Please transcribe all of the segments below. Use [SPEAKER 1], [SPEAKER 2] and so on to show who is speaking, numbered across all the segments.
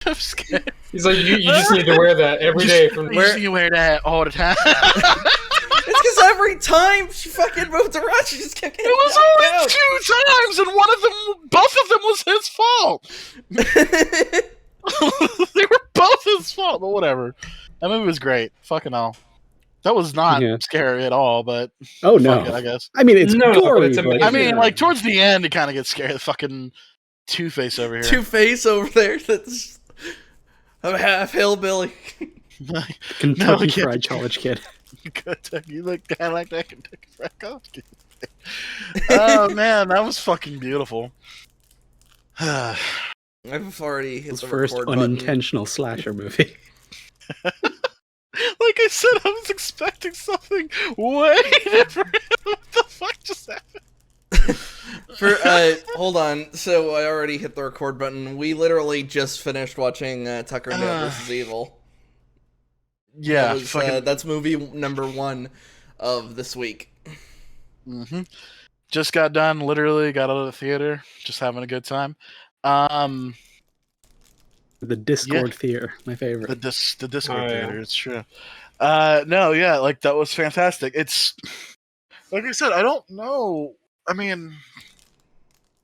[SPEAKER 1] I'm scared.
[SPEAKER 2] He's like, you just need to wear that every day from
[SPEAKER 1] You just need to wear that all the time.
[SPEAKER 3] It's because every time she fucking moved around, she just kept getting
[SPEAKER 1] It was only 2 times, and both of them was his fault. They were both his fault, but whatever. That movie was great. Fucking hell. That was not scary at all, but
[SPEAKER 4] oh no,
[SPEAKER 1] it, I guess.
[SPEAKER 4] I mean it's gory.
[SPEAKER 2] It's
[SPEAKER 4] but
[SPEAKER 1] I mean, like towards the end, it kind of gets scary. The fucking Two-Face over here.
[SPEAKER 3] Two-Face over there. That's a half hillbilly.
[SPEAKER 4] Kentucky Fried College Kid.
[SPEAKER 1] You look kind of like that Kentucky Fried College Kid. Oh man, that was fucking beautiful.
[SPEAKER 3] I've already hit
[SPEAKER 4] His
[SPEAKER 3] the
[SPEAKER 4] first
[SPEAKER 3] record button.
[SPEAKER 4] unintentional slasher movie.
[SPEAKER 1] Like I said, I was expecting something way different. What the fuck just happened?
[SPEAKER 3] Hold on. So I already hit the record button. We literally just finished watching Tucker and Dale vs. Evil.
[SPEAKER 1] Yeah,
[SPEAKER 3] that's movie number 1 of this week.
[SPEAKER 1] Mm-hmm. Just got done. Literally got out of the theater. Just having a good time.
[SPEAKER 4] The Discord Theater, my favorite.
[SPEAKER 1] The Discord Theater. It's true. No, yeah, like that was fantastic. It's like I said, I don't know. I mean,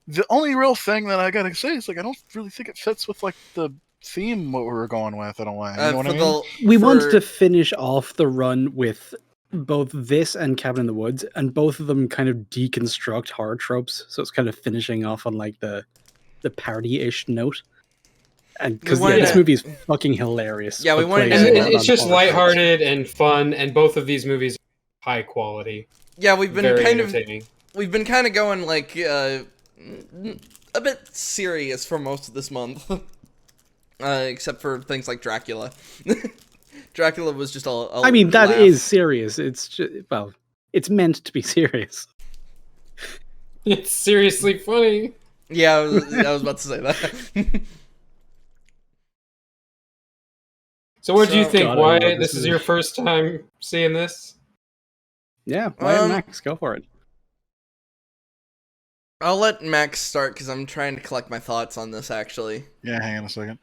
[SPEAKER 1] the only real thing that I gotta say is like I don't really think it fits with like the theme what we were going with in a way. You know what I mean?
[SPEAKER 4] We wanted to finish off the run with both this and Cabin in the Woods, and both of them kind of deconstruct horror tropes. So it's kind of finishing off on like the parody-ish note. And because this movie is fucking hilarious.
[SPEAKER 3] Yeah, we wanted.
[SPEAKER 2] It's just lighthearted and fun, and both of these movies are high quality.
[SPEAKER 3] Yeah, we've been kind of going like a bit serious for most of this month, except for things like Dracula. Dracula was just I
[SPEAKER 4] mean, that is serious. It's just, well, it's meant to be serious.
[SPEAKER 2] It's seriously funny.
[SPEAKER 3] Yeah, I was about to say that.
[SPEAKER 2] So what do you think, Wyatt? This is your first time seeing this?
[SPEAKER 4] Yeah, Wyatt and Max, go for it.
[SPEAKER 3] I'll let Max start because I'm trying to collect my thoughts on this, actually.
[SPEAKER 1] Yeah, hang on a second.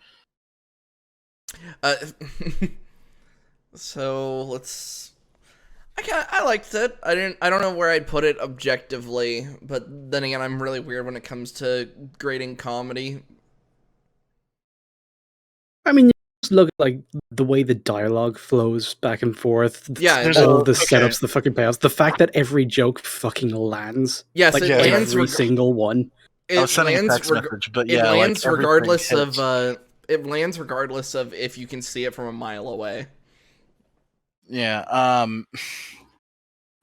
[SPEAKER 3] So let's. I liked it. I don't know where I'd put it objectively, but then again, I'm really weird when it comes to grading comedy.
[SPEAKER 4] I mean, just look at like the way the dialogue flows back and forth.
[SPEAKER 3] Yeah,
[SPEAKER 4] all the setups, the fucking payoffs, the fact that every joke fucking lands.
[SPEAKER 3] Yes,
[SPEAKER 4] like,
[SPEAKER 3] it lands
[SPEAKER 4] every single one.
[SPEAKER 1] I was sending a text message, but yeah,
[SPEAKER 3] it lands
[SPEAKER 1] like,
[SPEAKER 3] regardless of it lands regardless of if you can see it from a mile away.
[SPEAKER 1] Yeah.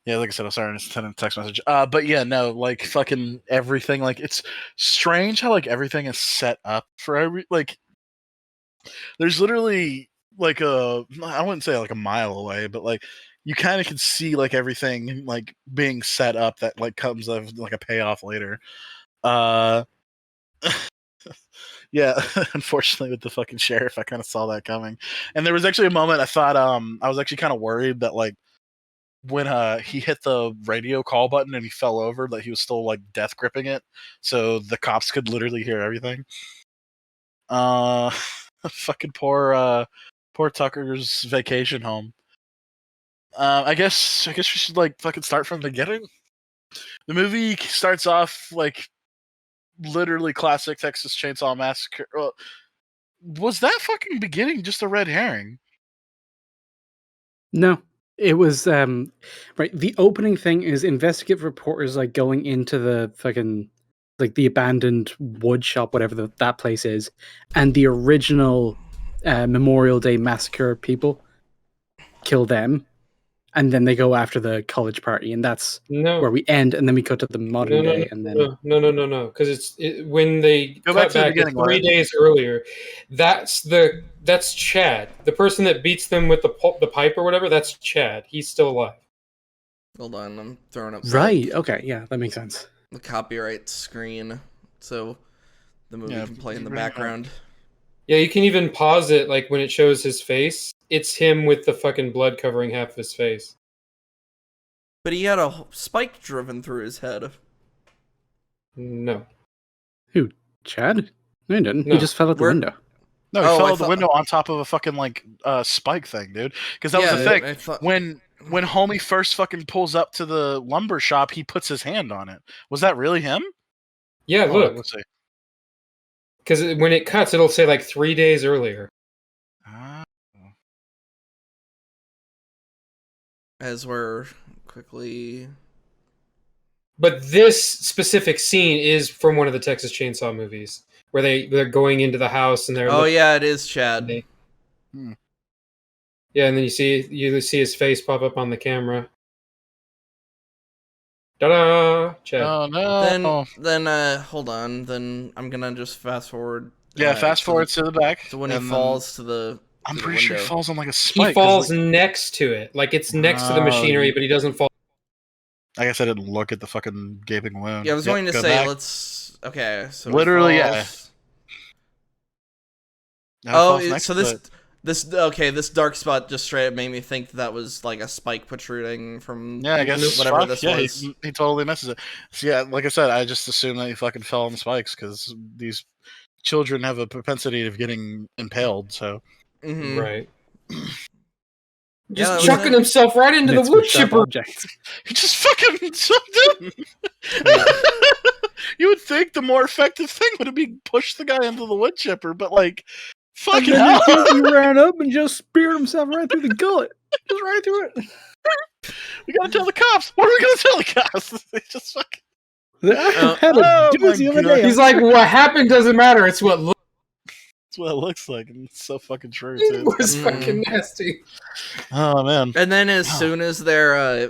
[SPEAKER 1] Yeah, like I said, I'm sorry, I just sent a text message. But yeah, no, like fucking everything. Like it's strange how like everything is set up for there's literally like I wouldn't say like a mile away, but like you kind of can see like everything like being set up that like comes of like a payoff later. Yeah, unfortunately with the fucking sheriff, I kind of saw that coming. And there was actually a moment I thought I was actually kind of worried that like when he hit the radio call button and he fell over, that he was still like death gripping it, so the cops could literally hear everything. Fucking poor Tucker's vacation home. I guess we should like fucking start from the beginning. The movie starts off like literally classic Texas Chainsaw Massacre. Was that fucking beginning just a red herring?
[SPEAKER 4] No, it was right. The opening thing is investigative reporters like going into the fucking like the abandoned wood shop, whatever that place is, and the original Memorial Day massacre people kill them, and then they go after the college party, and that's where we end, and then we go to the modern day, and then
[SPEAKER 2] no, because when they
[SPEAKER 1] go
[SPEAKER 2] cut
[SPEAKER 1] back to
[SPEAKER 2] back 3 days earlier, that's Chad, the person that beats them with the pipe or whatever. That's Chad. He's still alive.
[SPEAKER 3] Hold on, I'm throwing up.
[SPEAKER 4] Right. Okay. Yeah, that makes sense.
[SPEAKER 3] The copyright screen, so the movie can play in the background.
[SPEAKER 2] Yeah, you can even pause it, like when it shows his face. It's him with the fucking blood covering half of his face.
[SPEAKER 3] But he had a spike driven through his head.
[SPEAKER 2] No.
[SPEAKER 4] Who? Chad? No, he didn't.
[SPEAKER 2] No.
[SPEAKER 4] He just fell out the window.
[SPEAKER 1] No, he
[SPEAKER 3] Oh,
[SPEAKER 1] fell
[SPEAKER 3] I
[SPEAKER 1] out the
[SPEAKER 3] thought-
[SPEAKER 1] window on top of a fucking like spike thing, dude. Because that was the thing.
[SPEAKER 3] I thought-
[SPEAKER 1] When homie first fucking pulls up to the lumber shop, he puts his hand on it. Was that really him?
[SPEAKER 2] Yeah,
[SPEAKER 1] Hold on,
[SPEAKER 2] look,
[SPEAKER 1] let's see.
[SPEAKER 2] because when it cuts, it'll say like 3 days earlier.
[SPEAKER 1] Ah.
[SPEAKER 3] As we're quickly.
[SPEAKER 2] But this specific scene is from one of the Texas Chainsaw movies, where they're going into the house and they're
[SPEAKER 3] Oh yeah, it is Chad.
[SPEAKER 2] Yeah, and then you see his face pop up on the camera. Ta-da! Chad.
[SPEAKER 1] Oh no.
[SPEAKER 3] Then hold on. Then I'm gonna just fast forward.
[SPEAKER 1] Yeah, fast forward to the back.
[SPEAKER 3] to when he
[SPEAKER 1] and then-
[SPEAKER 3] falls to the.
[SPEAKER 1] I'm
[SPEAKER 3] to the
[SPEAKER 1] pretty sure he
[SPEAKER 3] window.
[SPEAKER 1] falls on like a spike.
[SPEAKER 2] He
[SPEAKER 1] 'cause,
[SPEAKER 2] falls
[SPEAKER 1] like,
[SPEAKER 2] next to it, like it's next to the
[SPEAKER 1] Oh,
[SPEAKER 2] machinery, but he doesn't fall.
[SPEAKER 1] I guess I didn't look at the fucking gaping wound.
[SPEAKER 3] Yeah, I was
[SPEAKER 1] Yep,
[SPEAKER 3] going to
[SPEAKER 1] go
[SPEAKER 3] say
[SPEAKER 1] back.
[SPEAKER 3] let's. Okay, so
[SPEAKER 1] Literally,
[SPEAKER 3] he
[SPEAKER 1] yeah.
[SPEAKER 3] falls.
[SPEAKER 1] Now he falls
[SPEAKER 3] Oh,
[SPEAKER 1] next
[SPEAKER 3] so
[SPEAKER 1] to
[SPEAKER 3] this
[SPEAKER 1] it.
[SPEAKER 3] this dark spot just straight up made me think that was like a spike protruding from.
[SPEAKER 1] Yeah, I guess
[SPEAKER 3] whatever
[SPEAKER 1] fuck,
[SPEAKER 3] this
[SPEAKER 1] yeah,
[SPEAKER 3] was.
[SPEAKER 1] he totally misses it. So yeah, like I said, I just assumed that he fucking fell on the spikes because these children have a propensity of getting impaled. So
[SPEAKER 3] Mhm.
[SPEAKER 2] Right.
[SPEAKER 3] Yeah,
[SPEAKER 2] Just
[SPEAKER 3] that was
[SPEAKER 2] chucking
[SPEAKER 3] it.
[SPEAKER 2] himself right into the
[SPEAKER 4] Bits
[SPEAKER 2] wood
[SPEAKER 4] with sharp
[SPEAKER 2] chipper.
[SPEAKER 4] objects.
[SPEAKER 1] he just fucking jumped in. You would think the more effective thing would be push the guy into the wood chipper, but like,
[SPEAKER 4] And
[SPEAKER 1] fucking
[SPEAKER 4] then
[SPEAKER 1] hell.
[SPEAKER 4] he ran up and just speared himself right through the gullet. Just right through it.
[SPEAKER 1] We gotta tell the cops. What are we gonna tell the cops? They just fucking.
[SPEAKER 4] I had a
[SPEAKER 1] oh my
[SPEAKER 4] doozy of a
[SPEAKER 1] God.
[SPEAKER 4] day.
[SPEAKER 2] He's like, what happened doesn't matter. It's what looked
[SPEAKER 1] That's what it looks like, and it's so fucking true
[SPEAKER 2] it
[SPEAKER 1] too.
[SPEAKER 2] was fucking nasty.
[SPEAKER 1] Oh man.
[SPEAKER 3] And then as
[SPEAKER 1] Oh.
[SPEAKER 3] soon as they're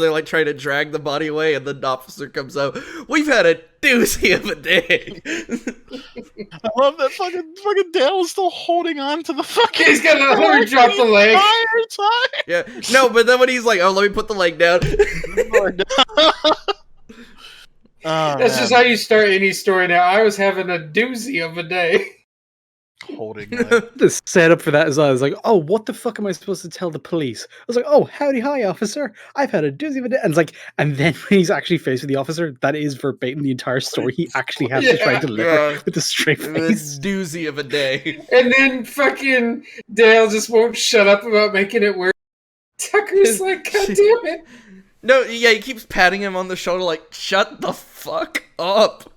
[SPEAKER 3] like try to drag the body away, and the officer comes out, we've had a doozy of a day.
[SPEAKER 1] I love that fucking Dale is still holding on to the fucking.
[SPEAKER 2] He's gonna let her drop the leg.
[SPEAKER 1] entire time.
[SPEAKER 3] Yeah, no, but then when he's like, "Oh, let me put the leg down,"
[SPEAKER 1] Oh,
[SPEAKER 2] That's just how you start any story now. I was having a doozy of a day.
[SPEAKER 1] holding. Like,
[SPEAKER 4] The setup for that as well. I was like, oh, what the fuck am I supposed to tell the police? I was like, oh, howdy, hi, officer. I've had a doozy of a day. And it's like, and then when he's actually faced with the officer, that is verbatim the entire story he actually has to try and deliver
[SPEAKER 3] Yeah.
[SPEAKER 4] with a straight
[SPEAKER 3] a
[SPEAKER 4] face.
[SPEAKER 3] doozy of a day.
[SPEAKER 2] And then fucking Dale just won't shut up about making it worse. Tucker's like, God damn it.
[SPEAKER 3] No, yeah, he keeps patting him on the shoulder, like, "Shut the fuck up."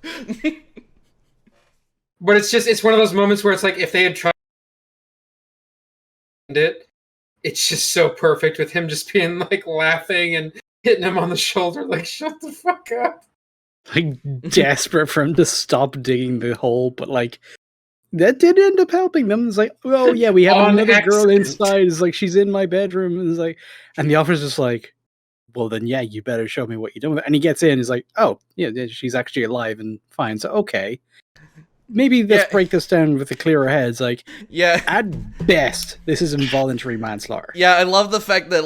[SPEAKER 2] But it's one of those moments where it's like if they had tried it's just so perfect with him just being like laughing and hitting him on the shoulder, like, shut the fuck up.
[SPEAKER 4] Like, desperate for him to stop digging the hole, but like, that did end up helping them. It's like, oh yeah, we have
[SPEAKER 2] On
[SPEAKER 4] another girl
[SPEAKER 2] accident.
[SPEAKER 4] inside. It's like, she's in my bedroom. And it's like, and the officer's just like, well then yeah, you better show me what you're doing with it. And he gets in, he's like, oh yeah, she's actually alive and fine. So okay, maybe let's
[SPEAKER 3] Yeah.
[SPEAKER 4] break this down with a clearer head. It's like,
[SPEAKER 3] Yeah.
[SPEAKER 4] at best, this is involuntary manslaughter.
[SPEAKER 3] Yeah, I love the fact that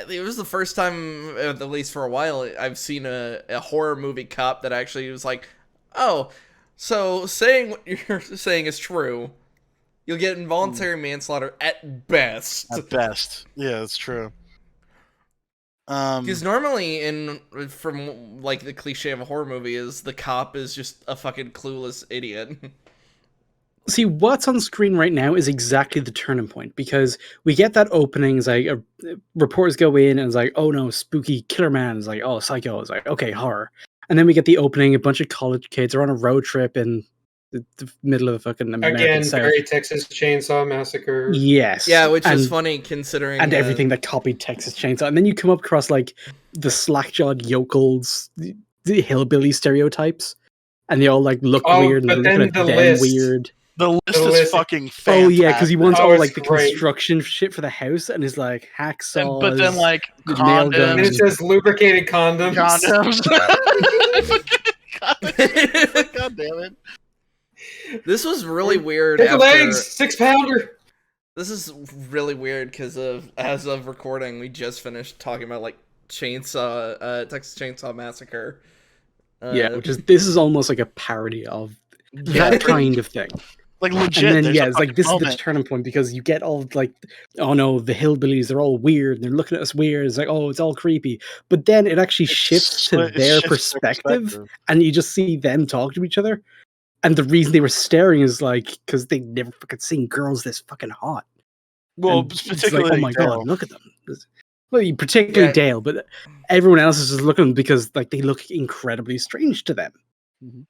[SPEAKER 3] it was the first time, at least for a while, I've seen a horror movie cop that actually was like, "Oh, so saying what you're saying is true. You'll get involuntary manslaughter at best."
[SPEAKER 1] at best, yeah, that's true.
[SPEAKER 3] Because normally, from like the cliche of a horror movie, is the cop is just a fucking clueless idiot.
[SPEAKER 4] See, what's on screen right now is exactly the turning point, because we get that opening, it's like reporters go in and it's like, oh no, spooky killer man. It's like, oh, psycho. It's like, okay, horror. And then we get the opening, a bunch of college kids are on a road trip in the middle of the fucking American
[SPEAKER 2] Again,
[SPEAKER 4] South.
[SPEAKER 2] very Texas Chainsaw Massacre.
[SPEAKER 4] Yes.
[SPEAKER 3] Yeah, which is
[SPEAKER 4] And-
[SPEAKER 3] funny considering
[SPEAKER 4] and everything that copied Texas Chainsaw. And then you come up across like the slack-jawed yokels, the hillbilly stereotypes, and they all like look
[SPEAKER 2] Oh,
[SPEAKER 4] weird and
[SPEAKER 2] but
[SPEAKER 4] they're
[SPEAKER 2] then
[SPEAKER 4] looking at
[SPEAKER 2] the
[SPEAKER 4] them
[SPEAKER 2] list.
[SPEAKER 4] weird.
[SPEAKER 1] The list
[SPEAKER 2] The
[SPEAKER 1] is
[SPEAKER 2] list-
[SPEAKER 1] fucking
[SPEAKER 4] Oh
[SPEAKER 1] fantastic.
[SPEAKER 4] yeah, because he wants
[SPEAKER 2] Oh,
[SPEAKER 4] all
[SPEAKER 2] it's
[SPEAKER 4] like the
[SPEAKER 2] great.
[SPEAKER 4] construction shit for the house, and is like hacksaws.
[SPEAKER 1] But then like
[SPEAKER 4] the nail
[SPEAKER 2] And
[SPEAKER 4] guns.
[SPEAKER 2] it says lubricated condoms.
[SPEAKER 1] condoms. God damn it.
[SPEAKER 3] This was really weird.
[SPEAKER 2] Pickle
[SPEAKER 3] after-
[SPEAKER 2] eggs, 6-pounder.
[SPEAKER 3] This is really weird because as of recording, we just finished talking about like Texas Chainsaw Massacre.
[SPEAKER 4] Yeah, this is almost like a parody of
[SPEAKER 3] Yeah.
[SPEAKER 4] that kind of thing.
[SPEAKER 1] Like legit.
[SPEAKER 4] And then
[SPEAKER 1] there's
[SPEAKER 4] yeah,
[SPEAKER 1] a
[SPEAKER 4] it's like
[SPEAKER 1] fucking
[SPEAKER 4] this is the
[SPEAKER 1] moment.
[SPEAKER 4] turning point, because you get all like, oh no, the hillbillies, they're all weird, and they're looking at us weird. It's like, oh, it's all creepy. But then it actually shifts to
[SPEAKER 1] It
[SPEAKER 4] their
[SPEAKER 1] shifts their
[SPEAKER 4] perspective, and you just see them talk to each other. And the reason they were staring is like because they never fucking seen girls this fucking hot.
[SPEAKER 1] Well,
[SPEAKER 4] And it's
[SPEAKER 1] particularly
[SPEAKER 4] like, oh my
[SPEAKER 1] Dale.
[SPEAKER 4] god, look at them. Well, particularly
[SPEAKER 3] Yeah.
[SPEAKER 4] Dale, but everyone else is just looking because like they look incredibly strange to them.
[SPEAKER 1] Well,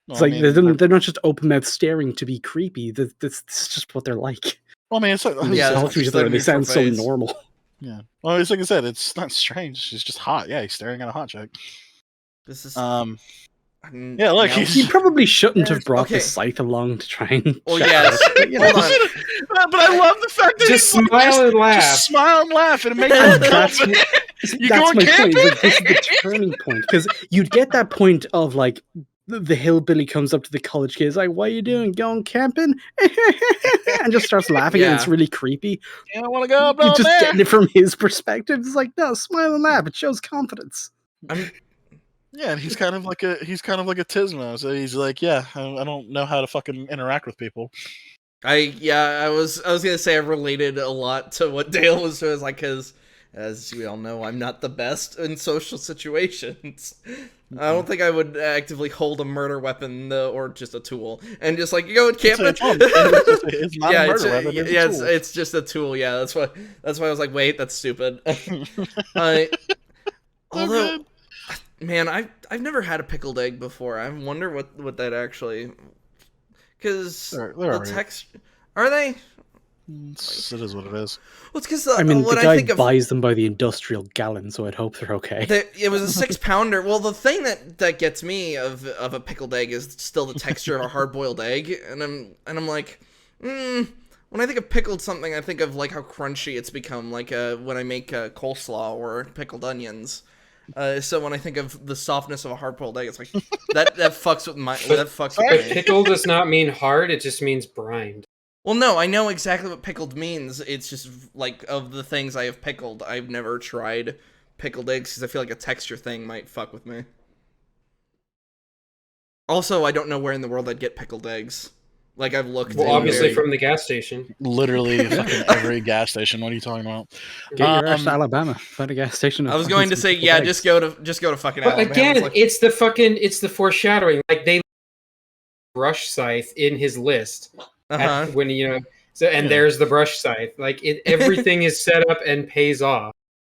[SPEAKER 4] It's like they're not just open mouth staring to be creepy. That's just what they're like.
[SPEAKER 1] Well, I mean, it's like,
[SPEAKER 4] They
[SPEAKER 3] Yeah,
[SPEAKER 4] talk
[SPEAKER 3] it's
[SPEAKER 4] to each
[SPEAKER 3] just
[SPEAKER 4] other
[SPEAKER 3] their
[SPEAKER 4] and they sound so
[SPEAKER 3] neutral phase.
[SPEAKER 4] normal.
[SPEAKER 1] yeah. Well, it's like I said, it's not strange. She's just hot. Yeah, he's staring at a hot chick.
[SPEAKER 3] This is.
[SPEAKER 1] Yeah, look,
[SPEAKER 3] now-
[SPEAKER 1] he's-
[SPEAKER 4] You probably shouldn't have brought
[SPEAKER 3] Okay.
[SPEAKER 4] the scythe along to try and.
[SPEAKER 3] Well,
[SPEAKER 4] check
[SPEAKER 3] yes.
[SPEAKER 4] it, but, you know,
[SPEAKER 3] Hold on.
[SPEAKER 1] But I love the fact that
[SPEAKER 2] Just
[SPEAKER 1] he's like,
[SPEAKER 2] smile and laugh.
[SPEAKER 1] Just smile and laugh, and it makes
[SPEAKER 4] And
[SPEAKER 1] him
[SPEAKER 4] that's
[SPEAKER 1] confident. You
[SPEAKER 4] that's
[SPEAKER 1] going
[SPEAKER 4] my point.
[SPEAKER 1] camping?
[SPEAKER 4] Like, this is the turning point because you'd get that point of like the hillbilly comes up to the college kids like, "What are you doing? Going camping?" and just starts laughing, and it's
[SPEAKER 3] Yeah.
[SPEAKER 4] really creepy.
[SPEAKER 1] You don't want to go up
[SPEAKER 4] You're
[SPEAKER 1] on
[SPEAKER 4] just
[SPEAKER 1] there.
[SPEAKER 4] getting it from his perspective. It's like, no, smile and laugh. It shows confidence.
[SPEAKER 1] Yeah, and he's kind of like a Tismo. So he's like, yeah, I don't know how to fucking interact with people.
[SPEAKER 3] I was gonna say I related a lot to what Dale was like, because as we all know, I'm not the best in social situations. I don't think I would actively hold a murder weapon or just a tool and just like, you go and camping.
[SPEAKER 1] It's not
[SPEAKER 3] Yeah,
[SPEAKER 1] a
[SPEAKER 3] it's,
[SPEAKER 1] murder weapon. It's a
[SPEAKER 3] yeah,
[SPEAKER 1] tool.
[SPEAKER 3] it's just a tool. Yeah, that's why I was like, wait, that's stupid. Although,
[SPEAKER 1] good.
[SPEAKER 3] man, I've never had a pickled egg before. I wonder what that actually, because
[SPEAKER 1] They're
[SPEAKER 3] the
[SPEAKER 1] alright.
[SPEAKER 3] text are they?
[SPEAKER 1] It is what it is.
[SPEAKER 3] Well, it's because
[SPEAKER 4] I mean,
[SPEAKER 3] what
[SPEAKER 4] the
[SPEAKER 3] I
[SPEAKER 4] guy
[SPEAKER 3] think of
[SPEAKER 4] buys them by the industrial gallon, so I'd hope they're okay.
[SPEAKER 3] it was a 6-pounder. Well, the thing that gets me of a pickled egg is still the texture of a hard boiled egg, and I'm like, when I think of pickled something, I think of like how crunchy it's become, like when I make coleslaw or pickled onions. So when I think of the softness of a hard boiled egg, it's like that fucks with my
[SPEAKER 2] But-
[SPEAKER 3] that fucks
[SPEAKER 2] But
[SPEAKER 3] with me.
[SPEAKER 2] pickle does not mean hard, it just means brined.
[SPEAKER 3] Well, no, I know exactly what pickled means. It's just like of the things I have pickled, I've never tried pickled eggs because I feel like a texture thing might fuck with me. Also, I don't know where in the world I'd get pickled eggs. Like I've looked.
[SPEAKER 2] Well,
[SPEAKER 3] in
[SPEAKER 2] obviously
[SPEAKER 3] very-
[SPEAKER 2] from the gas station.
[SPEAKER 1] Literally fucking every gas station. What are you talking about?
[SPEAKER 4] Get your ass to
[SPEAKER 1] Um,
[SPEAKER 4] Alabama. Find a gas station. and
[SPEAKER 3] I was
[SPEAKER 4] find
[SPEAKER 3] going to
[SPEAKER 4] some
[SPEAKER 3] say,
[SPEAKER 4] pickled
[SPEAKER 3] yeah,
[SPEAKER 4] eggs.
[SPEAKER 3] just go to fucking
[SPEAKER 2] But
[SPEAKER 3] Alabama.
[SPEAKER 2] again,
[SPEAKER 3] It's like,
[SPEAKER 2] it's the foreshadowing. Like they brush scythe in his list
[SPEAKER 3] uh-huh.
[SPEAKER 2] when so and
[SPEAKER 1] Yeah.
[SPEAKER 2] there's the brush scythe. Like everything is set up and pays off.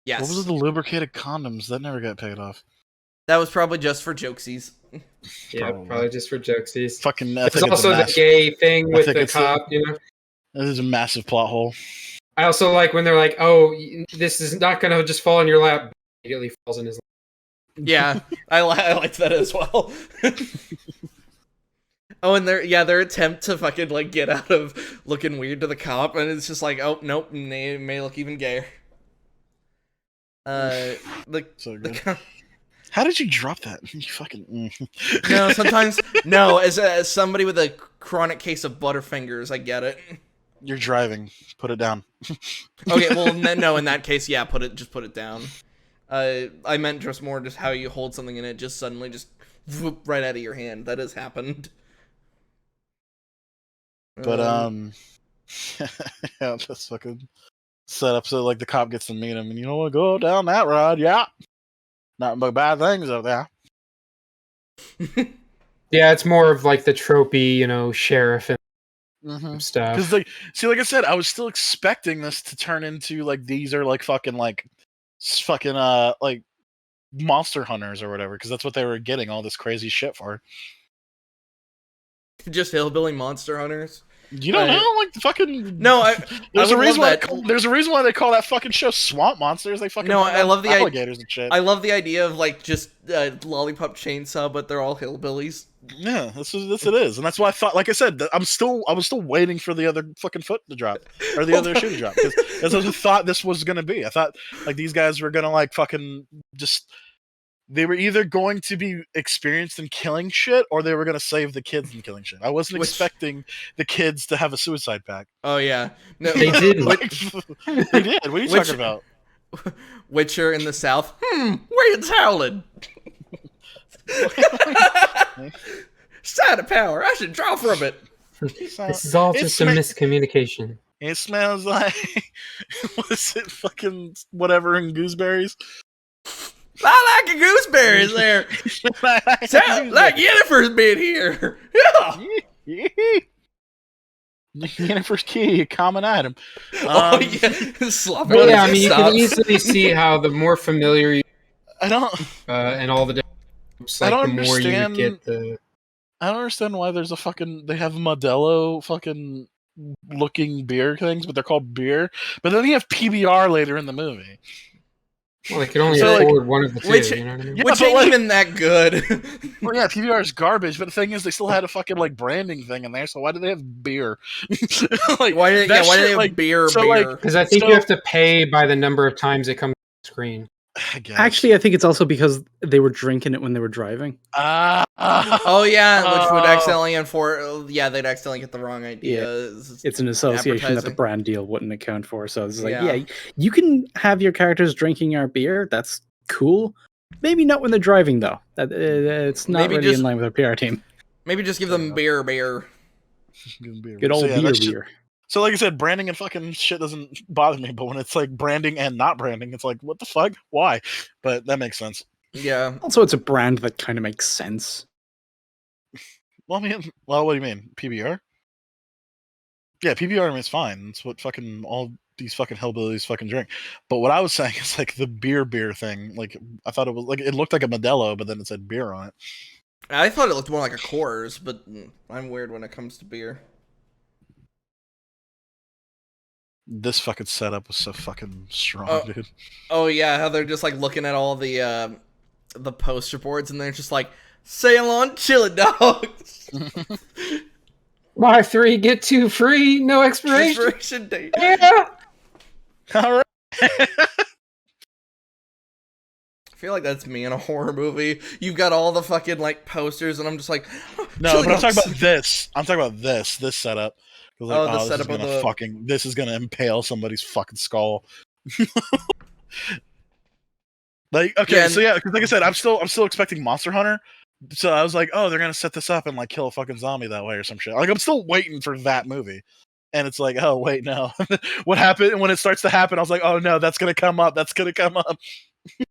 [SPEAKER 3] Yes.
[SPEAKER 1] What was the lubricated condoms that never got paid off?
[SPEAKER 3] That was probably just for jokesies.
[SPEAKER 2] Yeah,
[SPEAKER 1] Probably.
[SPEAKER 2] probably just for jokesies.
[SPEAKER 1] Fucking. I
[SPEAKER 2] There's
[SPEAKER 1] think it's
[SPEAKER 2] also
[SPEAKER 1] a
[SPEAKER 2] the gay thing
[SPEAKER 1] I
[SPEAKER 2] with
[SPEAKER 1] think
[SPEAKER 2] the
[SPEAKER 1] it's a-
[SPEAKER 2] cop.
[SPEAKER 1] This is a massive plot hole.
[SPEAKER 2] I also like when they're like, "Oh, this is not gonna just fall in your lap." Immediately falls in his lap.
[SPEAKER 3] Yeah, I liked that as well. Oh, and their attempt to fucking like get out of looking weird to the cop, and it's just like, oh nope, they may look even gayer. The
[SPEAKER 1] So
[SPEAKER 3] the
[SPEAKER 1] good.
[SPEAKER 3] co-
[SPEAKER 1] How did you drop that? You fucking.
[SPEAKER 3] no, sometimes no. As somebody with a chronic case of butterfingers, I get it.
[SPEAKER 1] You're driving. Put it down.
[SPEAKER 3] Okay, well no, in that case, yeah, put it down. I meant just more just how you hold something and it just suddenly just whoop right out of your hand. That has happened.
[SPEAKER 1] But yeah, that's fucking set up so like the cop gets to meet him, and you don't want to go down that road, yeah. Nothing but bad things up there.
[SPEAKER 2] Yeah, it's more of like the tropey, sheriff and
[SPEAKER 1] Mm-hmm.
[SPEAKER 2] stuff.
[SPEAKER 1] Because like I said, I was still expecting this to turn into like these are like fucking like monster hunters or whatever, because that's what they were getting all this crazy shit for.
[SPEAKER 3] Just hillbilly monster hunters.
[SPEAKER 1] You don't
[SPEAKER 3] Right.
[SPEAKER 1] know, like fucking
[SPEAKER 3] No,
[SPEAKER 1] There's
[SPEAKER 3] I
[SPEAKER 1] a
[SPEAKER 3] would
[SPEAKER 1] reason
[SPEAKER 3] love
[SPEAKER 1] why
[SPEAKER 3] that.
[SPEAKER 1] there's a reason why they call that fucking show Swamp Monsters. They fucking
[SPEAKER 3] No,
[SPEAKER 1] hunt
[SPEAKER 3] I love the
[SPEAKER 1] alligators and shit.
[SPEAKER 3] I love the idea of like just lollipop chainsaw, but they're all hillbillies.
[SPEAKER 1] Yeah, this it is, and that's why I thought. Like I said, I was still waiting for the other fucking foot to drop or the other shoe to drop, because that's what I thought this was gonna be. I thought like these guys were gonna like fucking just. They were either going to be experienced in killing shit, or they were going to save the kids in killing shit. I wasn't
[SPEAKER 3] Which-
[SPEAKER 1] expecting the kids to have a suicide pact.
[SPEAKER 3] Oh yeah, no,
[SPEAKER 2] They did.
[SPEAKER 1] Like, they did. What are you
[SPEAKER 3] Which-
[SPEAKER 1] talking about?
[SPEAKER 3] Witcher in the South. Where's Howland? Side of power. I should draw from it.
[SPEAKER 2] This is all
[SPEAKER 1] It
[SPEAKER 2] just a
[SPEAKER 1] sma-
[SPEAKER 2] miscommunication.
[SPEAKER 1] It smells like what is it? Fucking whatever and gooseberries.
[SPEAKER 3] I like a gooseberries there. Sound like Yennefer's been here. Yeah.
[SPEAKER 1] Yennefer's key, common item.
[SPEAKER 3] Oh yeah, Slop
[SPEAKER 2] But yeah, I mean, you
[SPEAKER 3] stops.
[SPEAKER 2] can easily see how the more familiar you
[SPEAKER 1] I don't.
[SPEAKER 2] and all the different groups,
[SPEAKER 1] I
[SPEAKER 2] like
[SPEAKER 1] don't
[SPEAKER 2] the more you
[SPEAKER 1] understand-
[SPEAKER 2] get the.
[SPEAKER 1] I don't understand why there's a fucking. They have Modelo fucking looking beer things, but they're called beer. But then you have PBR later in the movie.
[SPEAKER 2] Well, they can only
[SPEAKER 1] So, like,
[SPEAKER 2] afford one of the two.
[SPEAKER 3] which-
[SPEAKER 2] You know what I mean?
[SPEAKER 1] Yeah,
[SPEAKER 3] Which
[SPEAKER 1] but,
[SPEAKER 3] ain't
[SPEAKER 1] like-
[SPEAKER 3] even that good.
[SPEAKER 1] Well, yeah, PBR is garbage, but the thing is, they still had a fucking like branding thing in there. So why do they have beer? Like
[SPEAKER 3] why did
[SPEAKER 1] that
[SPEAKER 3] why do
[SPEAKER 1] shit,
[SPEAKER 3] they have
[SPEAKER 1] like,
[SPEAKER 3] beer?
[SPEAKER 1] so,
[SPEAKER 3] beer?
[SPEAKER 1] like-
[SPEAKER 2] Because I think
[SPEAKER 1] So-
[SPEAKER 2] you have to pay by the number of times it comes on the screen.
[SPEAKER 1] I guess.
[SPEAKER 4] Actually, I think it's also because they were drinking it when they were driving.
[SPEAKER 3] Oh yeah, which would
[SPEAKER 1] Oh.
[SPEAKER 3] accidentally they'd accidentally get the wrong idea.
[SPEAKER 4] It's an association that the
[SPEAKER 3] Advertising.
[SPEAKER 4] brand deal wouldn't account for. So it's like,
[SPEAKER 3] Yeah.
[SPEAKER 4] yeah, you can have your characters drinking our beer. That's cool. Maybe not when they're driving, though. That it's not
[SPEAKER 3] Maybe
[SPEAKER 4] really
[SPEAKER 3] just-
[SPEAKER 4] in line with our PR team.
[SPEAKER 3] Maybe just give them beer.
[SPEAKER 4] Good old
[SPEAKER 1] yeah, that's
[SPEAKER 4] beer.
[SPEAKER 1] So, like I said, branding and fucking shit doesn't bother me, but when it's like branding and not branding, it's like, what the fuck? Why? But that makes sense.
[SPEAKER 3] Yeah.
[SPEAKER 4] Also, it's a brand that kind of makes sense.
[SPEAKER 1] Well, I mean, well, what do you mean? PBR? Yeah, PBR is fine. It's what fucking all these fucking hillbillies fucking drink. But what I was saying is like the beer thing. Like, I thought it was like, it looked like a Modelo, but then it said beer on it.
[SPEAKER 3] I thought it looked more like a Coors, but I'm weird when it comes to beer.
[SPEAKER 1] This fucking setup was so fucking strong,
[SPEAKER 3] Oh.
[SPEAKER 1] dude.
[SPEAKER 3] Oh yeah, how they're just like looking at all the poster boards and they're just like sale on chili dogs.
[SPEAKER 2] Buy 3, get 2 free, no expiration.
[SPEAKER 3] Expiration date.
[SPEAKER 2] Yeah.
[SPEAKER 1] All right.
[SPEAKER 3] I feel like that's me in a horror movie. You've got all the fucking like posters, and I'm just like,
[SPEAKER 1] No,
[SPEAKER 3] chili
[SPEAKER 1] but I'm talking
[SPEAKER 3] dogs.
[SPEAKER 1] about this. I'm talking about this setup. 'Cause, like,
[SPEAKER 3] Oh, the
[SPEAKER 1] this is
[SPEAKER 3] setup of
[SPEAKER 1] gonna
[SPEAKER 3] the-
[SPEAKER 1] fucking. This is gonna impale somebody's fucking skull. Like, okay,
[SPEAKER 3] Yeah,
[SPEAKER 1] so yeah, because like I said, I'm still expecting Monster Hunter. So I was like, oh, they're gonna set this up and like kill a fucking zombie that way or some shit. Like, I'm still waiting for that movie. And it's like, oh wait, no. What happened? And when it starts to happen, I was like, oh no, that's gonna come up. That's gonna come up.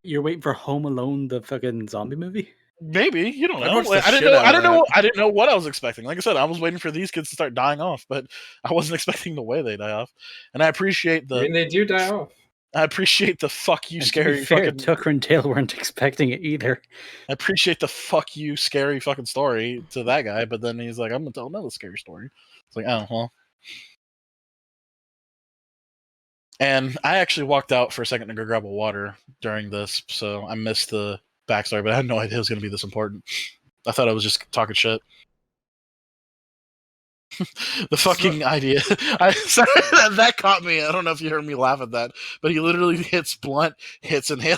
[SPEAKER 4] You're waiting for Home Alone, the fucking zombie movie?
[SPEAKER 1] Maybe, you don't
[SPEAKER 3] I'd
[SPEAKER 1] know.
[SPEAKER 3] watch the
[SPEAKER 1] Like, I didn't
[SPEAKER 3] shit
[SPEAKER 1] know.
[SPEAKER 3] out
[SPEAKER 1] I
[SPEAKER 3] of
[SPEAKER 1] don't know.
[SPEAKER 3] that.
[SPEAKER 1] I didn't know what I was expecting. Like I said, I was waiting for these kids to start dying off, but I wasn't expecting the way they die off. And I appreciate
[SPEAKER 2] I mean,
[SPEAKER 1] the
[SPEAKER 2] they do die off.
[SPEAKER 1] fuck you
[SPEAKER 4] And to be
[SPEAKER 1] scary
[SPEAKER 4] fair,
[SPEAKER 1] fucking.
[SPEAKER 4] Tucker and Dale weren't expecting it either.
[SPEAKER 1] I appreciate the fuck you scary fucking story to that guy, but then he's like, I'm gonna tell another scary story. It's like, oh well. And I actually walked out for a second to go grab a water during this, so I missed the backstory, but I had no idea it was gonna be this important. I thought I was just talking shit. The fucking idea. Sorry, that caught me. I don't know if you heard me laugh at that, but he literally hits blunt, hits inhaler.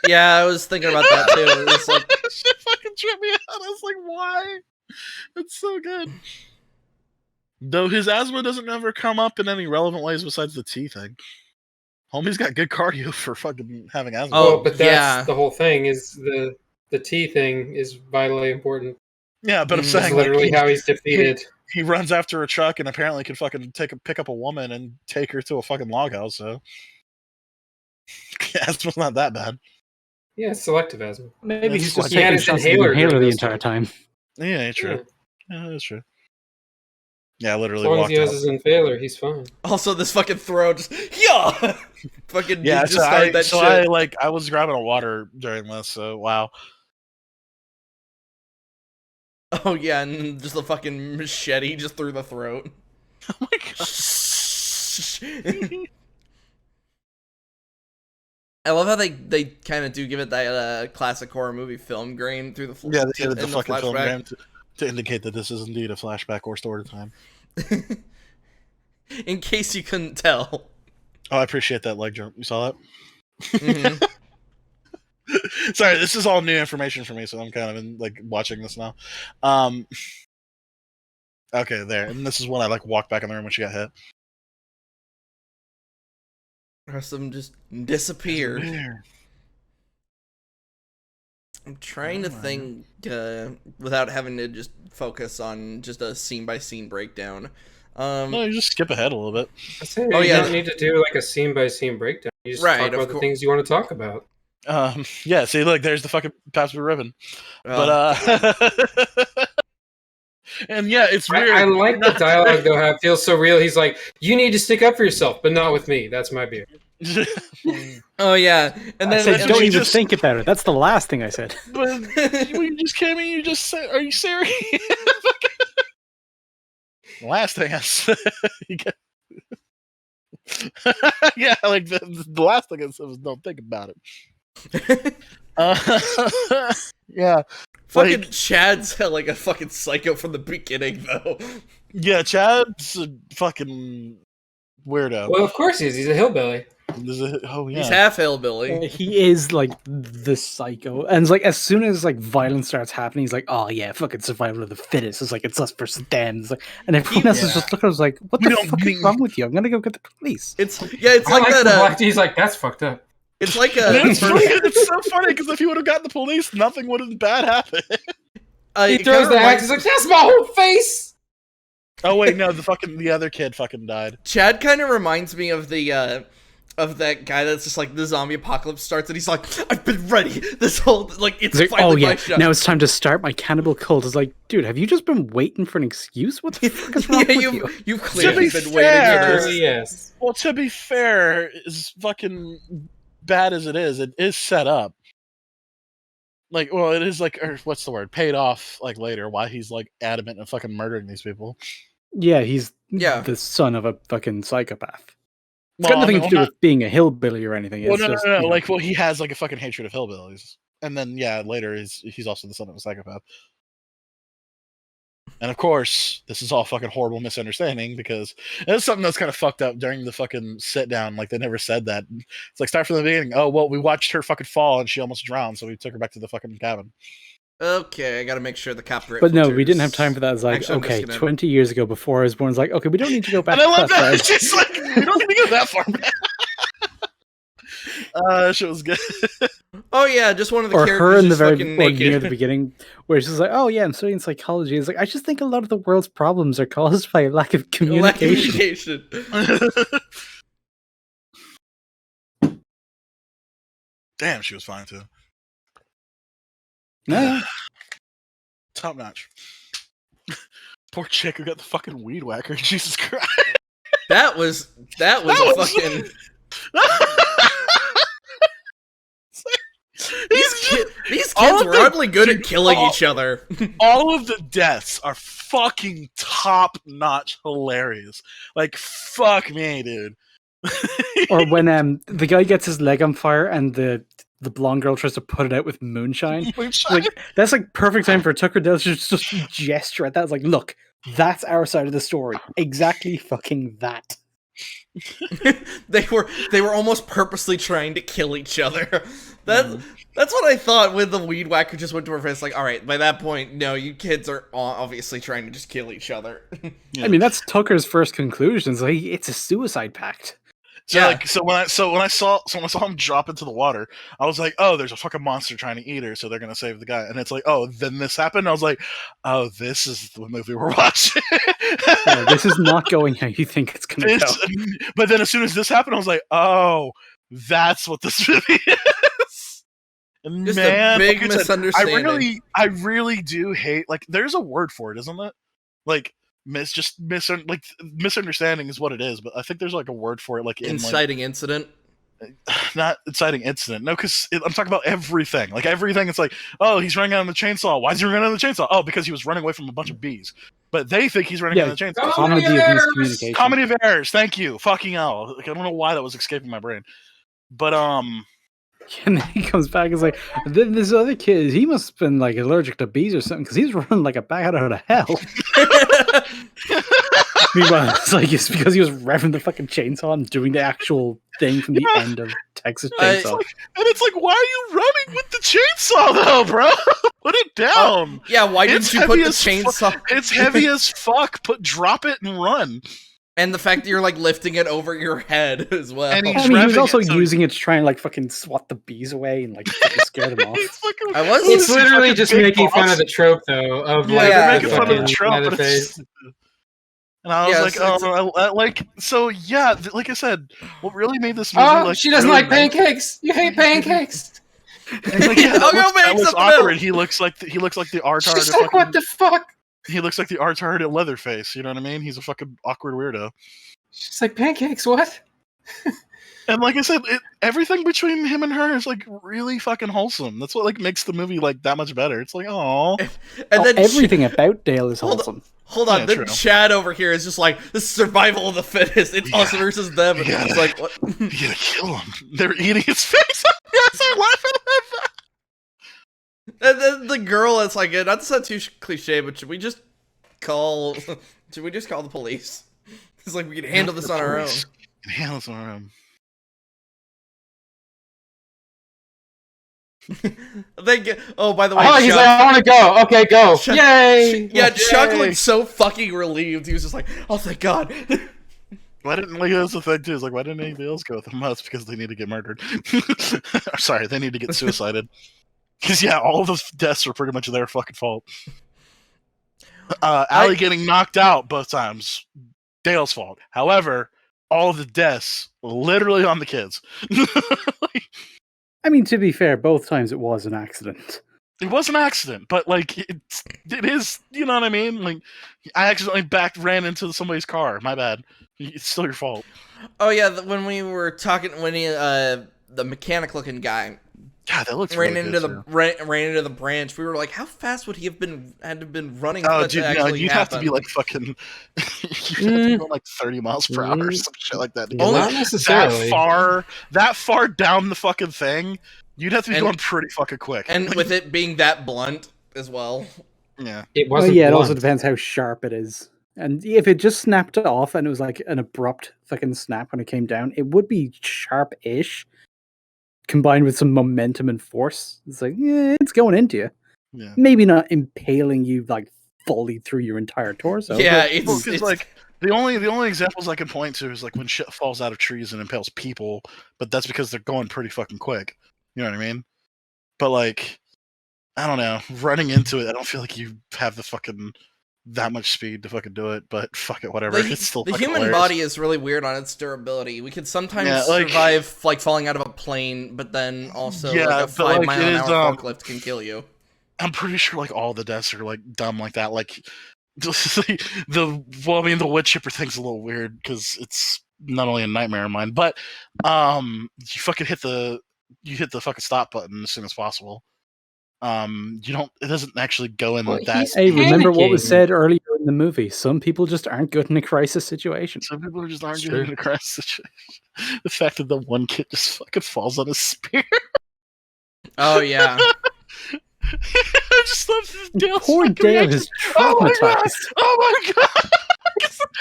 [SPEAKER 3] Yeah, I was thinking about that too. It was like,
[SPEAKER 1] That shit fucking tripped me out. I was like, why? It's so good. Though his asthma doesn't ever come up in any relevant ways besides the tea thing. Homie's got good cardio for fucking having asthma.
[SPEAKER 3] Oh,
[SPEAKER 2] Well, but that's
[SPEAKER 3] yeah.
[SPEAKER 2] the whole thing. Is the T thing is vitally important.
[SPEAKER 1] Yeah, but I'm
[SPEAKER 3] It's
[SPEAKER 2] That's
[SPEAKER 1] saying
[SPEAKER 2] literally
[SPEAKER 1] like,
[SPEAKER 2] how he's defeated.
[SPEAKER 1] he runs after a truck and apparently can fucking pick up a woman and take her to a fucking log house. So asthma's not that bad.
[SPEAKER 2] Yeah, selective asthma.
[SPEAKER 4] Maybe
[SPEAKER 1] That's
[SPEAKER 4] he's
[SPEAKER 1] like-
[SPEAKER 4] just
[SPEAKER 1] He had
[SPEAKER 4] taking
[SPEAKER 2] his
[SPEAKER 4] shots at the
[SPEAKER 2] inhaler
[SPEAKER 4] inhaler
[SPEAKER 2] during
[SPEAKER 4] the
[SPEAKER 2] this
[SPEAKER 4] entire time.
[SPEAKER 1] Yeah, true.
[SPEAKER 2] Yeah.
[SPEAKER 1] Yeah, that's true. Yeah, I
[SPEAKER 2] As
[SPEAKER 1] literally
[SPEAKER 2] long as
[SPEAKER 1] walked
[SPEAKER 2] he has
[SPEAKER 1] out.
[SPEAKER 2] his inhaler, he's fine.
[SPEAKER 3] also this fucking throw just yeah, fucking
[SPEAKER 1] Yeah,
[SPEAKER 3] just
[SPEAKER 1] so
[SPEAKER 3] started that shit.
[SPEAKER 1] I was grabbing a water during this. So wow.
[SPEAKER 3] Oh yeah, and just the fucking machete just through the throat.
[SPEAKER 1] Oh my god.
[SPEAKER 3] I love how they kind of do give it that classic horror movie film grain through the
[SPEAKER 1] Yeah, they
[SPEAKER 3] in
[SPEAKER 1] did the fucking film
[SPEAKER 3] flashback.
[SPEAKER 1] game to indicate that this is indeed a flashback or story time.
[SPEAKER 3] In case you couldn't tell.
[SPEAKER 1] Oh, I appreciate that leg jump. You saw that?
[SPEAKER 3] Mhm.
[SPEAKER 1] Sorry, this is all new information for me, so I'm kind of in, like watching this now. Okay, there, and this is when I like walked back in the room when she got hit.
[SPEAKER 3] The rest of them just disappeared.
[SPEAKER 1] Weird.
[SPEAKER 3] I'm trying to
[SPEAKER 1] Alright.
[SPEAKER 3] think without having to just focus on just a scene by scene breakdown.
[SPEAKER 1] No, you just skip ahead a little bit.
[SPEAKER 2] I say
[SPEAKER 3] Oh,
[SPEAKER 2] you
[SPEAKER 3] yeah.
[SPEAKER 2] don't need to do like a scene by scene breakdown. You just
[SPEAKER 3] Right,
[SPEAKER 2] talk
[SPEAKER 3] of
[SPEAKER 2] about the
[SPEAKER 3] cour-
[SPEAKER 2] things you want to talk about.
[SPEAKER 1] Yeah. See, look, there's the fucking pass with ribbon.
[SPEAKER 3] Oh,
[SPEAKER 1] But and yeah, it's weird.
[SPEAKER 2] I like the dialogue though. How it feels so real. He's like, "You need to stick up for yourself, but not with me. That's my beer."
[SPEAKER 3] oh yeah, and
[SPEAKER 4] I
[SPEAKER 3] then
[SPEAKER 4] said,
[SPEAKER 1] and
[SPEAKER 4] don't
[SPEAKER 1] she
[SPEAKER 4] even
[SPEAKER 1] just-
[SPEAKER 4] think about it. That's the last thing I said.
[SPEAKER 1] But you just came in. You just said, "Are you serious?" The last thing I said. Yeah, like the last thing I said was, "Don't think about it." Yeah,
[SPEAKER 3] fucking
[SPEAKER 1] like-
[SPEAKER 3] Chad's like a fucking psycho from the beginning, though.
[SPEAKER 1] yeah. Chad's a fucking weirdo.
[SPEAKER 2] Well, of course he is. He's a hillbilly.
[SPEAKER 1] Oh yeah.
[SPEAKER 3] He's half hillbilly.
[SPEAKER 4] He is like the psycho, and it's like as soon as like violence starts happening, he's like, "Oh yeah, fucking survival of the fittest." It's like it's us versus them. It's like, and everyone else is
[SPEAKER 3] Yeah.
[SPEAKER 4] just looking. I was like, "What
[SPEAKER 1] We
[SPEAKER 4] the
[SPEAKER 1] don't
[SPEAKER 4] fuck
[SPEAKER 1] need-
[SPEAKER 4] is wrong with you? I'm gonna go get the police."
[SPEAKER 3] It's it's
[SPEAKER 2] I
[SPEAKER 3] like
[SPEAKER 2] the
[SPEAKER 3] that.
[SPEAKER 2] Black He's like, "That's fucked up."
[SPEAKER 3] It's like
[SPEAKER 1] It's,
[SPEAKER 3] a.
[SPEAKER 1] funny, it's so funny because if he would have gotten the police, nothing would have bad happened.
[SPEAKER 2] He
[SPEAKER 3] it
[SPEAKER 2] throws
[SPEAKER 3] kinda
[SPEAKER 2] the axe.
[SPEAKER 3] reminds-
[SPEAKER 2] He's like, "That's my whole face."
[SPEAKER 1] Oh wait, no, the other kid fucking died.
[SPEAKER 3] Chad kind of reminds me of the of that guy that's just like the zombie apocalypse starts and he's like, I've been ready this whole like it's
[SPEAKER 4] It's like,
[SPEAKER 3] finally
[SPEAKER 4] "Oh
[SPEAKER 3] my
[SPEAKER 4] yeah,
[SPEAKER 3] shot.
[SPEAKER 4] now it's time to start my cannibal cult." It's like, dude, have you just been waiting for an excuse? What the fuck is wrong
[SPEAKER 3] yeah,
[SPEAKER 4] with you?
[SPEAKER 3] you've clearly
[SPEAKER 1] To be
[SPEAKER 3] been waiting for
[SPEAKER 1] fair-
[SPEAKER 3] this.
[SPEAKER 2] Yes.
[SPEAKER 1] Well, to be fair, as fucking bad as it is set up. Like, well, it is like, or what's the word? Paid off like later. Why he's like adamant and fucking murdering these people.
[SPEAKER 4] Yeah, he's
[SPEAKER 3] Yeah.
[SPEAKER 4] the son of a fucking psychopath. It's
[SPEAKER 1] Well,
[SPEAKER 4] got nothing
[SPEAKER 1] I mean,
[SPEAKER 4] to do
[SPEAKER 1] well,
[SPEAKER 4] with being a hillbilly or anything.
[SPEAKER 1] Well,
[SPEAKER 4] It's
[SPEAKER 1] no,
[SPEAKER 4] just,
[SPEAKER 1] no.
[SPEAKER 4] you know,
[SPEAKER 1] Like, well, he has like a fucking hatred of hillbillies, and then yeah, later he's also the son of a psychopath. And of course, this is all fucking horrible misunderstanding because it's something that's kind of fucked up during the fucking sit down. Like they never said that. It's like start from the beginning. Oh well, we watched her fucking fall and she almost drowned, so we took her back to the fucking cabin.
[SPEAKER 3] Okay, I gotta make sure the copyright.
[SPEAKER 4] but no, we
[SPEAKER 3] filters-
[SPEAKER 4] didn't have time for that. It's like,
[SPEAKER 3] Actually, I'm just
[SPEAKER 4] okay,
[SPEAKER 3] gonna-
[SPEAKER 4] 20 years ago before I was born, it's like, okay, we don't need to go back
[SPEAKER 1] And I
[SPEAKER 4] to
[SPEAKER 1] love
[SPEAKER 4] class,
[SPEAKER 1] that.
[SPEAKER 4] right?
[SPEAKER 1] It's just like we don't need to go that far back. That shit was good.
[SPEAKER 3] Oh yeah, just one of the
[SPEAKER 4] Or
[SPEAKER 3] characters
[SPEAKER 4] her in the
[SPEAKER 3] just
[SPEAKER 4] very
[SPEAKER 3] fucking
[SPEAKER 4] or
[SPEAKER 3] naked.
[SPEAKER 4] near the beginning, where she's like, "Oh yeah, I'm studying psychology." It's like, I just think a lot of the world's problems are caused by lack of
[SPEAKER 3] Lack of
[SPEAKER 4] communication.
[SPEAKER 3] communication.
[SPEAKER 1] Damn, she was fine too.
[SPEAKER 4] No,
[SPEAKER 1] Top notch. Poor chick who got the fucking weed whacker. Jesus Christ.
[SPEAKER 3] That was
[SPEAKER 1] That
[SPEAKER 3] a
[SPEAKER 1] was-
[SPEAKER 3] fucking. These
[SPEAKER 1] All
[SPEAKER 3] kids
[SPEAKER 1] of
[SPEAKER 3] were
[SPEAKER 1] the-
[SPEAKER 3] oddly good at
[SPEAKER 1] dude,
[SPEAKER 3] killing
[SPEAKER 1] all-
[SPEAKER 3] each other.
[SPEAKER 1] All of the deaths are fucking top notch hilarious. Like fuck me, dude.
[SPEAKER 4] or when the guy gets his leg on fire and the blonde girl tries to put it out with moonshine. Like that's like perfect time for Tucker Dale to just gesture at that. It's like, look, that's our side of the story. Exactly fucking that.
[SPEAKER 3] they were almost purposely trying to kill each other. That's what I thought when the weed whacker just went to her face. Like, all right, by that point, no, you kids are obviously trying to just kill each other.
[SPEAKER 1] Yeah.
[SPEAKER 4] I mean, that's Tucker's first conclusion. It's like it's a suicide pact.
[SPEAKER 1] So
[SPEAKER 3] Yeah.
[SPEAKER 1] like when I saw him drop into the water, I was like, oh, there's a fucking monster trying to eat her, so they're gonna save the guy. And it's like, oh, then this happened. I was like, oh, this is the movie we're watching.
[SPEAKER 4] Yeah, this is not going how you think it's gonna go.
[SPEAKER 1] But then as soon as this happened, I was like, oh, that's what this movie is. And
[SPEAKER 3] Just
[SPEAKER 1] man,
[SPEAKER 3] a big
[SPEAKER 1] like I said,
[SPEAKER 3] misunderstanding.
[SPEAKER 1] I really do hate like there's a word for it, isn't it? Like misunderstanding is what it is, but I think there's like a word for it, like in
[SPEAKER 3] Inciting incident.
[SPEAKER 1] not inciting incident. No, because I'm talking about everything. Like everything, it's like, oh, he's running out on the chainsaw. Why is he running on the chainsaw? Oh, because he was running away from a bunch of bees. But they think he's running
[SPEAKER 4] Yeah,
[SPEAKER 1] on the chainsaw.
[SPEAKER 4] Comedy of miscommunication.
[SPEAKER 1] Comedy of errors. Thank you. Fucking hell. Like, I don't know why that was escaping my brain. But
[SPEAKER 4] And then he comes back and is like, then this other kid, he must have been like allergic to bees or something because he's running like a bat out of hell. Meanwhile, it's like it's because he was revving the fucking chainsaw and doing the actual thing from the end of Texas Chainsaw.
[SPEAKER 1] and it's like, why are you running with the chainsaw though, bro? Put it down.
[SPEAKER 3] Yeah, why
[SPEAKER 1] It's
[SPEAKER 3] didn't you put
[SPEAKER 1] heavy
[SPEAKER 3] the
[SPEAKER 1] as
[SPEAKER 3] chainsaw?
[SPEAKER 1] It's heavy as fuck. Drop it and run.
[SPEAKER 3] And the fact that you're like lifting it over your head as well.
[SPEAKER 1] And
[SPEAKER 4] I
[SPEAKER 1] he's
[SPEAKER 4] mean, he was
[SPEAKER 1] revving
[SPEAKER 4] also
[SPEAKER 1] it, so-
[SPEAKER 4] using it to try and like fucking swat the bees away and like fucking scare them off.
[SPEAKER 1] He's fucking-
[SPEAKER 3] I was-
[SPEAKER 2] It's
[SPEAKER 1] He's
[SPEAKER 2] literally
[SPEAKER 1] fucking
[SPEAKER 2] just
[SPEAKER 1] big
[SPEAKER 2] making fun
[SPEAKER 1] boss.
[SPEAKER 2] of the trope, though, of
[SPEAKER 1] Yeah,
[SPEAKER 2] like
[SPEAKER 3] they're
[SPEAKER 1] making fun of the
[SPEAKER 2] fucking
[SPEAKER 1] trope, but
[SPEAKER 2] Leatherface.
[SPEAKER 1] it's, and I was
[SPEAKER 3] Yeah,
[SPEAKER 1] like,
[SPEAKER 3] so it's-
[SPEAKER 1] oh, like, so yeah, like I said, what really made this movie
[SPEAKER 2] Oh,
[SPEAKER 1] like
[SPEAKER 2] she doesn't
[SPEAKER 1] really
[SPEAKER 2] like pancakes. You hate pancakes.
[SPEAKER 1] And like, yeah,
[SPEAKER 3] I'll go make
[SPEAKER 1] that looks
[SPEAKER 3] something
[SPEAKER 1] awkward.
[SPEAKER 3] else.
[SPEAKER 1] He looks like the R-tard.
[SPEAKER 2] She's like, what the fuck?
[SPEAKER 1] He looks like the R-tard at Leatherface. You know what I mean? He's a fucking awkward weirdo.
[SPEAKER 2] She's like, pancakes, what?
[SPEAKER 1] And like I said, everything between him and her is like really fucking wholesome. That's what like makes the movie like that much better. It's like, oh,
[SPEAKER 3] And then
[SPEAKER 4] everything about Dale is
[SPEAKER 3] Hold on.
[SPEAKER 4] wholesome.
[SPEAKER 3] Hold on,
[SPEAKER 1] Yeah,
[SPEAKER 3] then
[SPEAKER 1] true.
[SPEAKER 3] Chad over here is just like, this is survival of the fittest. It's us
[SPEAKER 1] Yeah.
[SPEAKER 3] versus them. And
[SPEAKER 1] Yeah.
[SPEAKER 3] it's like, what?
[SPEAKER 1] you gotta kill him. They're eating his face. Yes, they're laughing at that.
[SPEAKER 3] And then the girl is like, not to sound too cliche, but should we just call the police? It's like, we can handle this on our own.
[SPEAKER 1] Handle this on our own.
[SPEAKER 3] Oh, by the way,
[SPEAKER 2] Oh, he's
[SPEAKER 3] Chuck,
[SPEAKER 2] like, I want to go. Okay, go.
[SPEAKER 3] Chuck-
[SPEAKER 2] Yay!
[SPEAKER 3] yeah, Chuck
[SPEAKER 2] Yay.
[SPEAKER 3] looked so fucking relieved. He was just like, oh, thank God.
[SPEAKER 1] Why didn't like that's the thing too? Is like why didn't anybody else go with them? Well, it's because they need to get murdered. Sorry, they need to get suicided. Because yeah, all the deaths are pretty much their fucking fault. Allie getting knocked out both times, Dale's fault. However, all of the deaths literally on the kids.
[SPEAKER 4] I mean, to be fair, both times it was an accident.
[SPEAKER 1] It was an accident, but like it is, you know what I mean? Like I accidentally ran into somebody's car. My bad. It's still your fault.
[SPEAKER 3] Oh yeah, when we were talking, when the mechanic-looking guy
[SPEAKER 1] God, that looks
[SPEAKER 3] ran
[SPEAKER 1] really
[SPEAKER 3] into
[SPEAKER 1] good,
[SPEAKER 3] ran into the branch, we were like, how fast would he have been running?
[SPEAKER 1] oh,
[SPEAKER 3] for that
[SPEAKER 1] dude,
[SPEAKER 3] to
[SPEAKER 1] no,
[SPEAKER 3] actually
[SPEAKER 1] you'd have to be
[SPEAKER 3] happen?
[SPEAKER 1] like fucking. You'd have to go like 30 miles per hour or some shit like that. To get
[SPEAKER 2] Not
[SPEAKER 1] that
[SPEAKER 2] necessarily.
[SPEAKER 1] that far down the fucking thing, you'd have to be
[SPEAKER 3] And-
[SPEAKER 1] going pretty fucking quick.
[SPEAKER 3] And
[SPEAKER 1] Like,
[SPEAKER 3] with it being that blunt as well.
[SPEAKER 1] yeah,
[SPEAKER 2] It
[SPEAKER 4] Well,
[SPEAKER 2] wasn't.
[SPEAKER 4] yeah, it also
[SPEAKER 2] blunt.
[SPEAKER 4] depends how sharp it is. And if it just snapped off and it was like an abrupt fucking snap when it came down, it would be sharp-ish, combined with some momentum and force. It's like, yeah, it's going into you.
[SPEAKER 1] yeah.
[SPEAKER 4] Maybe not impaling you like fully through your entire torso.
[SPEAKER 3] Yeah,
[SPEAKER 4] but-
[SPEAKER 1] Well,
[SPEAKER 3] it's
[SPEAKER 1] 'cause, like the only examples I can point to is like when shit falls out of trees and impales people, but that's because they're going pretty fucking quick. You know what I mean? But like, I don't know, running into it, I don't feel like you have the fucking that much speed to fucking do it. But fuck it, whatever. It's still
[SPEAKER 3] the
[SPEAKER 1] fucking
[SPEAKER 3] human
[SPEAKER 1] hilarious.
[SPEAKER 3] body is really weird on its durability. We could sometimes
[SPEAKER 1] Yeah, like-
[SPEAKER 3] survive like falling out of a plane, but then also
[SPEAKER 1] Yeah,
[SPEAKER 3] like a
[SPEAKER 1] but,
[SPEAKER 3] 5
[SPEAKER 1] like,
[SPEAKER 3] mile
[SPEAKER 1] it
[SPEAKER 3] an
[SPEAKER 1] is,
[SPEAKER 3] hour forklift can kill you.
[SPEAKER 1] I'm pretty sure like all the deaths are like dumb like that. Like the wood chipper thing's a little weird because it's not only a nightmare of mine, but you fucking hit the fucking stop button as soon as possible. You don't. It doesn't actually go in
[SPEAKER 2] Well,
[SPEAKER 1] that.
[SPEAKER 2] he's-
[SPEAKER 4] Hey, remember what was
[SPEAKER 2] Panicking.
[SPEAKER 4] said earlier in the movie? Some people just aren't good in a crisis situation.
[SPEAKER 1] Some people are just
[SPEAKER 2] It's
[SPEAKER 1] arguing
[SPEAKER 2] true.
[SPEAKER 1] in a crisis situation. The fact that the one kid just fucking falls on a spear.
[SPEAKER 3] Oh yeah.
[SPEAKER 1] I just love Dale's
[SPEAKER 4] Poor
[SPEAKER 1] fucking
[SPEAKER 4] Dale
[SPEAKER 1] reaction.
[SPEAKER 4] is
[SPEAKER 1] Oh my god!
[SPEAKER 4] traumatized.
[SPEAKER 1] Oh my god!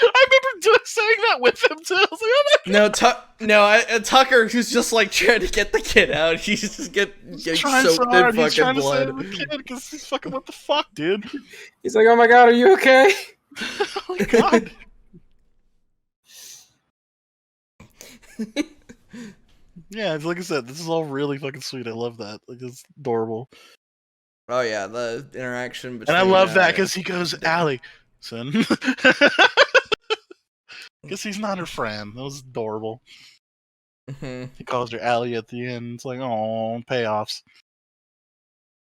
[SPEAKER 1] I remember saying that with him too. I was like, oh my
[SPEAKER 3] Tucker, who's just like trying to get the kid out. He's just getting
[SPEAKER 1] trying so
[SPEAKER 3] soaked
[SPEAKER 1] hard.
[SPEAKER 3] in
[SPEAKER 1] He's
[SPEAKER 3] fucking
[SPEAKER 1] trying to
[SPEAKER 3] blood.
[SPEAKER 1] save the kid because he's fucking what the fuck, dude?
[SPEAKER 2] He's like, oh my god, are you okay?
[SPEAKER 1] Oh my god. Yeah, like I said, this is all really fucking sweet. I love that. Like it's adorable,
[SPEAKER 3] Oh yeah, the interaction between.
[SPEAKER 1] and I love that because he goes, "Allie, son," because he's not her friend. That was adorable.
[SPEAKER 3] Mhm.
[SPEAKER 1] He calls her Allie at the end. It's like, oh, payoffs.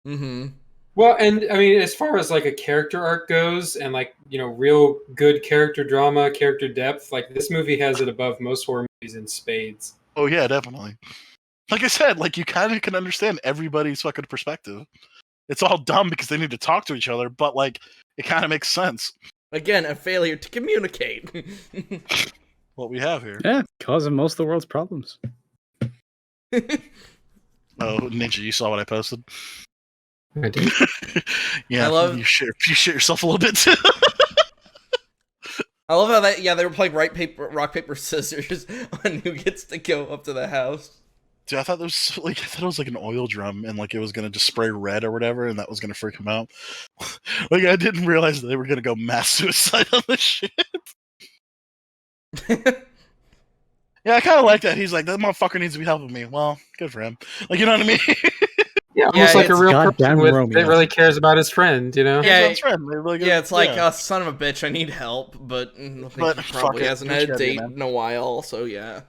[SPEAKER 3] Mhm.
[SPEAKER 2] Well, and I mean, as far as like a character arc goes, and like real good character drama, character depth, like this movie has it above most horror movies in spades.
[SPEAKER 1] Oh yeah, definitely. Like I said, like you kind of can understand everybody's fucking perspective. It's all dumb because they need to talk to each other, but like it kind of makes sense
[SPEAKER 3] Again, a failure to communicate.
[SPEAKER 1] what we have here.
[SPEAKER 4] Yeah, causing most of the world's problems.
[SPEAKER 1] Oh, Ninja, you saw what I posted?
[SPEAKER 2] I did.
[SPEAKER 1] Yeah,
[SPEAKER 3] I love-
[SPEAKER 1] you shit yourself a little bit too.
[SPEAKER 3] I love how they were playing rock paper scissors on who gets to go up to the house.
[SPEAKER 1] Dude, I thought it was like an oil drum and like it was gonna just spray red or whatever, and that was gonna freak him out. Like I didn't realize that they were gonna go mass suicide on this shit. Yeah, I kind of like that. He's like, that motherfucker needs to be helping me. Well, good for him. Like, you know what I mean?
[SPEAKER 2] Yeah, almost like a
[SPEAKER 3] it's
[SPEAKER 2] real
[SPEAKER 4] goddamn
[SPEAKER 2] person
[SPEAKER 4] Romeo.
[SPEAKER 2] that really cares about his friend,
[SPEAKER 3] Yeah,
[SPEAKER 1] He's his friend. They're really good.
[SPEAKER 3] Yeah, it's like,
[SPEAKER 1] yeah.
[SPEAKER 3] son of a bitch, I need help, but I think
[SPEAKER 1] But
[SPEAKER 3] he
[SPEAKER 1] fuck
[SPEAKER 3] probably
[SPEAKER 1] it,
[SPEAKER 3] hasn't
[SPEAKER 1] what
[SPEAKER 3] had
[SPEAKER 1] you
[SPEAKER 3] a
[SPEAKER 1] gotta do,
[SPEAKER 3] date
[SPEAKER 1] man?
[SPEAKER 3] in a while, so yeah.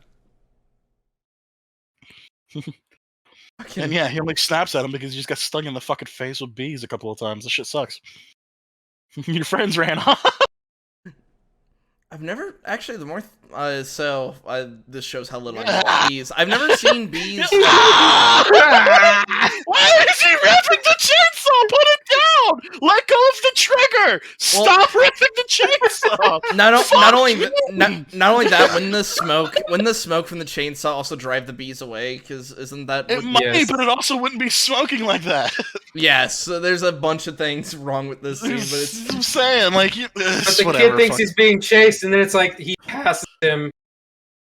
[SPEAKER 1] And yeah, he only snaps at him because he just got stung in the fucking face with bees a couple of times. This shit sucks. Your friends ran off.
[SPEAKER 3] I've never actually this shows how little I know about bees. I've never seen bees.
[SPEAKER 1] Why is he ripping the chainsaw? Put it down. Let go of the trigger. Stop ripping the chainsaw.
[SPEAKER 3] Not only that, when the smoke from the chainsaw also drive the bees away, because isn't that
[SPEAKER 1] it might, but it also wouldn't be smoking like that.
[SPEAKER 3] Yes, so there's a bunch of things wrong with this scene, but it's
[SPEAKER 1] I'm saying like,
[SPEAKER 2] but the kid thinks he's being chased, and then it's like he passes him,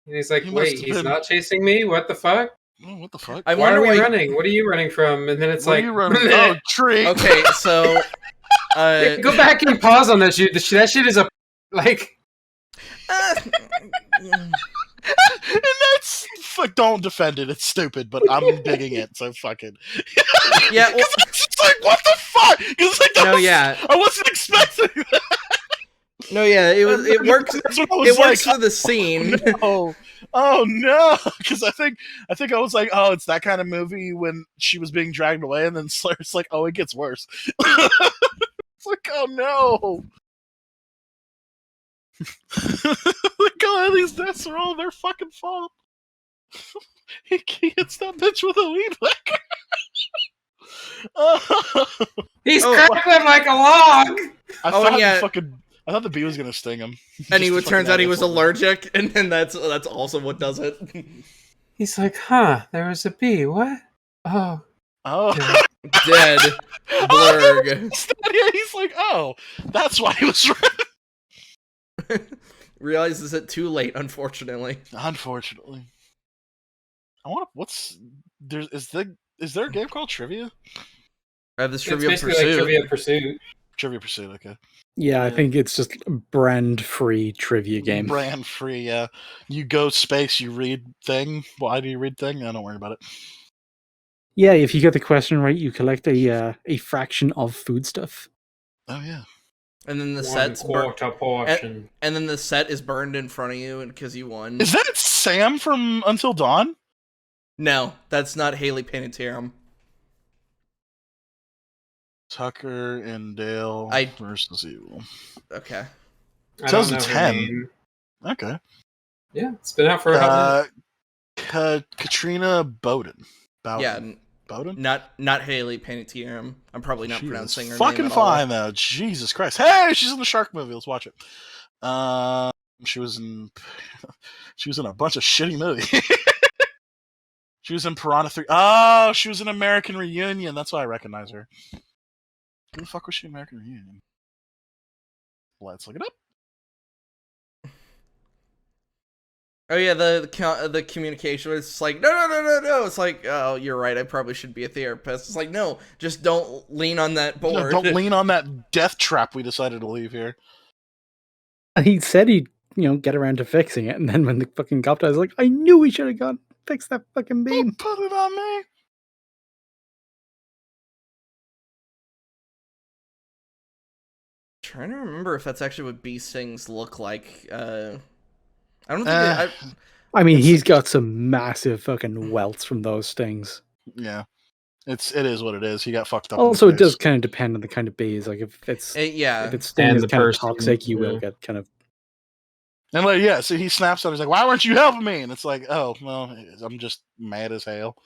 [SPEAKER 2] and he's like, "Wait, he's not chasing me? What the fuck?
[SPEAKER 1] Oh, what the fuck?
[SPEAKER 2] Why are we running? What are you running from?" And then it's like,
[SPEAKER 1] "Oh, tree."
[SPEAKER 3] Okay, so
[SPEAKER 2] go back and pause on that shit. That shit is a like.
[SPEAKER 1] And that's don't defend it. It's stupid, but I'm digging it. So fucking
[SPEAKER 3] yeah. Well,
[SPEAKER 1] it's like what the fuck? It's like I wasn't expecting that.
[SPEAKER 3] No, yeah, it works. It works for the scene.
[SPEAKER 1] Oh no! Because I think I was like, oh, it's that kind of movie when she was being dragged away, and then Slayer's like, oh, it gets worse. It's like, oh no! Like, oh, these deaths are all their fucking fault. He hits that bitch with a weed whacker.
[SPEAKER 2] He's crackling like a log.
[SPEAKER 1] I thought the bee was gonna sting him.
[SPEAKER 3] And it turns out he was allergic, and then that's also what does it.
[SPEAKER 2] He's like, huh, there was a bee. What? Oh.
[SPEAKER 3] Dead. Blurg.
[SPEAKER 1] Yeah, he's like, oh, that's why he was
[SPEAKER 3] Realizes it too late, unfortunately.
[SPEAKER 1] Unfortunately. Is there a game called Trivia?
[SPEAKER 3] I have this
[SPEAKER 2] Trivia Pursuit. Like Trivia Pursuit.
[SPEAKER 1] Trivia Pursuit, okay.
[SPEAKER 4] Yeah, I think it's just a brand-free trivia game.
[SPEAKER 1] Brand-free, yeah. You go space, you read thing. Why do you read thing? I don't worry about it.
[SPEAKER 4] Yeah, if you get the question right, you collect a fraction of foodstuff.
[SPEAKER 1] Oh yeah.
[SPEAKER 3] And then the set's portion. And then the set is burned in front of you, and because you won.
[SPEAKER 1] Is that Sam from Until Dawn?
[SPEAKER 3] No, that's not Haley Panettiere.
[SPEAKER 1] Tucker and Dale versus Evil.
[SPEAKER 3] Okay.
[SPEAKER 1] 2010. Okay.
[SPEAKER 2] Yeah, it's been out for a hot
[SPEAKER 1] minute. Katrina Bowden.
[SPEAKER 3] Yeah.
[SPEAKER 1] Bowden?
[SPEAKER 3] Not Haley Panettiere. I'm probably not pronouncing her
[SPEAKER 1] fucking
[SPEAKER 3] name at
[SPEAKER 1] fine
[SPEAKER 3] all.
[SPEAKER 1] though. Jesus Christ. Hey, she's in the Shark movie. Let's watch it. She was in a bunch of shitty movies. She was in Piranha 3. Oh, she was in American Reunion. That's why I recognize her. Who the fuck was she in American Reunion? Let's look it up.
[SPEAKER 3] Oh yeah, the communication was like, no. It's like, oh, you're right. I probably should be a therapist. It's like, no, just don't lean on that board.
[SPEAKER 1] No, don't lean on that death trap we decided to leave here.
[SPEAKER 4] He said he'd, get around to fixing it, and then when the fucking cop dies, like, I knew we should have gone fix that fucking beam.
[SPEAKER 1] Don't put it on me.
[SPEAKER 3] Trying to remember if that's actually what bee stings look like. I don't think.
[SPEAKER 4] I mean, he's got some massive fucking welts from those stings.
[SPEAKER 1] Yeah, it is what it is. He got fucked up.
[SPEAKER 4] Also, it does kind of depend on the kind of bees. Like if it's
[SPEAKER 3] if
[SPEAKER 4] its sting is kind of toxic, you will get kind of.
[SPEAKER 1] And so he snaps out. He's like, "Why weren't you helping me?" And it's like, "Oh, well, I'm just mad as hell."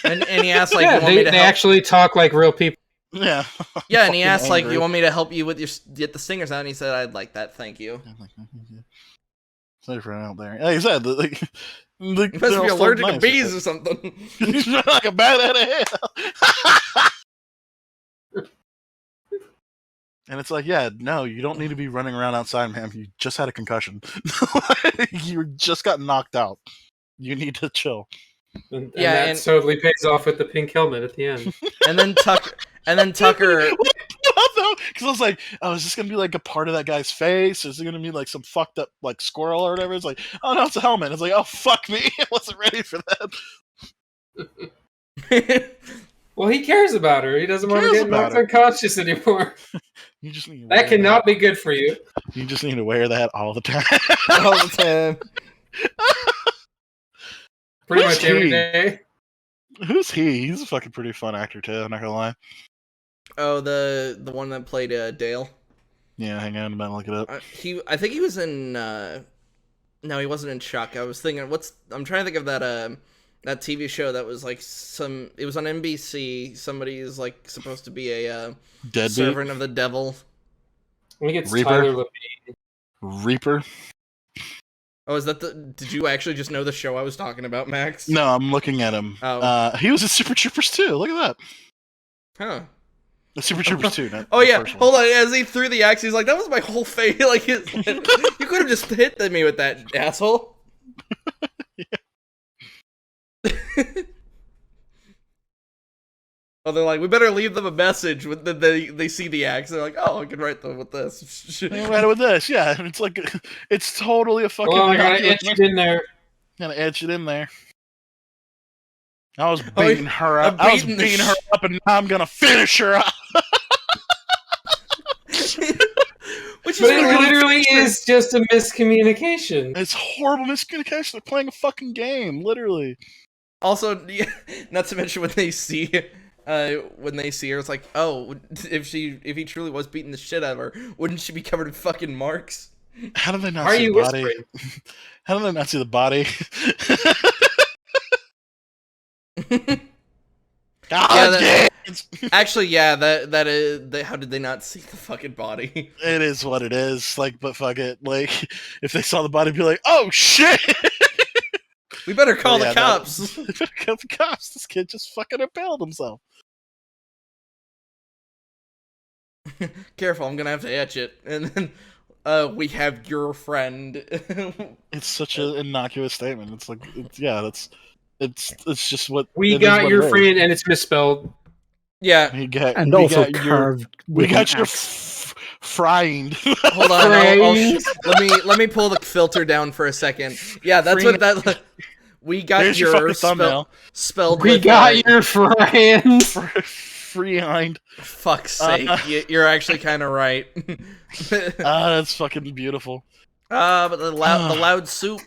[SPEAKER 3] and he asks like,
[SPEAKER 2] "They actually talk like real people."
[SPEAKER 1] Yeah.
[SPEAKER 3] Yeah, and he asked like, "You want me to help you with get the stingers out?" And he said, "I'd like that, thank you."
[SPEAKER 1] Sorry for out there. Like he said,
[SPEAKER 3] you must be allergic to bees or something.
[SPEAKER 1] He's like a bat out of hell. And it's like, yeah, no, you don't need to be running around outside, man. You just had a concussion. You just got knocked out. You need to chill.
[SPEAKER 2] And that totally pays off with the pink helmet at the end.
[SPEAKER 3] And then Tucker.
[SPEAKER 1] Because I was like, oh, is this gonna be like a part of that guy's face? Is it gonna be like some fucked up like squirrel or whatever? It's like, oh no, it's a helmet. It's like, oh fuck me, I wasn't ready for
[SPEAKER 2] that. Well, he cares about her. He doesn't want to get knocked unconscious anymore.
[SPEAKER 1] You just need
[SPEAKER 2] that cannot be good for you.
[SPEAKER 1] You just need to wear that all the time.
[SPEAKER 3] All the time.
[SPEAKER 2] Pretty much every day.
[SPEAKER 1] Who's he? He's a fucking pretty fun actor too. I'm not gonna lie.
[SPEAKER 3] Oh, the one that played Dale.
[SPEAKER 1] Yeah, hang on, I'm about to look it up.
[SPEAKER 3] I think he was in. No, he wasn't in Chuck. I was thinking, I'm trying to think of that TV show that was like it was on NBC. Somebody is like supposed to be a
[SPEAKER 1] Deadbeat?
[SPEAKER 3] servant of the devil.
[SPEAKER 2] I think it's
[SPEAKER 1] Reaper?
[SPEAKER 2] Tyler Labine.
[SPEAKER 1] Reaper?
[SPEAKER 3] Oh, is that did you actually just know the show I was talking about, Max?
[SPEAKER 1] No, I'm looking at him.
[SPEAKER 3] Oh.
[SPEAKER 1] He was in Super Troopers too. Look at that.
[SPEAKER 3] Huh.
[SPEAKER 1] The Super Troopers 2. Not
[SPEAKER 3] Oh
[SPEAKER 1] the
[SPEAKER 3] yeah,
[SPEAKER 1] first one.
[SPEAKER 3] hold on. As he threw the axe, he's like, "That was my whole face." Like, you could have just hit me with that, asshole. Oh, they're like, we better leave them a message when they see the axe. They're like, oh, I can write them with this.
[SPEAKER 1] Right with this, yeah. It's like it's totally a fucking.
[SPEAKER 2] Oh, I gotta etch it in there.
[SPEAKER 1] Gotta etch it in there. I was beating her up.
[SPEAKER 3] I'm
[SPEAKER 1] I was
[SPEAKER 3] beating the
[SPEAKER 1] beating her up, and now I'm gonna finish her up.
[SPEAKER 3] Which
[SPEAKER 2] But
[SPEAKER 3] is
[SPEAKER 2] it
[SPEAKER 3] really
[SPEAKER 2] literally is just a miscommunication.
[SPEAKER 1] It's horrible miscommunication. They're playing a fucking game, literally.
[SPEAKER 3] Also, yeah, not to mention when they see her, it's like, oh, if he truly was beating the shit out of her, wouldn't she be covered in fucking marks?
[SPEAKER 1] How do they not
[SPEAKER 2] Why are
[SPEAKER 1] see
[SPEAKER 2] you
[SPEAKER 1] the body?
[SPEAKER 2] whispering?
[SPEAKER 1] How do they not see the body? God,
[SPEAKER 3] Yeah,
[SPEAKER 1] yes!
[SPEAKER 3] Actually, yeah, that is. How did they not see the fucking body?
[SPEAKER 1] It is what it is. Like, but fuck it. Like, if they saw the body, be like, "Oh shit!"
[SPEAKER 3] We better call
[SPEAKER 1] Yeah,
[SPEAKER 3] the cops.
[SPEAKER 1] They better call the cops. This kid just fucking impaled himself.
[SPEAKER 3] Careful, I'm gonna have to etch it. And then, we have your friend.
[SPEAKER 1] It's such an innocuous statement. It's like, it's just what
[SPEAKER 2] We
[SPEAKER 1] it is
[SPEAKER 2] got
[SPEAKER 1] what
[SPEAKER 2] your
[SPEAKER 1] it is.
[SPEAKER 2] friend, and it's misspelled.
[SPEAKER 3] Yeah,
[SPEAKER 1] We got,
[SPEAKER 4] And
[SPEAKER 1] we
[SPEAKER 4] also
[SPEAKER 1] got
[SPEAKER 4] carved.
[SPEAKER 1] We
[SPEAKER 4] with an
[SPEAKER 1] got your
[SPEAKER 4] axe.
[SPEAKER 1] frying.
[SPEAKER 3] hold on. Let me pull the filter down for a second. Yeah, that's what that. We got
[SPEAKER 1] There's your fucking
[SPEAKER 3] your
[SPEAKER 1] thumbnail.
[SPEAKER 3] spelled.
[SPEAKER 2] We
[SPEAKER 3] with,
[SPEAKER 2] got your friend.
[SPEAKER 1] Freehind.
[SPEAKER 3] Fuck's sake, you're actually kind of right.
[SPEAKER 1] That's fucking beautiful.
[SPEAKER 3] But the loud soup.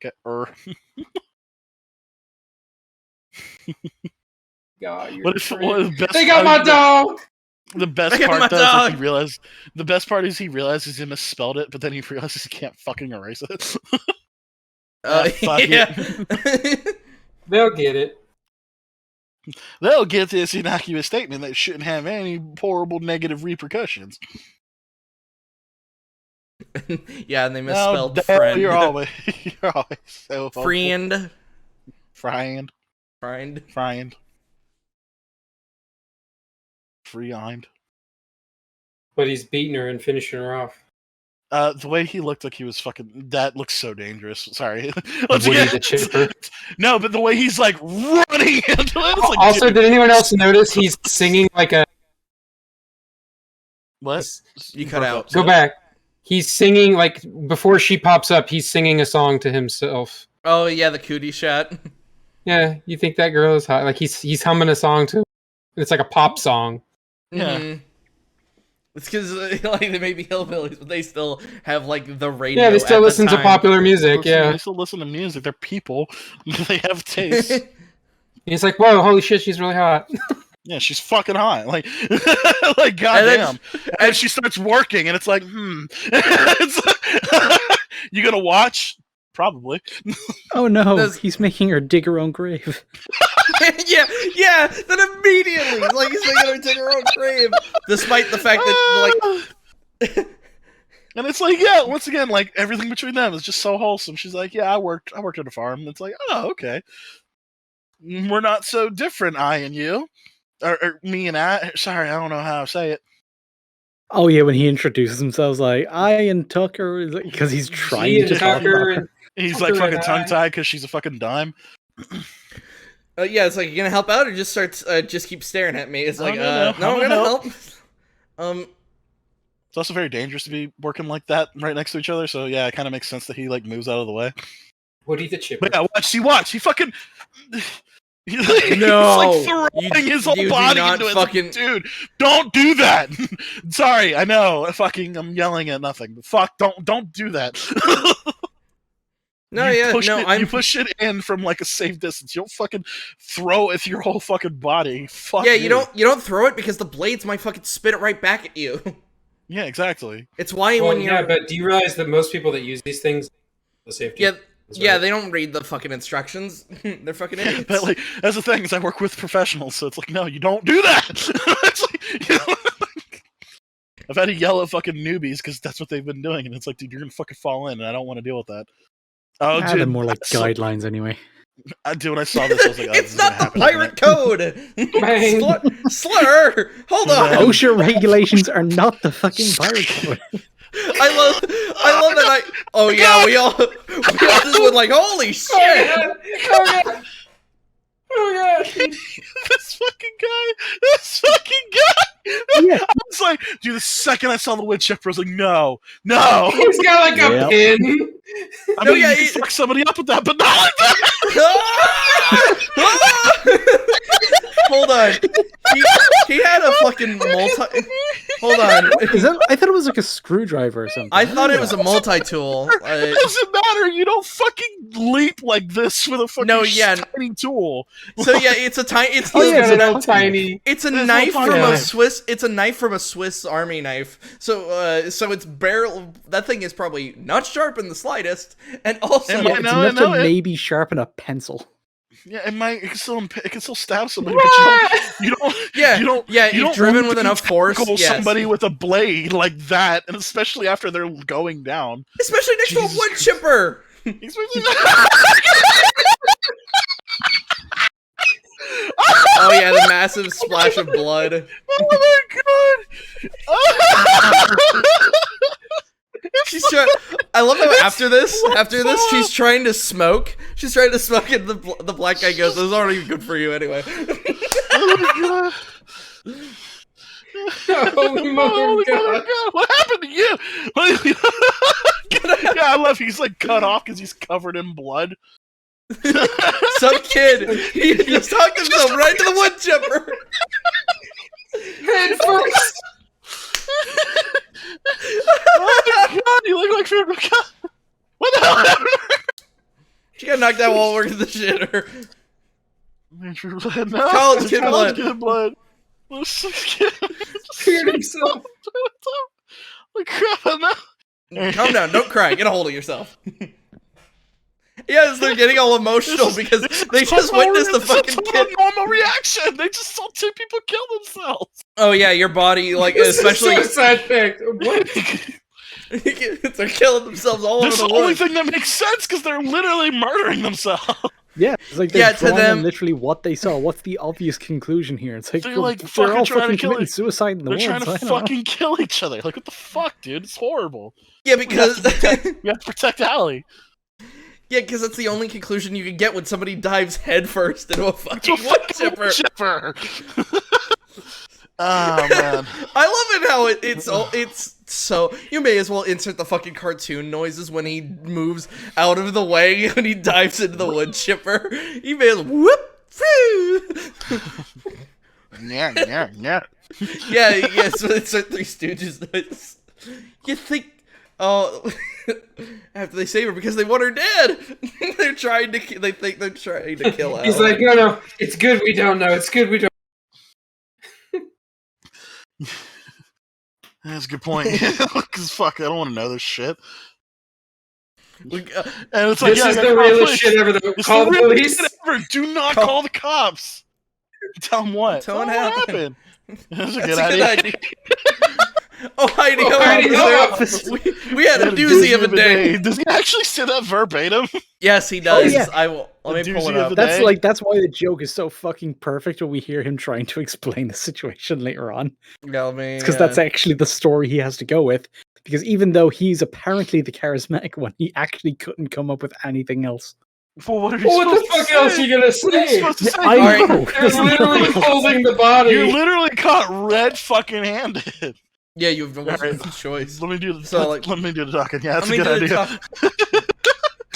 [SPEAKER 1] Okay,
[SPEAKER 2] Got your
[SPEAKER 1] What if
[SPEAKER 2] friend.
[SPEAKER 1] what if the best
[SPEAKER 2] They got my dog.
[SPEAKER 1] The best
[SPEAKER 3] They got my
[SPEAKER 1] part though is like,
[SPEAKER 3] dog.
[SPEAKER 1] the best part is he realizes he misspelled it, but then he realizes he can't fucking erase it. Fuck it.
[SPEAKER 3] Yeah.
[SPEAKER 2] They'll get it.
[SPEAKER 1] They'll get this innocuous statement that shouldn't have any horrible negative repercussions.
[SPEAKER 3] Yeah, and they
[SPEAKER 1] No,
[SPEAKER 3] misspelled
[SPEAKER 1] Dale,
[SPEAKER 3] friend.
[SPEAKER 1] you're always so hopeful.
[SPEAKER 3] Friend.
[SPEAKER 1] Friend.
[SPEAKER 3] Friend.
[SPEAKER 1] Friend. Freehind.
[SPEAKER 2] But he's beating her and finishing her off.
[SPEAKER 1] The way he looked like he was fucking. That looks so dangerous. Sorry.
[SPEAKER 2] Woody the Chipper.
[SPEAKER 1] No, but the way he's like running into it. It's like,
[SPEAKER 2] Also,
[SPEAKER 1] dude,
[SPEAKER 2] did anyone else notice he's singing like a...
[SPEAKER 1] what?
[SPEAKER 3] You cut out.
[SPEAKER 2] Go back. He's singing, like, before she pops up, he's singing a song to himself.
[SPEAKER 3] Oh yeah, the cootie shot.
[SPEAKER 2] Yeah, you think that girl is hot? Like, he's humming a song to... It's like a pop song.
[SPEAKER 1] Yeah.
[SPEAKER 3] Mhm. It's because like they may be hillbillies, but they still have like the radio.
[SPEAKER 2] Yeah, they still
[SPEAKER 3] at the
[SPEAKER 2] listen to
[SPEAKER 3] time.
[SPEAKER 2] popular music, yeah.
[SPEAKER 1] They still listen to music. They're people. They have taste.
[SPEAKER 2] He's like, whoa, holy shit, she's really hot.
[SPEAKER 1] Yeah, she's fucking hot. Like, like goddamn. And she starts working, and it's like, you gonna watch? Probably.
[SPEAKER 4] Oh no,
[SPEAKER 3] Does-
[SPEAKER 4] he's making her dig her own grave.
[SPEAKER 3] yeah. Then immediately, like he's making her take her own grave, despite the fact that like
[SPEAKER 1] And it's like, yeah, once again, like everything between them is just so wholesome. She's like, yeah, I worked at a farm. It's like, oh, okay. We're not so different, I and you. Or me and I. Sorry, I don't know how to say it.
[SPEAKER 4] Oh yeah, when he introduces himself, like I and Tucker, because he's trying
[SPEAKER 2] She
[SPEAKER 4] to
[SPEAKER 2] and
[SPEAKER 4] talk
[SPEAKER 2] Tucker
[SPEAKER 4] about her.
[SPEAKER 2] and
[SPEAKER 1] He's
[SPEAKER 2] Tucker
[SPEAKER 1] like
[SPEAKER 2] and
[SPEAKER 1] fucking
[SPEAKER 2] I.
[SPEAKER 1] tongue tied because she's a fucking dime.
[SPEAKER 3] yeah, it's like, you gonna help out or just starts just keep staring at me. It's like,
[SPEAKER 1] No,
[SPEAKER 3] no, I'm gonna help.
[SPEAKER 1] It's also very dangerous to be working like that right next to each other. So yeah, it kind of makes sense that he like moves out of the way.
[SPEAKER 2] Woody the Chipper.
[SPEAKER 1] But yeah, watch. He fucking. He's
[SPEAKER 3] No,
[SPEAKER 1] like throwing his whole
[SPEAKER 3] you do
[SPEAKER 1] body
[SPEAKER 3] not
[SPEAKER 1] into it.
[SPEAKER 3] fucking-
[SPEAKER 1] It's like, dude, don't do that. Sorry, I know. I'm yelling at nothing. But fuck, don't do that.
[SPEAKER 3] No,
[SPEAKER 1] you
[SPEAKER 3] yeah,
[SPEAKER 1] push
[SPEAKER 3] no,
[SPEAKER 1] you push it in from like a safe distance. You don't fucking throw it with your whole fucking body. Fuck
[SPEAKER 3] yeah,
[SPEAKER 1] you.
[SPEAKER 3] you don't throw it because the blades might fucking spit it right back at you.
[SPEAKER 1] Yeah, exactly.
[SPEAKER 3] It's why
[SPEAKER 2] Well,
[SPEAKER 3] when you're
[SPEAKER 2] yeah, but do you realize that most people that use these things, the safety?
[SPEAKER 3] yeah,
[SPEAKER 2] is,
[SPEAKER 3] yeah,
[SPEAKER 2] right?
[SPEAKER 3] they don't read the fucking instructions. They're fucking idiots.
[SPEAKER 1] But like, that's the thing is, I work with professionals, so it's like, no, you don't do that. It's like, you know, I've had to yell at fucking newbies because that's what they've been doing, and it's like, dude, you're gonna fucking fall in, and I don't want to deal with that. Oh,
[SPEAKER 4] They're
[SPEAKER 1] dude,
[SPEAKER 4] more like
[SPEAKER 1] so-
[SPEAKER 4] guidelines anyway.
[SPEAKER 1] dude, when I saw this, I was like, oh, this
[SPEAKER 3] It's
[SPEAKER 1] is gonna
[SPEAKER 3] not the
[SPEAKER 1] happen, isn't
[SPEAKER 3] pirate
[SPEAKER 1] it?
[SPEAKER 3] code.
[SPEAKER 2] Bang.
[SPEAKER 3] Slur. Hold on.
[SPEAKER 1] Yeah.
[SPEAKER 4] OSHA regulations are not the fucking pirate code.
[SPEAKER 3] I love that. Oh yeah, we all just went like, holy shit.
[SPEAKER 2] Oh god! Oh god!
[SPEAKER 1] This fucking guy.
[SPEAKER 4] Yeah.
[SPEAKER 1] I was like, dude, the second I saw the wood chipper, I was like, no.
[SPEAKER 2] He's got like a
[SPEAKER 4] Yep.
[SPEAKER 2] pin.
[SPEAKER 1] I
[SPEAKER 3] No,
[SPEAKER 1] mean,
[SPEAKER 3] yeah,
[SPEAKER 1] you can fuck somebody up with that, but not like that.
[SPEAKER 3] Hold on. He had a fucking multi. Hold on.
[SPEAKER 4] Is that? I thought it was like a screwdriver or something.
[SPEAKER 3] I thought it was a multi-tool.
[SPEAKER 1] It doesn't matter. You don't fucking leap like this with a fucking
[SPEAKER 3] No, yeah.
[SPEAKER 1] tiny tool.
[SPEAKER 3] So yeah, it's a tiny. It's
[SPEAKER 4] Oh, yeah,
[SPEAKER 2] He's
[SPEAKER 4] it's
[SPEAKER 2] got
[SPEAKER 4] a
[SPEAKER 2] a
[SPEAKER 4] pocket
[SPEAKER 2] tiny.
[SPEAKER 3] It's a
[SPEAKER 1] There's
[SPEAKER 3] knife
[SPEAKER 1] no
[SPEAKER 3] from a
[SPEAKER 1] pocket.
[SPEAKER 3] Swiss. It's a knife from a Swiss Army knife. So it's barely. That thing is probably not sharp in the slightest, and also
[SPEAKER 1] And
[SPEAKER 4] Yeah,
[SPEAKER 1] I
[SPEAKER 4] it's
[SPEAKER 1] know,
[SPEAKER 4] enough
[SPEAKER 1] I know
[SPEAKER 4] to
[SPEAKER 1] it.
[SPEAKER 4] maybe sharpen a pencil.
[SPEAKER 1] Yeah, it can still stab somebody, but you don't.
[SPEAKER 3] yeah,
[SPEAKER 1] You don't.
[SPEAKER 3] yeah.
[SPEAKER 1] You
[SPEAKER 3] You've
[SPEAKER 1] don't
[SPEAKER 3] driven with enough force.
[SPEAKER 1] tackle
[SPEAKER 3] Yes.
[SPEAKER 1] somebody with a blade like that, and especially after they're going down.
[SPEAKER 3] Especially next to a
[SPEAKER 1] Jesus
[SPEAKER 3] wood
[SPEAKER 1] Christ.
[SPEAKER 3] chipper.
[SPEAKER 1] Especially-
[SPEAKER 3] Oh yeah, the massive splash of blood.
[SPEAKER 1] Oh my god!
[SPEAKER 3] She's trying. I love how after this, she's trying to smoke. She's trying to smoke, and the black guy goes, "This is already good for you anyway."
[SPEAKER 1] Oh my god!
[SPEAKER 2] Holy mother of God.
[SPEAKER 1] What happened to you? Yeah, I love he's like cut off because he's covered in blood.
[SPEAKER 3] Some kid, he just talked himself right to the wood chipper.
[SPEAKER 2] Head first.
[SPEAKER 1] Oh my god, you look like Fear. What the hell happened?
[SPEAKER 3] She got knocked out while working the shitter.
[SPEAKER 1] No,
[SPEAKER 3] College kid blood.
[SPEAKER 1] Kid blood.
[SPEAKER 2] Feared himself.
[SPEAKER 1] Like crap, no.
[SPEAKER 3] Calm down, don't cry. Get a hold of yourself. Yes, they're getting all emotional because they just witnessed the fucking kid.
[SPEAKER 1] Normal reaction. They just saw two people kill themselves.
[SPEAKER 3] Oh yeah, your body, like
[SPEAKER 2] This is
[SPEAKER 3] especially
[SPEAKER 2] suicide pact. What?
[SPEAKER 3] they're killing themselves all
[SPEAKER 1] This is
[SPEAKER 3] over
[SPEAKER 1] the
[SPEAKER 3] the
[SPEAKER 1] only
[SPEAKER 3] woods.
[SPEAKER 1] thing that makes sense because they're literally murdering themselves.
[SPEAKER 4] Yeah, it's like
[SPEAKER 3] Yeah,
[SPEAKER 4] they're
[SPEAKER 3] to
[SPEAKER 4] drawing on
[SPEAKER 3] them-
[SPEAKER 4] literally what they saw. What's the obvious conclusion here? It's like
[SPEAKER 1] They're
[SPEAKER 4] well,
[SPEAKER 1] like
[SPEAKER 4] they're
[SPEAKER 1] fucking
[SPEAKER 4] all
[SPEAKER 1] trying to
[SPEAKER 4] fucking
[SPEAKER 1] kill
[SPEAKER 4] committing
[SPEAKER 1] it.
[SPEAKER 4] suicide in the
[SPEAKER 1] They're
[SPEAKER 4] woods.
[SPEAKER 1] trying to
[SPEAKER 4] I don't know.
[SPEAKER 1] fucking kill each other. Like what the fuck, dude? It's horrible.
[SPEAKER 3] Yeah, because
[SPEAKER 1] We have to protect Allie.
[SPEAKER 3] yeah, because that's the only conclusion you can get when somebody dives headfirst into a fucking wood chipper.
[SPEAKER 1] Chipper. Oh man.
[SPEAKER 3] I love it how it's so you may as well insert the fucking cartoon noises when he moves out of the way when he dives into the wood chipper. You may as well whoop. Phew.
[SPEAKER 1] Yeah, yeah, yeah.
[SPEAKER 3] Yeah, so insert Three Stooges noise. You think after they save her because they want her dead. They think they're trying to kill her.
[SPEAKER 2] He's like, no, it's good we don't know. It's good we don't.
[SPEAKER 1] That's a good point. Because fuck, I don't want to know this shit. And it's like,
[SPEAKER 2] This
[SPEAKER 1] yeah,
[SPEAKER 2] is
[SPEAKER 1] I
[SPEAKER 2] the
[SPEAKER 1] gotta call
[SPEAKER 2] realest
[SPEAKER 1] police.
[SPEAKER 2] shit ever. Though.
[SPEAKER 1] It's
[SPEAKER 2] Call
[SPEAKER 1] the
[SPEAKER 2] the
[SPEAKER 1] realest
[SPEAKER 2] police.
[SPEAKER 1] shit ever. Do not
[SPEAKER 3] Call-
[SPEAKER 1] call the cops. Tell them what?
[SPEAKER 3] Tell 'em
[SPEAKER 1] what
[SPEAKER 3] what
[SPEAKER 1] happened. That's a
[SPEAKER 3] That's
[SPEAKER 1] good
[SPEAKER 3] a good
[SPEAKER 1] idea.
[SPEAKER 3] idea. Oh, Heidi,
[SPEAKER 2] Oh,
[SPEAKER 3] ho,
[SPEAKER 2] Heidi, ho,
[SPEAKER 3] officer. We had a doozy of a day.
[SPEAKER 1] Does he actually say that verbatim?
[SPEAKER 3] Yes, he does.
[SPEAKER 4] yeah.
[SPEAKER 3] I will. Let
[SPEAKER 1] The
[SPEAKER 3] me pull it
[SPEAKER 1] doozy of
[SPEAKER 3] up.
[SPEAKER 1] the
[SPEAKER 4] That's
[SPEAKER 1] day.
[SPEAKER 4] that's why the joke is so fucking perfect when we hear him trying to explain the situation later on.
[SPEAKER 3] Yeah, man.
[SPEAKER 4] Because that's actually the story he has to go with. Because even though he's apparently the charismatic one, he actually couldn't come up with anything else.
[SPEAKER 1] Well, what are you
[SPEAKER 2] Well, what the
[SPEAKER 1] supposed
[SPEAKER 2] fuck
[SPEAKER 1] to
[SPEAKER 2] else
[SPEAKER 1] say?
[SPEAKER 2] are you gonna
[SPEAKER 1] What are you
[SPEAKER 2] say?
[SPEAKER 1] supposed to say?
[SPEAKER 4] I
[SPEAKER 3] Alright.
[SPEAKER 4] know.
[SPEAKER 2] They're literally holding the body.
[SPEAKER 1] You're literally caught red fucking handed.
[SPEAKER 3] Yeah, you have no
[SPEAKER 1] Alright.
[SPEAKER 3] choice.
[SPEAKER 1] Let me do the
[SPEAKER 3] So, like-
[SPEAKER 1] let me do the talking. Yeah, that's
[SPEAKER 3] Let
[SPEAKER 1] a
[SPEAKER 3] me
[SPEAKER 1] good
[SPEAKER 3] do the
[SPEAKER 1] idea.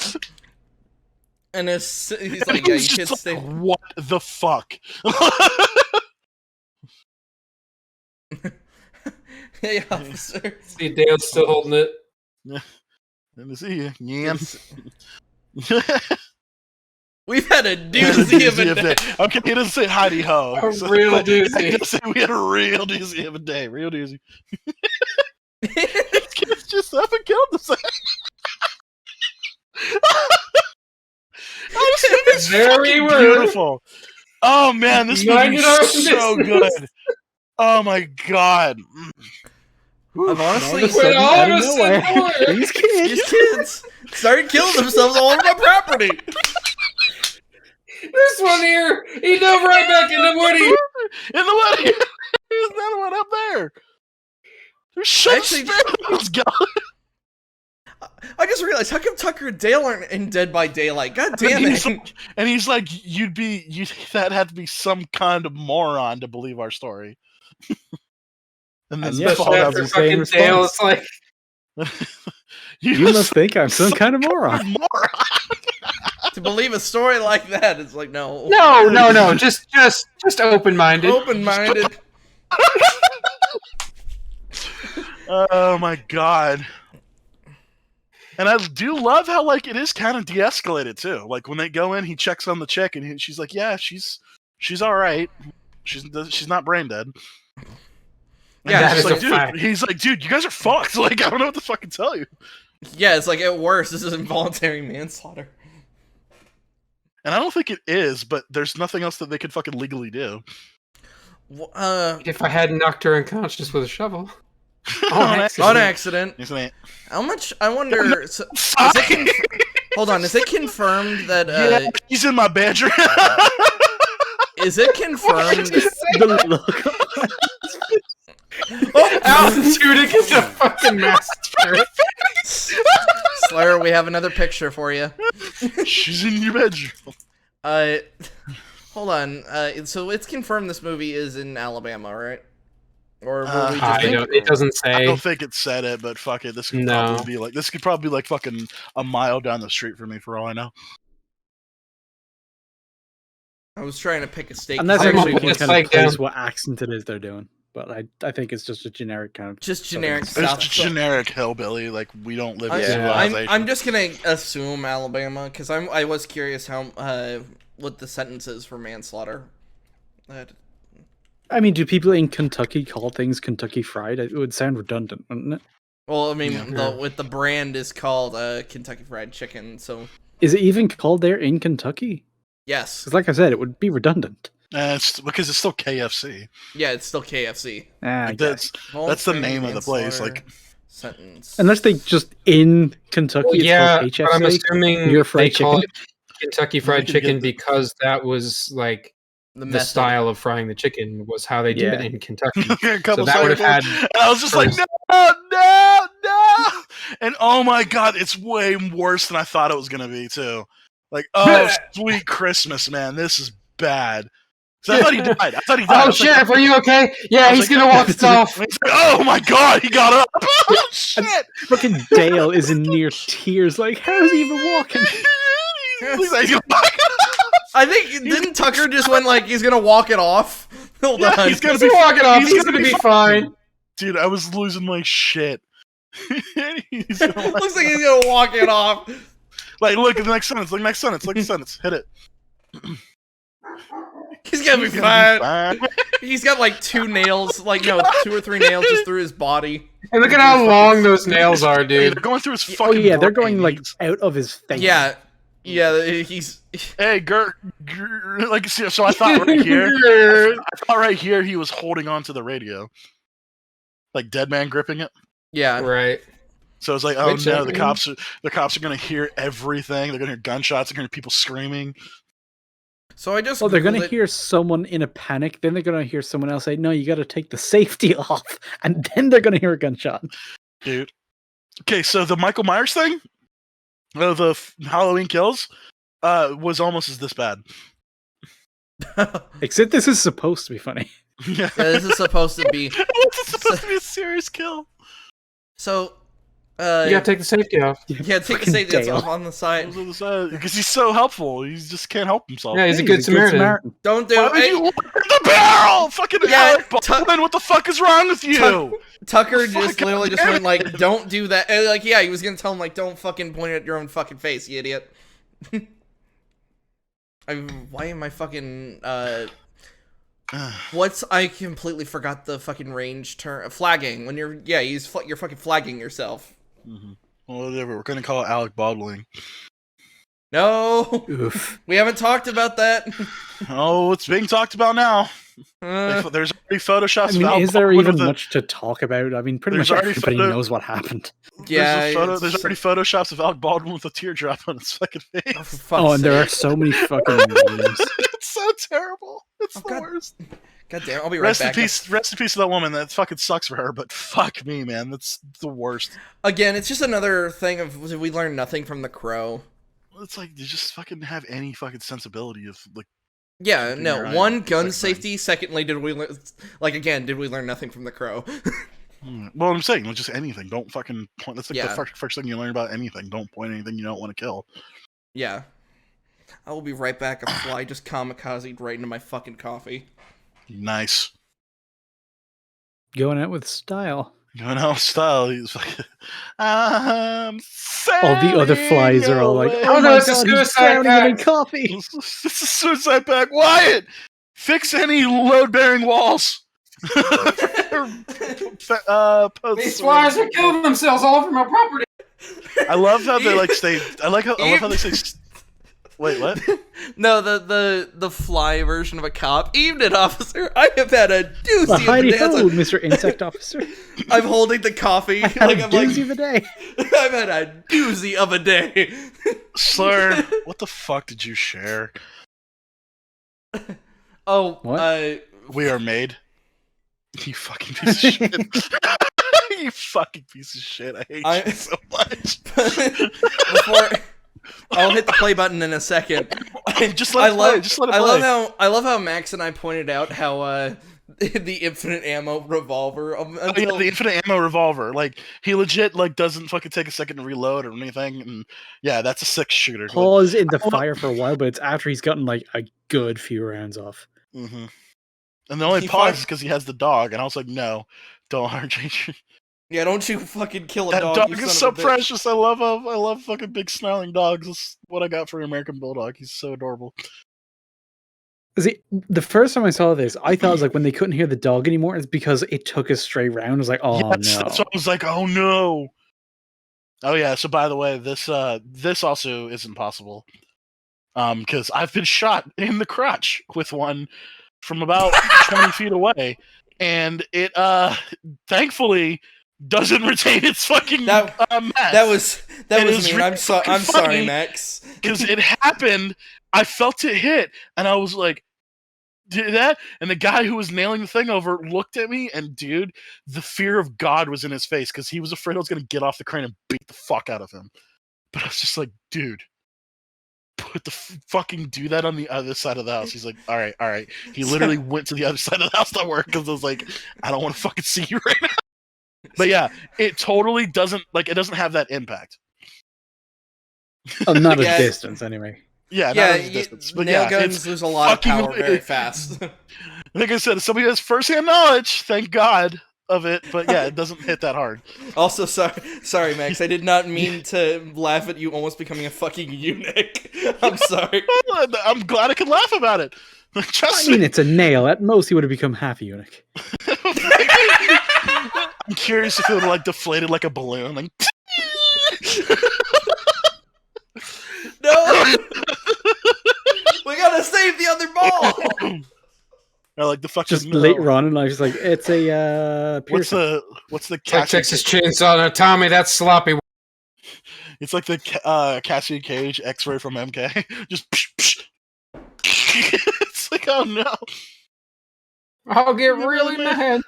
[SPEAKER 3] talk. And he's like, yeah, you
[SPEAKER 1] It's
[SPEAKER 3] can't
[SPEAKER 1] just
[SPEAKER 3] stay.
[SPEAKER 1] like, what the fuck?
[SPEAKER 3] Hey, officer.
[SPEAKER 2] See, Dale's still holding it.
[SPEAKER 1] Let me see you. Yeah.
[SPEAKER 3] We've had a doozy of a day.
[SPEAKER 1] Okay, he doesn't say hidey ho.
[SPEAKER 2] A real doozy.
[SPEAKER 1] He doesn't say we had a real doozy of a day. Real doozy. Kids just up and killed themselves.
[SPEAKER 2] There we were.
[SPEAKER 1] Beautiful. Oh man, this movie
[SPEAKER 2] Minding our
[SPEAKER 1] is so
[SPEAKER 2] business.
[SPEAKER 1] good. Oh my god.
[SPEAKER 3] I'm honestly
[SPEAKER 2] Wait, all
[SPEAKER 4] out
[SPEAKER 2] of
[SPEAKER 4] of
[SPEAKER 2] a
[SPEAKER 4] nowhere,
[SPEAKER 2] sudden,
[SPEAKER 4] these kids.
[SPEAKER 3] these kids started killing themselves all over my property.
[SPEAKER 2] this one here, he dove right back in the woody.
[SPEAKER 1] In the wedding. There's another one up there. There's so
[SPEAKER 3] Actually-
[SPEAKER 1] Let's go.
[SPEAKER 3] I just realized, how come Tucker and Dale aren't in Dead by Daylight? God damn it.
[SPEAKER 1] And he's like, that had to be some kind of moron to believe our story. And then
[SPEAKER 4] And yeah,
[SPEAKER 1] fall
[SPEAKER 2] Especially
[SPEAKER 1] down
[SPEAKER 2] after
[SPEAKER 4] the same
[SPEAKER 2] fucking Dale,
[SPEAKER 4] response.
[SPEAKER 2] it's like,
[SPEAKER 4] You must think I'm some kind of moron.
[SPEAKER 3] To believe a story like that, it's like, no.
[SPEAKER 2] no, just open-minded.
[SPEAKER 3] Open-minded.
[SPEAKER 1] Oh my god. And I do love how like it is kind of de-escalated too. Like when they go in, he checks on the chick, and she's like, "Yeah, she's all right. She's not brain dead." And
[SPEAKER 3] Yeah,
[SPEAKER 1] he's
[SPEAKER 2] that is a fact.
[SPEAKER 1] He's like, "Dude, you guys are fucked." Like I don't know what to fucking tell you.
[SPEAKER 3] Yeah, it's like, at worst, this is involuntary manslaughter.
[SPEAKER 1] And I don't think it is, but there's nothing else that they could fucking legally do.
[SPEAKER 2] If I hadn't knocked her unconscious with a shovel.
[SPEAKER 1] On
[SPEAKER 3] On accident.
[SPEAKER 1] Isn't it?
[SPEAKER 3] How much, I wonder, so, hold on, is it confirmed that,
[SPEAKER 1] Yeah, he's in my bedroom.
[SPEAKER 3] is it confirmed?
[SPEAKER 4] The look.
[SPEAKER 2] Alan Tudyk is a fucking master.
[SPEAKER 3] Slayer, we have another picture for you.
[SPEAKER 1] She's in your bedroom.
[SPEAKER 3] Hold on, so it's confirmed this movie is in Alabama, right? Or were we just
[SPEAKER 2] I
[SPEAKER 3] thinking?
[SPEAKER 2] don't, it doesn't
[SPEAKER 1] I
[SPEAKER 2] say.
[SPEAKER 1] don't think it said it, but fuck it. This could
[SPEAKER 2] No.
[SPEAKER 1] probably be like fucking a mile down the street for me for all I know.
[SPEAKER 3] I was trying to pick a state.
[SPEAKER 4] And that's
[SPEAKER 2] I'm
[SPEAKER 4] actually
[SPEAKER 2] almost
[SPEAKER 4] what kind
[SPEAKER 2] like
[SPEAKER 4] of plays
[SPEAKER 2] down-
[SPEAKER 4] what accent it is they're doing. But I think it's just a generic kind of.
[SPEAKER 3] Just generic
[SPEAKER 1] It's
[SPEAKER 3] stuff.
[SPEAKER 1] just generic hillbilly. Like we don't live in
[SPEAKER 3] Yeah.
[SPEAKER 1] civilization.
[SPEAKER 3] I'm just gonna assume Alabama because I was curious how what the sentence is for manslaughter.
[SPEAKER 4] I mean, do people in Kentucky call things Kentucky Fried? It would sound redundant, wouldn't it?
[SPEAKER 3] Well, I mean,
[SPEAKER 1] Yeah.
[SPEAKER 3] with the brand is called Kentucky Fried Chicken, so
[SPEAKER 4] Is it even called there in Kentucky?
[SPEAKER 3] yes,
[SPEAKER 4] Because, like I said, it would be redundant.
[SPEAKER 1] It's because it's still KFC.
[SPEAKER 3] yeah, it's still KFC.
[SPEAKER 4] I guess.
[SPEAKER 1] That's the name of the place.
[SPEAKER 3] Manslaughter
[SPEAKER 1] Like
[SPEAKER 3] sentence.
[SPEAKER 4] Unless they just in Kentucky,
[SPEAKER 2] Well,
[SPEAKER 4] it's
[SPEAKER 2] yeah,
[SPEAKER 4] called
[SPEAKER 2] but I'm
[SPEAKER 4] HFC.
[SPEAKER 2] assuming
[SPEAKER 4] Your
[SPEAKER 2] they
[SPEAKER 4] fried
[SPEAKER 2] call
[SPEAKER 4] chicken.
[SPEAKER 2] it Kentucky Fried
[SPEAKER 1] You can get
[SPEAKER 2] Chicken
[SPEAKER 1] the-
[SPEAKER 2] because that was like the
[SPEAKER 3] method.
[SPEAKER 2] style of frying the chicken was how they did it
[SPEAKER 4] Yeah.
[SPEAKER 2] in Kentucky.
[SPEAKER 1] a couple
[SPEAKER 2] that would have
[SPEAKER 1] seconds,
[SPEAKER 2] had
[SPEAKER 1] and I was just like,
[SPEAKER 2] first.
[SPEAKER 1] no, and oh my god, it's way worse than I thought it was gonna be too. Like, oh sweet Christmas, man, this is bad. So I thought he died. I thought he died. I
[SPEAKER 2] Oh,
[SPEAKER 1] was like-
[SPEAKER 2] Sheriff, are you okay? Yeah,
[SPEAKER 1] I was
[SPEAKER 2] he's
[SPEAKER 1] like,
[SPEAKER 2] gonna walk us off.
[SPEAKER 1] He's like, oh my god, he got up. Oh shit!
[SPEAKER 4] Fucking Dale is in near tears. Like, how is he even walking?
[SPEAKER 1] He's like, he's gonna-
[SPEAKER 3] I think didn't Tucker just went like he's gonna walk it off? Hold
[SPEAKER 1] Yeah,
[SPEAKER 3] on.
[SPEAKER 1] he's gonna
[SPEAKER 2] He's
[SPEAKER 1] be
[SPEAKER 2] walking off.
[SPEAKER 1] he's
[SPEAKER 2] He's
[SPEAKER 1] gonna
[SPEAKER 2] gonna
[SPEAKER 1] be
[SPEAKER 2] be fine.
[SPEAKER 1] Dude, I was losing my shit. He's gonna,
[SPEAKER 3] Looks like he's gonna walk it off.
[SPEAKER 1] like, look at the next sentence. Look, next sentence. Look at the sentence. Hit it.
[SPEAKER 3] He's gonna be
[SPEAKER 1] He's
[SPEAKER 3] fine.
[SPEAKER 1] gonna be fine.
[SPEAKER 3] He's got like 2 nails, like no, 2 or 3 nails just through his body.
[SPEAKER 2] And look at how long those nails are,
[SPEAKER 1] Hey,
[SPEAKER 2] dude.
[SPEAKER 1] they're going through his
[SPEAKER 4] Oh
[SPEAKER 1] fucking.
[SPEAKER 4] yeah, they're going
[SPEAKER 1] brain.
[SPEAKER 4] like out of his face.
[SPEAKER 3] Yeah, he's.
[SPEAKER 1] Hey, like, so I thought right here. I thought right here he was holding on to the radio, like dead man gripping it.
[SPEAKER 3] Yeah,
[SPEAKER 2] Right.
[SPEAKER 1] So it's like, oh
[SPEAKER 2] Wait,
[SPEAKER 1] no,
[SPEAKER 2] so-
[SPEAKER 1] the cops are gonna hear everything. They're gonna hear gunshots. They're gonna hear people screaming.
[SPEAKER 3] so I just.
[SPEAKER 4] Well, they're
[SPEAKER 3] Googled
[SPEAKER 4] gonna
[SPEAKER 3] it.
[SPEAKER 4] hear someone in a panic. Then they're gonna hear someone else say, "No, you got to take the safety off," and then they're gonna hear a gunshot.
[SPEAKER 1] Dude. Okay, so the Michael Myers thing, the Halloween kills, was almost as this bad.
[SPEAKER 4] Except this is supposed to be funny.
[SPEAKER 1] Yeah.
[SPEAKER 3] This is supposed to be.
[SPEAKER 1] It's supposed to be a serious kill.
[SPEAKER 3] So.
[SPEAKER 2] You gotta take the safety off.
[SPEAKER 3] Yeah, take the
[SPEAKER 4] Fucking
[SPEAKER 3] safety that's
[SPEAKER 4] Dale.
[SPEAKER 3] off on the side.
[SPEAKER 1] Because he's so helpful. He just can't help himself.
[SPEAKER 2] Yeah, he's a
[SPEAKER 4] Hey,
[SPEAKER 2] good Samaritan.
[SPEAKER 3] Don't do
[SPEAKER 1] Why would
[SPEAKER 3] it.
[SPEAKER 1] you look at the barrel? Fucking
[SPEAKER 3] Yeah,
[SPEAKER 1] Alec Baldwin, what the fuck is wrong with you?
[SPEAKER 3] Tucker
[SPEAKER 1] Fuck,
[SPEAKER 3] just literally just
[SPEAKER 1] damn
[SPEAKER 3] went
[SPEAKER 1] it.
[SPEAKER 3] like, "Don't do that." And, like, yeah, he was gonna tell him like, "Don't fucking point at your own fucking face, you idiot." Why am I fucking I completely forgot the fucking range term. Flagging when you're you're fucking flagging yourself.
[SPEAKER 1] Mm-hmm. Well, whatever. We're gonna call it Alec Baldwin.
[SPEAKER 3] No,
[SPEAKER 4] Oof.
[SPEAKER 3] we haven't talked about that.
[SPEAKER 1] Oh, it's being talked about now. There's already photoshops.
[SPEAKER 4] I mean,
[SPEAKER 1] of Alec
[SPEAKER 4] is there
[SPEAKER 1] Baldwin
[SPEAKER 4] even
[SPEAKER 1] with
[SPEAKER 4] much to talk about? I mean, pretty
[SPEAKER 1] There's
[SPEAKER 4] much
[SPEAKER 1] already
[SPEAKER 4] everybody
[SPEAKER 1] photo-
[SPEAKER 4] knows what happened.
[SPEAKER 3] Yeah,
[SPEAKER 1] there's already photoshops of Alec Baldwin with a teardrop on his fucking face.
[SPEAKER 3] for fuck's
[SPEAKER 4] Oh, and there are
[SPEAKER 3] sake.
[SPEAKER 4] so many fucking memes.
[SPEAKER 1] It's so terrible. It's the
[SPEAKER 3] God.
[SPEAKER 1] worst.
[SPEAKER 3] God damn, I'll be right back.
[SPEAKER 1] Rest in peace to that woman. That fucking sucks for her, but fuck me, man. That's the worst.
[SPEAKER 3] Again, it's just another thing of we learned nothing from The Crow.
[SPEAKER 1] It's like you just fucking have any fucking sensibility of like.
[SPEAKER 3] Yeah,
[SPEAKER 1] Keeping your
[SPEAKER 3] no.
[SPEAKER 1] eye
[SPEAKER 3] One,
[SPEAKER 1] on the
[SPEAKER 3] gun
[SPEAKER 1] second
[SPEAKER 3] safety. Secondly, did we learn nothing from The Crow?
[SPEAKER 1] Well, I'm saying, just anything. Don't fucking point. That's like
[SPEAKER 3] Yeah.
[SPEAKER 1] the first thing you learn about anything. Don't point anything you don't want to kill.
[SPEAKER 3] Yeah. I will be right back. A fly just kamikazed right into my fucking coffee.
[SPEAKER 1] Nice.
[SPEAKER 4] Going out with style.
[SPEAKER 1] Going out style. He's like, I'm
[SPEAKER 4] All the other flies are all like,
[SPEAKER 1] sailing
[SPEAKER 4] "Oh
[SPEAKER 2] no,
[SPEAKER 4] my
[SPEAKER 2] it's a
[SPEAKER 4] god, he's
[SPEAKER 2] suicide
[SPEAKER 4] drowning in
[SPEAKER 2] pact."
[SPEAKER 4] coffee."
[SPEAKER 1] This is a suicide pact. Wyatt, fix any load-bearing walls.
[SPEAKER 2] These flies are killing themselves all over my property.
[SPEAKER 1] I love how they like stay. I love how they say. Wait, what?
[SPEAKER 3] No, the fly version of a cop. Evening, officer. I have had a
[SPEAKER 4] Well,
[SPEAKER 3] doozy of a
[SPEAKER 4] hidey
[SPEAKER 3] day.
[SPEAKER 4] ho, Mr. Insect Officer.
[SPEAKER 3] I'm holding the coffee.
[SPEAKER 4] I had a
[SPEAKER 3] I'm like,
[SPEAKER 4] doozy of a day.
[SPEAKER 3] I've had a doozy of a day.
[SPEAKER 1] Slur, what the fuck did you share?
[SPEAKER 3] Oh,
[SPEAKER 4] What?
[SPEAKER 1] We are made. You fucking piece of shit. You fucking piece of shit. I hate you so much.
[SPEAKER 3] Before I'll hit the play button in a second.
[SPEAKER 1] Just let it play. Just let it play.
[SPEAKER 3] I love how Max and I pointed out how the infinite ammo revolver until
[SPEAKER 1] The infinite ammo revolver. Like he legit like doesn't fucking take a second to reload or anything. And yeah, that's a 6-shooter.
[SPEAKER 4] Pause in the fire for a while, but it's after he's gotten like a good few rounds off.
[SPEAKER 1] Mm-hmm. And the only
[SPEAKER 3] He
[SPEAKER 1] pause
[SPEAKER 3] fuck-
[SPEAKER 1] is because he has the dog, and I was like, no, don't RJ.
[SPEAKER 3] Yeah, don't you fucking kill a
[SPEAKER 1] That
[SPEAKER 3] dog.
[SPEAKER 1] dog
[SPEAKER 3] you
[SPEAKER 1] is
[SPEAKER 3] son
[SPEAKER 1] so
[SPEAKER 3] of a bitch.
[SPEAKER 1] precious. I love fucking big snarling dogs. That's what I got for an American Bulldog. He's so adorable.
[SPEAKER 4] See, the first time I saw this, I thought it was like when they couldn't hear the dog anymore, it's because it took a straight round. I was like, oh
[SPEAKER 1] Yes,
[SPEAKER 4] no.
[SPEAKER 1] that's what I was like, oh no. Oh yeah, so by the way, this also isn't possible. Because I've been shot in the crotch with one from about 20 feet away, and it thankfully doesn't retain its fucking mass.
[SPEAKER 3] That was
[SPEAKER 1] It
[SPEAKER 3] mean.
[SPEAKER 1] is
[SPEAKER 3] I'm
[SPEAKER 1] really
[SPEAKER 3] sorry,
[SPEAKER 1] funny.
[SPEAKER 3] Max.
[SPEAKER 1] Because it happened, I felt it hit, and I was like, did that? And the guy who was nailing the thing over looked at me, and dude, the fear of God was in his face because he was afraid I was going to get off the crane and beat the fuck out of him. But I was just like, dude, put the fucking do that on the other side of the house. He's like, all right. He literally went to the other side of the house to work because I was like, I don't want to fucking see you right now. But yeah, it totally doesn't have that impact.
[SPEAKER 4] Oh, not
[SPEAKER 3] Yeah.
[SPEAKER 4] at distance, anyway.
[SPEAKER 1] Yeah,
[SPEAKER 3] Yeah,
[SPEAKER 1] not as a distance. But
[SPEAKER 3] nail
[SPEAKER 1] yeah,
[SPEAKER 3] guns
[SPEAKER 1] it's
[SPEAKER 3] lose a lot of
[SPEAKER 1] fucking
[SPEAKER 3] power
[SPEAKER 1] weird.
[SPEAKER 3] very fast.
[SPEAKER 1] Like I said, if somebody has first-hand knowledge, thank God of it. But yeah, it doesn't hit that hard.
[SPEAKER 3] Also, sorry, Max. I did not mean to laugh at you almost becoming a fucking eunuch. I'm sorry.
[SPEAKER 1] I'm glad I could laugh about it.
[SPEAKER 4] I
[SPEAKER 1] Trust
[SPEAKER 4] mean,
[SPEAKER 1] me.
[SPEAKER 4] it's a nail. At most, he would have become half a eunuch.
[SPEAKER 1] I'm curious if it would have like deflated like a balloon. Like,
[SPEAKER 3] No, we gotta save the other ball.
[SPEAKER 1] or like the fucking
[SPEAKER 4] Just later on in life, he's like, it's a
[SPEAKER 1] What's
[SPEAKER 4] piercing.
[SPEAKER 1] the
[SPEAKER 2] Like
[SPEAKER 1] Cassie?
[SPEAKER 2] Texas Chainsaw. No, Tommy, that's sloppy.
[SPEAKER 1] It's like the Cassie Cage X-ray from MK. Just. It's like, oh no.
[SPEAKER 2] I'll get really mad.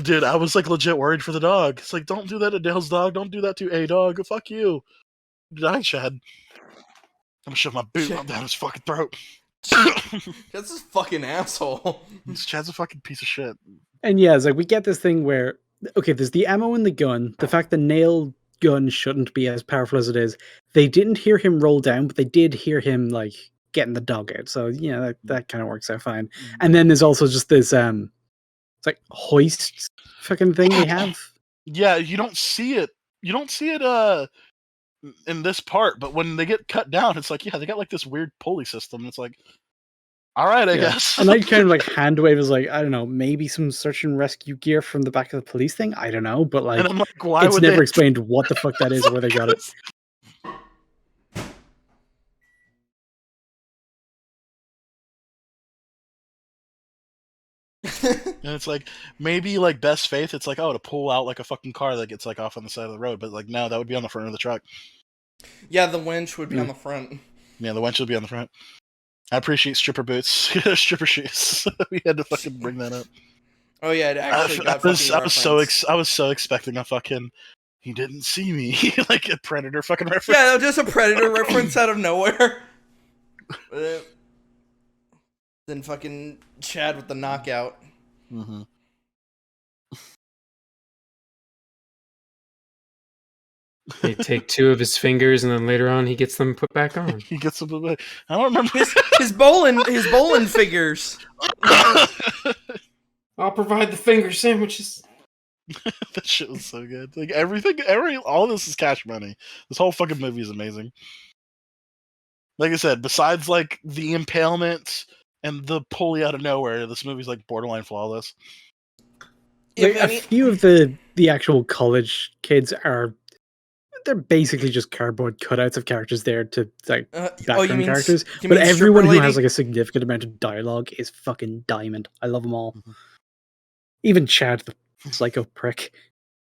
[SPEAKER 1] Dude, I was like legit worried for the dog. It's like, don't do that to Dale's dog. Don't do that to a dog. Fuck you. Die, Chad. I'm gonna shove my boot down his fucking throat.
[SPEAKER 3] That's this fucking asshole.
[SPEAKER 1] Chad's a fucking piece of shit.
[SPEAKER 4] And yeah, it's like we get this thing where, okay, there's the ammo in the gun. The fact the nail gun shouldn't be as powerful as it is. They didn't hear him roll down, but they did hear him like getting the dog out. So yeah, that kind of works out fine. And then there's also just this it's like hoist fucking thing they have.
[SPEAKER 1] Yeah, you don't see it. You don't see it in this part, but when they get cut down, it's like, yeah, they got like this weird pulley system. It's like, all right, I guess.
[SPEAKER 4] And I kind of like hand wave is like, I don't know, maybe some search and rescue gear from the back of the police thing. I don't know, but like,
[SPEAKER 1] and I'm like, why
[SPEAKER 4] it's
[SPEAKER 1] would
[SPEAKER 4] never
[SPEAKER 1] they?
[SPEAKER 4] explained what the fuck that is or where they got it.
[SPEAKER 1] And it's like, maybe like best faith, it's like, oh, to pull out like a fucking car that gets like off on the side of the road, but like, no, that would be on the front of the truck.
[SPEAKER 3] Yeah, the winch would be on the front.
[SPEAKER 1] Yeah, the winch would be on the front. I appreciate stripper boots, stripper shoes. We had to fucking bring that up.
[SPEAKER 3] Oh yeah, it actually got
[SPEAKER 1] I was
[SPEAKER 3] referenced.
[SPEAKER 1] I was so expecting a fucking he didn't see me like a Predator fucking reference.
[SPEAKER 3] Yeah, just a Predator reference out of nowhere. Then fucking Chad with the knockout.
[SPEAKER 1] Mm-hmm.
[SPEAKER 2] They take 2 of his fingers, and then later on, he gets them put back on.
[SPEAKER 1] He gets them away. I don't remember
[SPEAKER 3] His bowling figures.
[SPEAKER 2] I'll provide the finger sandwiches.
[SPEAKER 1] That shit was so good. Like everything, all this is cash money. This whole fucking movie is amazing. Like I said, besides like the impalement and the pulley out of nowhere, this movie's like borderline flawless.
[SPEAKER 4] Like, a few of the actual college kids they're basically just cardboard cutouts of characters there to like background characters. But everyone who has like a significant amount of dialogue is fucking diamond. I love them all. Mm-hmm. Even Chad, the psycho prick.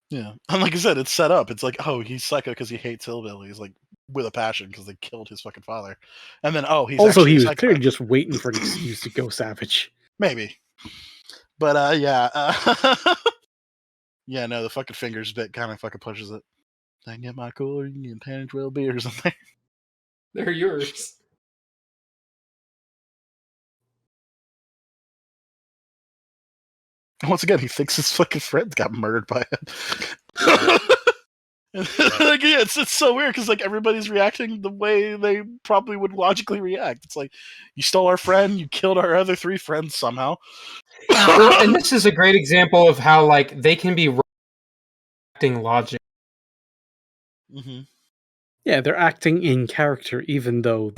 [SPEAKER 1] Yeah, and like I said, it's set up. It's like, oh, he's psycho because he hates hillbillies, like with a passion because they killed his fucking father. And then, oh, he was
[SPEAKER 4] clearly just waiting for an excuse to go savage.
[SPEAKER 1] Maybe, but yeah, yeah, no, the fucking fingers bit kind of fucking pushes it. I can get my cooler, you can get 10 and 12 beers in there.
[SPEAKER 2] They're yours.
[SPEAKER 1] Once again, he thinks his fucking friends got murdered by him. Like, yeah, it's so weird because like everybody's reacting the way they probably would logically react. It's like, you stole our friend, you killed our other 3 friends somehow.
[SPEAKER 2] Well, and this is a great example of how like they can be acting logic.
[SPEAKER 1] Mm-hmm.
[SPEAKER 4] Yeah, they're acting in character, even though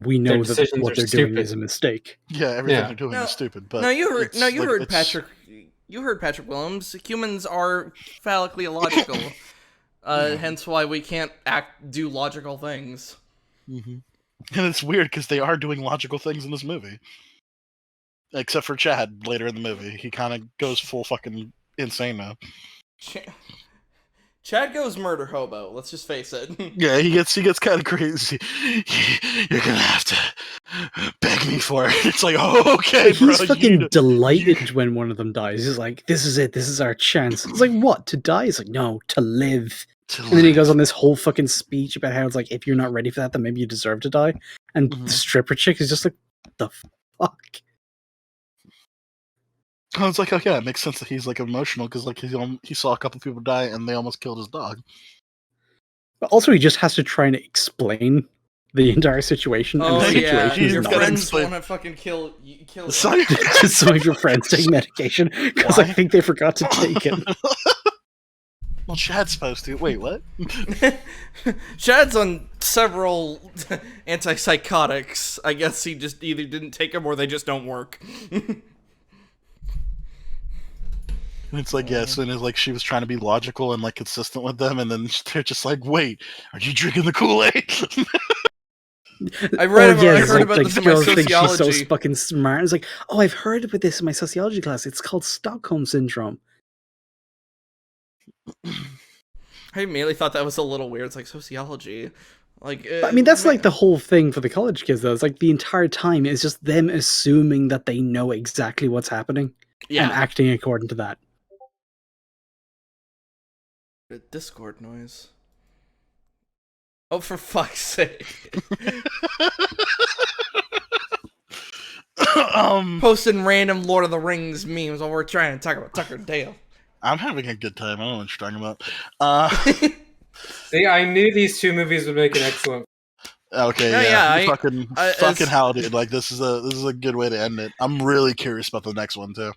[SPEAKER 4] we know that what they're doing is a mistake.
[SPEAKER 1] Yeah, everything they're doing is stupid. But
[SPEAKER 3] you heard Patrick. You heard Patrick Williams. Humans are phallically illogical. Hence why we can't do logical things.
[SPEAKER 1] Mm-hmm. And it's weird because they are doing logical things in this movie. Except for Chad later in the movie. He kind of goes full fucking insane now.
[SPEAKER 3] Chad goes murder hobo. Let's just face it.
[SPEAKER 1] Yeah, he gets kind of crazy. You're gonna have to beg me for it. It's like, oh, okay,
[SPEAKER 4] bro. He's fucking delighted when one of them dies. He's like, "This is it. This is our chance." It's like, what? To die? He's like, "No, to live." And then he goes on this whole fucking speech about how it's like, if you're not ready for that, then maybe you deserve to die. And the stripper chick is just like, what the fuck?
[SPEAKER 1] I was like, oh yeah, it makes sense that he's like emotional because like he saw a couple people die and they almost killed his dog.
[SPEAKER 4] But also, he just has to try and explain the entire situation.
[SPEAKER 3] Oh,
[SPEAKER 4] and the
[SPEAKER 3] yeah,
[SPEAKER 4] situation
[SPEAKER 3] your friends want to fucking kill
[SPEAKER 1] some
[SPEAKER 4] of your friends take medication because I think they forgot to take it.
[SPEAKER 1] Well, Chad's supposed to. Wait, what?
[SPEAKER 3] Chad's on several antipsychotics. I guess he just either didn't take them or they just don't work.
[SPEAKER 1] It's like, yes, and it's like she was trying to be logical and like consistent with them, and then they're just like, "Wait, are you drinking the Kool-Aid?"
[SPEAKER 3] I heard about this in my sociology.
[SPEAKER 4] She's so fucking smart. It's like, oh, I've heard about this in my sociology class. It's called Stockholm Syndrome.
[SPEAKER 3] I immediately thought that was a little weird. It's like sociology. Like,
[SPEAKER 4] I mean, that's like the whole thing for the college kids, though. It's like the entire time is just them assuming that they know exactly what's happening and acting according to that.
[SPEAKER 3] A Discord noise. Oh, for fuck's sake. Posting random Lord of the Rings memes while we're trying to talk about Tucker and Dale.
[SPEAKER 1] I'm having a good time. I don't know what you're talking about.
[SPEAKER 2] See, I knew these 2 movies would make an excellent.
[SPEAKER 1] Okay, fucking hell, dude! Like this is a good way to end it. I'm really curious about the next one too.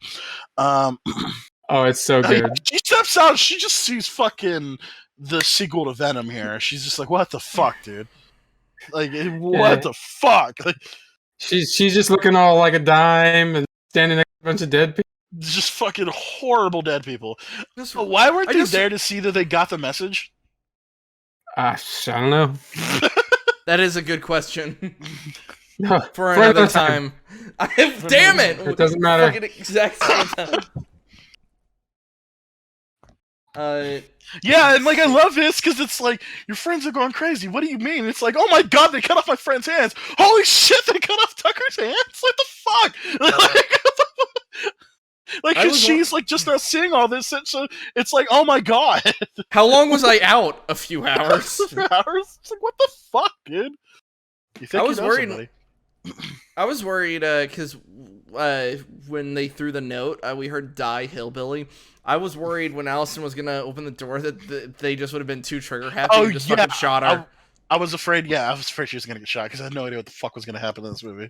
[SPEAKER 2] Oh, it's so good.
[SPEAKER 1] She steps out. She just sees fucking the sequel to Venom here. She's just like, what the fuck, dude? Like, what the fuck? Like,
[SPEAKER 2] she's just looking all like a dime and standing next to a bunch of dead people.
[SPEAKER 1] just fucking horrible dead people.
[SPEAKER 3] Just-
[SPEAKER 1] Why weren't
[SPEAKER 3] I
[SPEAKER 1] they
[SPEAKER 3] just-
[SPEAKER 1] there to see that they got the message?
[SPEAKER 2] I don't know.
[SPEAKER 3] That is a good question
[SPEAKER 2] No,
[SPEAKER 3] for another time. Damn it!
[SPEAKER 2] It doesn't matter.
[SPEAKER 3] Fucking exact same time.
[SPEAKER 1] Yeah, and like I love this because it's like your friends are going crazy. What do you mean? It's like, oh my god, they cut off my friend's hands. Holy shit, they cut off Tucker's hands. What the fuck? Like,
[SPEAKER 3] I
[SPEAKER 1] cause
[SPEAKER 3] was
[SPEAKER 1] she's like just not seeing all this, and so it's like, oh my god.
[SPEAKER 3] How long was I out? A few hours.
[SPEAKER 1] Hours? It's like, what the fuck, dude? You think
[SPEAKER 3] I
[SPEAKER 1] you
[SPEAKER 3] was
[SPEAKER 1] know
[SPEAKER 3] worried-
[SPEAKER 1] somebody.
[SPEAKER 3] I was worried because when they threw the note, we heard "Die Hillbilly." I was worried when Allison was gonna open the door that they just would have been too trigger happy
[SPEAKER 1] Oh,
[SPEAKER 3] and just
[SPEAKER 1] yeah.
[SPEAKER 3] fucking shot her.
[SPEAKER 1] I was afraid. Yeah, I was afraid she was gonna get shot because I had no idea what the fuck was gonna happen in this movie.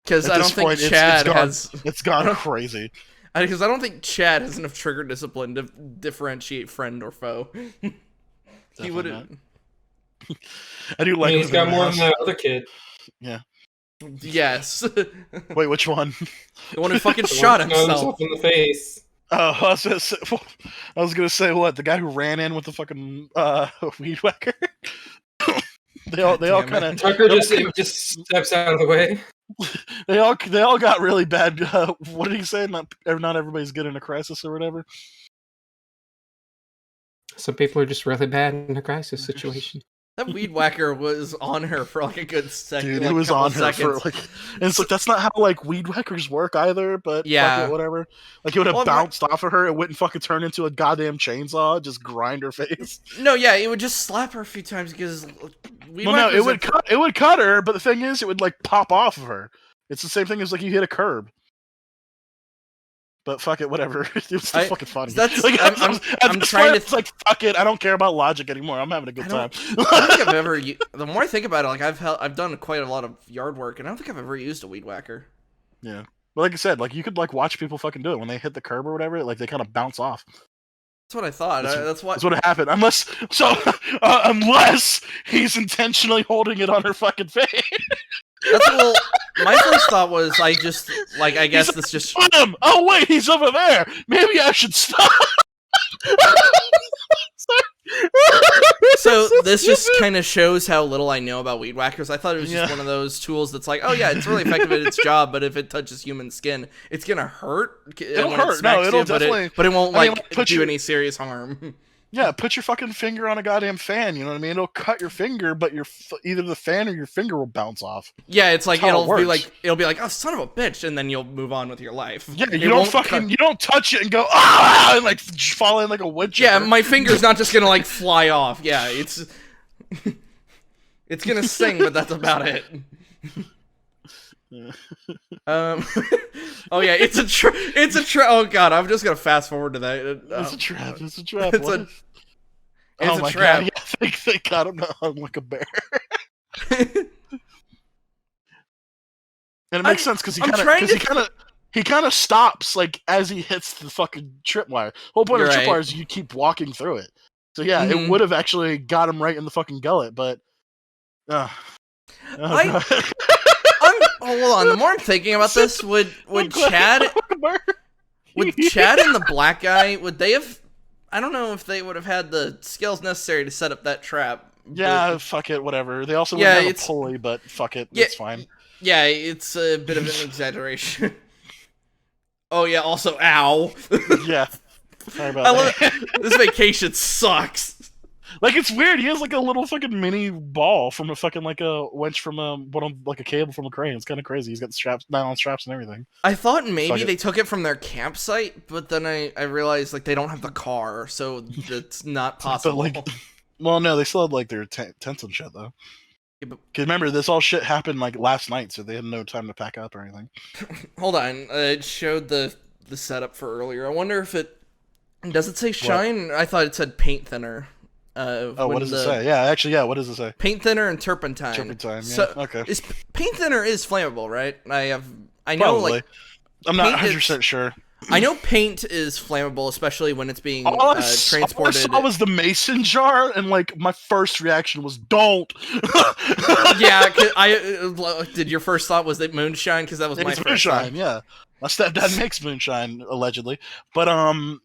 [SPEAKER 3] Because
[SPEAKER 1] At
[SPEAKER 3] I
[SPEAKER 1] this
[SPEAKER 3] don't think
[SPEAKER 1] point, it's
[SPEAKER 3] Chad
[SPEAKER 1] gone.
[SPEAKER 3] has.
[SPEAKER 1] It's gone crazy.
[SPEAKER 3] Because I don't think Chad has enough trigger discipline to differentiate friend or foe. He
[SPEAKER 1] Definitely
[SPEAKER 3] wouldn't.
[SPEAKER 1] I do like.
[SPEAKER 2] he's got more than that other kid.
[SPEAKER 3] Yes. The
[SPEAKER 1] Wait, which one?
[SPEAKER 3] one who fucking
[SPEAKER 2] The
[SPEAKER 3] shot
[SPEAKER 2] one who knows
[SPEAKER 3] himself.
[SPEAKER 2] in the face.
[SPEAKER 1] Oh, I was gonna say what? The guy who ran in with the fucking weed whacker. they all
[SPEAKER 3] Damn it.
[SPEAKER 1] kind of
[SPEAKER 2] Tucker just steps out of the way.
[SPEAKER 1] they all got really bad. What did he say? Not everybody's good in a crisis or whatever.
[SPEAKER 2] Some people are just really bad in a crisis situation.
[SPEAKER 3] That weed whacker was on her for like a good second.
[SPEAKER 1] Dude,
[SPEAKER 3] like,
[SPEAKER 1] it was
[SPEAKER 3] couple
[SPEAKER 1] on her
[SPEAKER 3] seconds.
[SPEAKER 1] for like, and it's like that's not how like weed whackers work either. But fuck
[SPEAKER 3] Yeah.
[SPEAKER 1] it, whatever. Like it would have
[SPEAKER 3] Well,
[SPEAKER 1] bounced off of her. It wouldn't fucking turn into a goddamn chainsaw. Just grind her face.
[SPEAKER 3] No, yeah, it would just slap her a few times because weed
[SPEAKER 1] Well, no,
[SPEAKER 3] whackers
[SPEAKER 1] it would cut. It would cut her. But the thing is, it would like pop off of her. It's the same thing as like you hit a curb. But fuck it, whatever. It was still fucking funny.
[SPEAKER 3] that's-
[SPEAKER 1] Like,
[SPEAKER 3] I'm
[SPEAKER 1] at this
[SPEAKER 3] trying
[SPEAKER 1] point,
[SPEAKER 3] to
[SPEAKER 1] it's like fuck it. I don't care about logic anymore. I'm having a good
[SPEAKER 3] I
[SPEAKER 1] time.
[SPEAKER 3] don't think I've ever. The more I think about it, like I've done quite a lot of yard work, and I don't think I've ever used a weed whacker.
[SPEAKER 1] Yeah. But like I said, like you could like watch people fucking do it when they hit the curb or whatever. Like they kind of bounce off.
[SPEAKER 3] That's what I thought. That's why.
[SPEAKER 1] That's what happened. Unless he's intentionally holding it on her fucking face.
[SPEAKER 3] That's well. My first thought was I just like I guess this just.
[SPEAKER 1] On him. Oh wait, he's over there. Maybe I should stop.
[SPEAKER 3] So this just kind of shows how little I know about weed whackers. I thought it was just
[SPEAKER 1] Yeah.
[SPEAKER 3] one of those tools that's like, oh yeah, it's really effective at its job, but if it touches human skin, it's gonna hurt.
[SPEAKER 1] It'll
[SPEAKER 3] when it
[SPEAKER 1] hurt.
[SPEAKER 3] smacks
[SPEAKER 1] No, it'll
[SPEAKER 3] you, but
[SPEAKER 1] definitely-
[SPEAKER 3] But it won't
[SPEAKER 1] I mean,
[SPEAKER 3] like
[SPEAKER 1] like, put
[SPEAKER 3] do
[SPEAKER 1] your-
[SPEAKER 3] any serious harm.
[SPEAKER 1] Yeah, put your fucking finger on a goddamn fan. You know what I mean? It'll cut your finger, but either the fan or your finger will bounce off.
[SPEAKER 3] Yeah, it's like
[SPEAKER 1] That's how it
[SPEAKER 3] it'll be
[SPEAKER 1] works.
[SPEAKER 3] like oh son of a bitch, and then you'll move on with your life.
[SPEAKER 1] Yeah,
[SPEAKER 3] It
[SPEAKER 1] you don't
[SPEAKER 3] won't
[SPEAKER 1] fucking
[SPEAKER 3] cut-
[SPEAKER 1] you don't touch it and go ah and like fall in like a wood chipper.
[SPEAKER 3] Yeah, my finger's not just gonna like fly off. Yeah, it's it's gonna sting, but that's about it. Oh yeah, it's a trap. Oh god, I'm just gonna fast forward to that.
[SPEAKER 1] It's a trap. It's a trap.
[SPEAKER 3] It's
[SPEAKER 1] What
[SPEAKER 3] a-
[SPEAKER 1] if-
[SPEAKER 3] it's
[SPEAKER 1] oh
[SPEAKER 3] a
[SPEAKER 1] my
[SPEAKER 3] trap.
[SPEAKER 1] god! Yeah, they got him hung like a bear. And it makes sense because
[SPEAKER 3] I'm trying
[SPEAKER 1] he kind of stops like as he hits the fucking tripwire. Whole point of
[SPEAKER 3] You're
[SPEAKER 1] the
[SPEAKER 3] right.
[SPEAKER 1] tripwire is you keep walking through it. So yeah,
[SPEAKER 3] Mhm.
[SPEAKER 1] it would have actually got him right in the fucking gullet, but. Oh,
[SPEAKER 3] I-
[SPEAKER 1] God.
[SPEAKER 3] Hold on. The more I'm thinking about this, would Chad and the black guy would they have? I don't know if they would have had the skills necessary to set up that trap. but-
[SPEAKER 1] Yeah, fuck it, whatever. They also
[SPEAKER 3] Yeah,
[SPEAKER 1] wouldn't have
[SPEAKER 3] it's-
[SPEAKER 1] a pulley, but fuck it,
[SPEAKER 3] Yeah.
[SPEAKER 1] it's fine.
[SPEAKER 3] Yeah, it's a bit of an exaggeration. Oh yeah. Also, ow.
[SPEAKER 1] Yeah. Sorry about
[SPEAKER 3] I love
[SPEAKER 1] that.
[SPEAKER 3] this vacation sucks.
[SPEAKER 1] Like it's weird. He has like a little fucking mini ball from a fucking like a winch from like a cable from a crane. It's kind of crazy. He's got straps, nylon straps, and everything.
[SPEAKER 3] I thought maybe
[SPEAKER 1] Fuck it.
[SPEAKER 3] they took it from their campsite, but then I realized like they don't have the car, so that's not possible.
[SPEAKER 1] like, Well, no, they still had like their tents and shit though.
[SPEAKER 3] Yeah, but-
[SPEAKER 1] Cause remember, this all shit happened like last night, so they had no time to pack up or anything.
[SPEAKER 3] Hold on, it showed the setup for earlier. I wonder if it does it say shine? I thought it said paint thinner.
[SPEAKER 1] Oh,
[SPEAKER 3] when
[SPEAKER 1] what does it
[SPEAKER 3] the-
[SPEAKER 1] say? Yeah, actually, yeah. What does it say?
[SPEAKER 3] Paint thinner and turpentine.
[SPEAKER 1] Turpentine. Yeah.
[SPEAKER 3] So
[SPEAKER 1] okay.
[SPEAKER 3] paint thinner is flammable, right? I know
[SPEAKER 1] Probably.
[SPEAKER 3] like
[SPEAKER 1] I'm not
[SPEAKER 3] paint
[SPEAKER 1] 100 percent sure.
[SPEAKER 3] I know paint is flammable, especially when it's being
[SPEAKER 1] All I
[SPEAKER 3] transported.
[SPEAKER 1] saw was the mason jar, and like my first reaction was, "Don't."
[SPEAKER 3] Yeah, did your first thought was that moonshine? Because that was my
[SPEAKER 1] It's
[SPEAKER 3] first
[SPEAKER 1] moonshine.
[SPEAKER 3] thought.
[SPEAKER 1] Yeah, my stepdad makes moonshine allegedly, but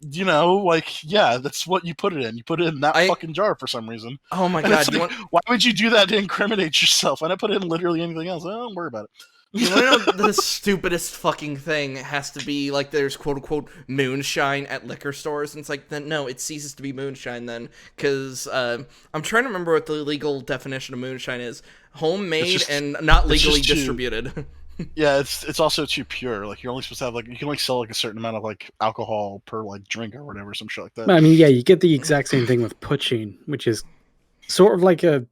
[SPEAKER 1] you know, like, yeah, that's what you put it in. You put it in that fucking jar for some reason.
[SPEAKER 3] Oh my
[SPEAKER 1] And
[SPEAKER 3] god!
[SPEAKER 1] it's like, why would you do that to incriminate yourself? Why not put it in literally anything else? Don't worry about it.
[SPEAKER 3] You know the stupidest fucking thing has to be like there's quote unquote moonshine at liquor stores, and it's like then no, it ceases to be moonshine then, because I'm trying to remember what the legal definition of moonshine is: homemade and not legally distributed.
[SPEAKER 1] Yeah, it's also too pure. Like you're only supposed to have you can only sell like a certain amount of like alcohol per like drink or whatever, some shit like that.
[SPEAKER 4] I mean, yeah, you get the exact same thing with poaching, which is sort of like a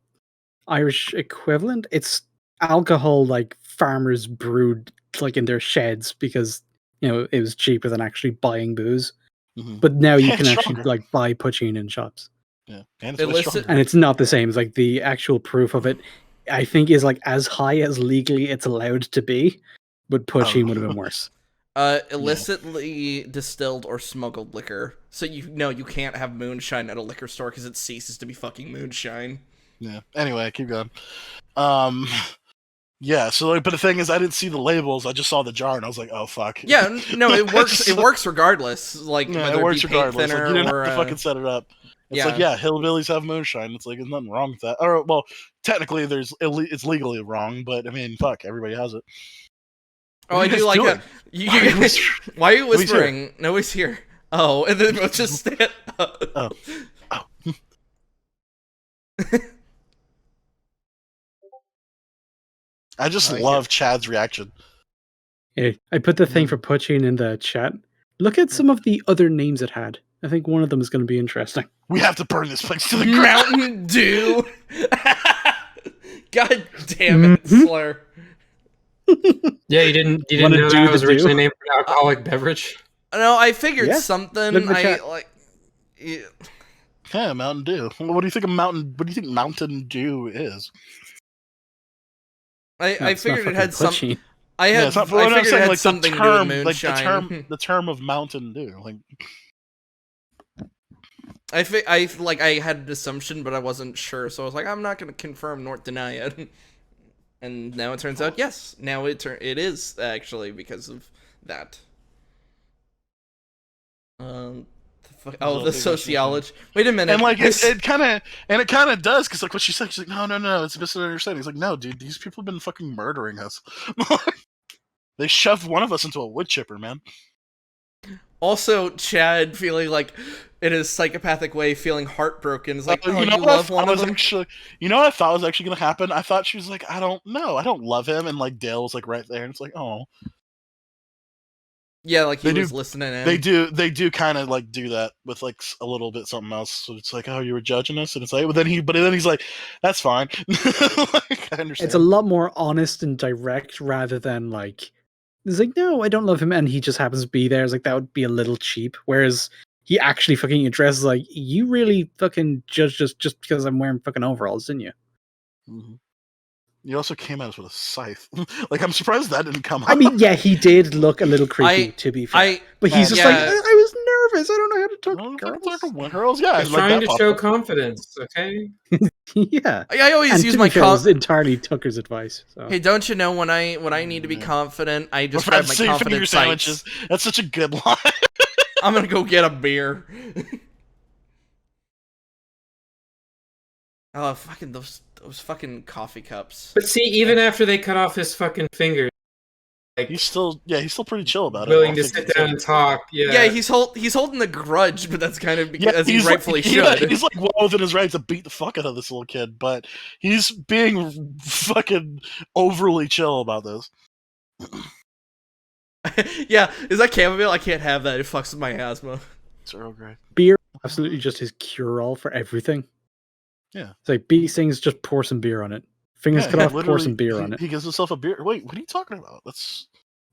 [SPEAKER 4] Irish equivalent. It's alcohol like farmers brewed like in their sheds because it was cheaper than actually buying booze. But now you can actually like buy poaching in shops.
[SPEAKER 1] Yeah, and
[SPEAKER 4] it's not the same. It's like the actual proof of it, I think, is like as high as legally it's allowed to be, but poaching would have been worse.
[SPEAKER 3] Illicitly distilled or smuggled liquor. So you can't have moonshine at a liquor store because it ceases to be fucking moonshine.
[SPEAKER 1] Yeah. Anyway, keep going. Yeah. So, but the thing is, I didn't see the labels. I just saw the jar, and I was like, "Oh fuck."
[SPEAKER 3] Yeah. No, it works. It works regardless. Like
[SPEAKER 1] yeah,
[SPEAKER 3] whether
[SPEAKER 1] it works
[SPEAKER 3] be paint
[SPEAKER 1] regardless.
[SPEAKER 3] thinner
[SPEAKER 1] Like, you didn't
[SPEAKER 3] or
[SPEAKER 1] have to fucking set it up. It's like, yeah, hillbillies have moonshine. It's like, there's nothing wrong with that. Or, well, technically, it's legally wrong, but I mean, fuck, everybody has it.
[SPEAKER 3] Oh, I do like that. Why are you whispering? Nobody's here. Oh, and then we'll just stand up.
[SPEAKER 1] Oh. I just love Chad's reaction.
[SPEAKER 4] Yeah, I put the thing for poaching in the chat. Look at some of the other names it had. I think one of them is going to be interesting.
[SPEAKER 1] We have to burn this place to the ground.
[SPEAKER 3] Mountain Dew. God damn it, Slur.
[SPEAKER 2] Yeah, you didn't know that was originally named for an alcoholic beverage?
[SPEAKER 3] No, I figured something.
[SPEAKER 1] Yeah, Mountain Dew. What do you think of Mountain? What do you think Mountain Dew is?
[SPEAKER 3] I figured it had something.
[SPEAKER 1] I figured it had something to do with moonshine.
[SPEAKER 3] Like
[SPEAKER 1] the term of Mountain Dew. Like,
[SPEAKER 3] I had an assumption, but I wasn't sure, so I was like, I'm not going to confirm nor deny it. And now it turns out, yes. Now it is actually because of that. The sociology. Wait a minute.
[SPEAKER 1] And like it kind of does, because like what she said, she's like, no, it's a misunderstanding. It's like, no, dude, these people have been fucking murdering us. They shoved one of us into a wood chipper, man.
[SPEAKER 3] Also, Chad feeling like, in his psychopathic way, feeling heartbroken. Is like,
[SPEAKER 1] you
[SPEAKER 3] love one of them?
[SPEAKER 1] You know what I thought was actually going to happen? I thought she was like, I don't know, I don't love him, and like Dale was like right there, and it's like, oh.
[SPEAKER 3] Yeah, like he was listening in.
[SPEAKER 1] They do kind of like do that with like a little bit something else. So it's like, oh, you were judging us, and it's like, but then he's like, that's fine. Like, I understand.
[SPEAKER 4] It's a lot more honest and direct rather than like, it's like, no, I don't love him, and he just happens to be there. It's like, that would be a little cheap. Whereas he actually fucking addresses like, you really fucking judged us just because I'm wearing fucking overalls, didn't you?
[SPEAKER 1] Mm-hmm. You also came at us with a scythe. Like, I'm surprised that didn't come up.
[SPEAKER 4] I mean, yeah, he did look a little creepy, to be fair. But he's just like, I was nervous. I don't know how to talk to girls.
[SPEAKER 1] Yeah,
[SPEAKER 2] he's trying to show confidence, okay?
[SPEAKER 4] Yeah.
[SPEAKER 3] I always use my
[SPEAKER 4] confidence. Entirely Tucker's advice. So.
[SPEAKER 3] Hey, don't you know when I need to be confident, I just grab my confidence sandwiches.
[SPEAKER 1] That's such a good line.
[SPEAKER 3] I'm gonna go get a beer. Oh, fucking those fucking coffee cups.
[SPEAKER 2] But see, even after they cut off his fucking fingers, like
[SPEAKER 1] he's still pretty chill about it.
[SPEAKER 2] Willing to sit down and talk. Yeah,
[SPEAKER 3] he's holding the grudge, but that's kind of because he rightfully should.
[SPEAKER 1] He's like well within his right to beat the fuck out of this little kid, but he's being fucking overly chill about this.
[SPEAKER 3] Yeah, is that chamomile? I can't have that. It fucks with my asthma.
[SPEAKER 1] It's Earl Grey.
[SPEAKER 4] Beer, absolutely just his cure-all for everything.
[SPEAKER 1] Yeah.
[SPEAKER 4] It's like, bee stings, just pour some beer on it. Fingers cut off, pour some beer on it.
[SPEAKER 1] He gives himself a beer. Wait, what are you talking about? That's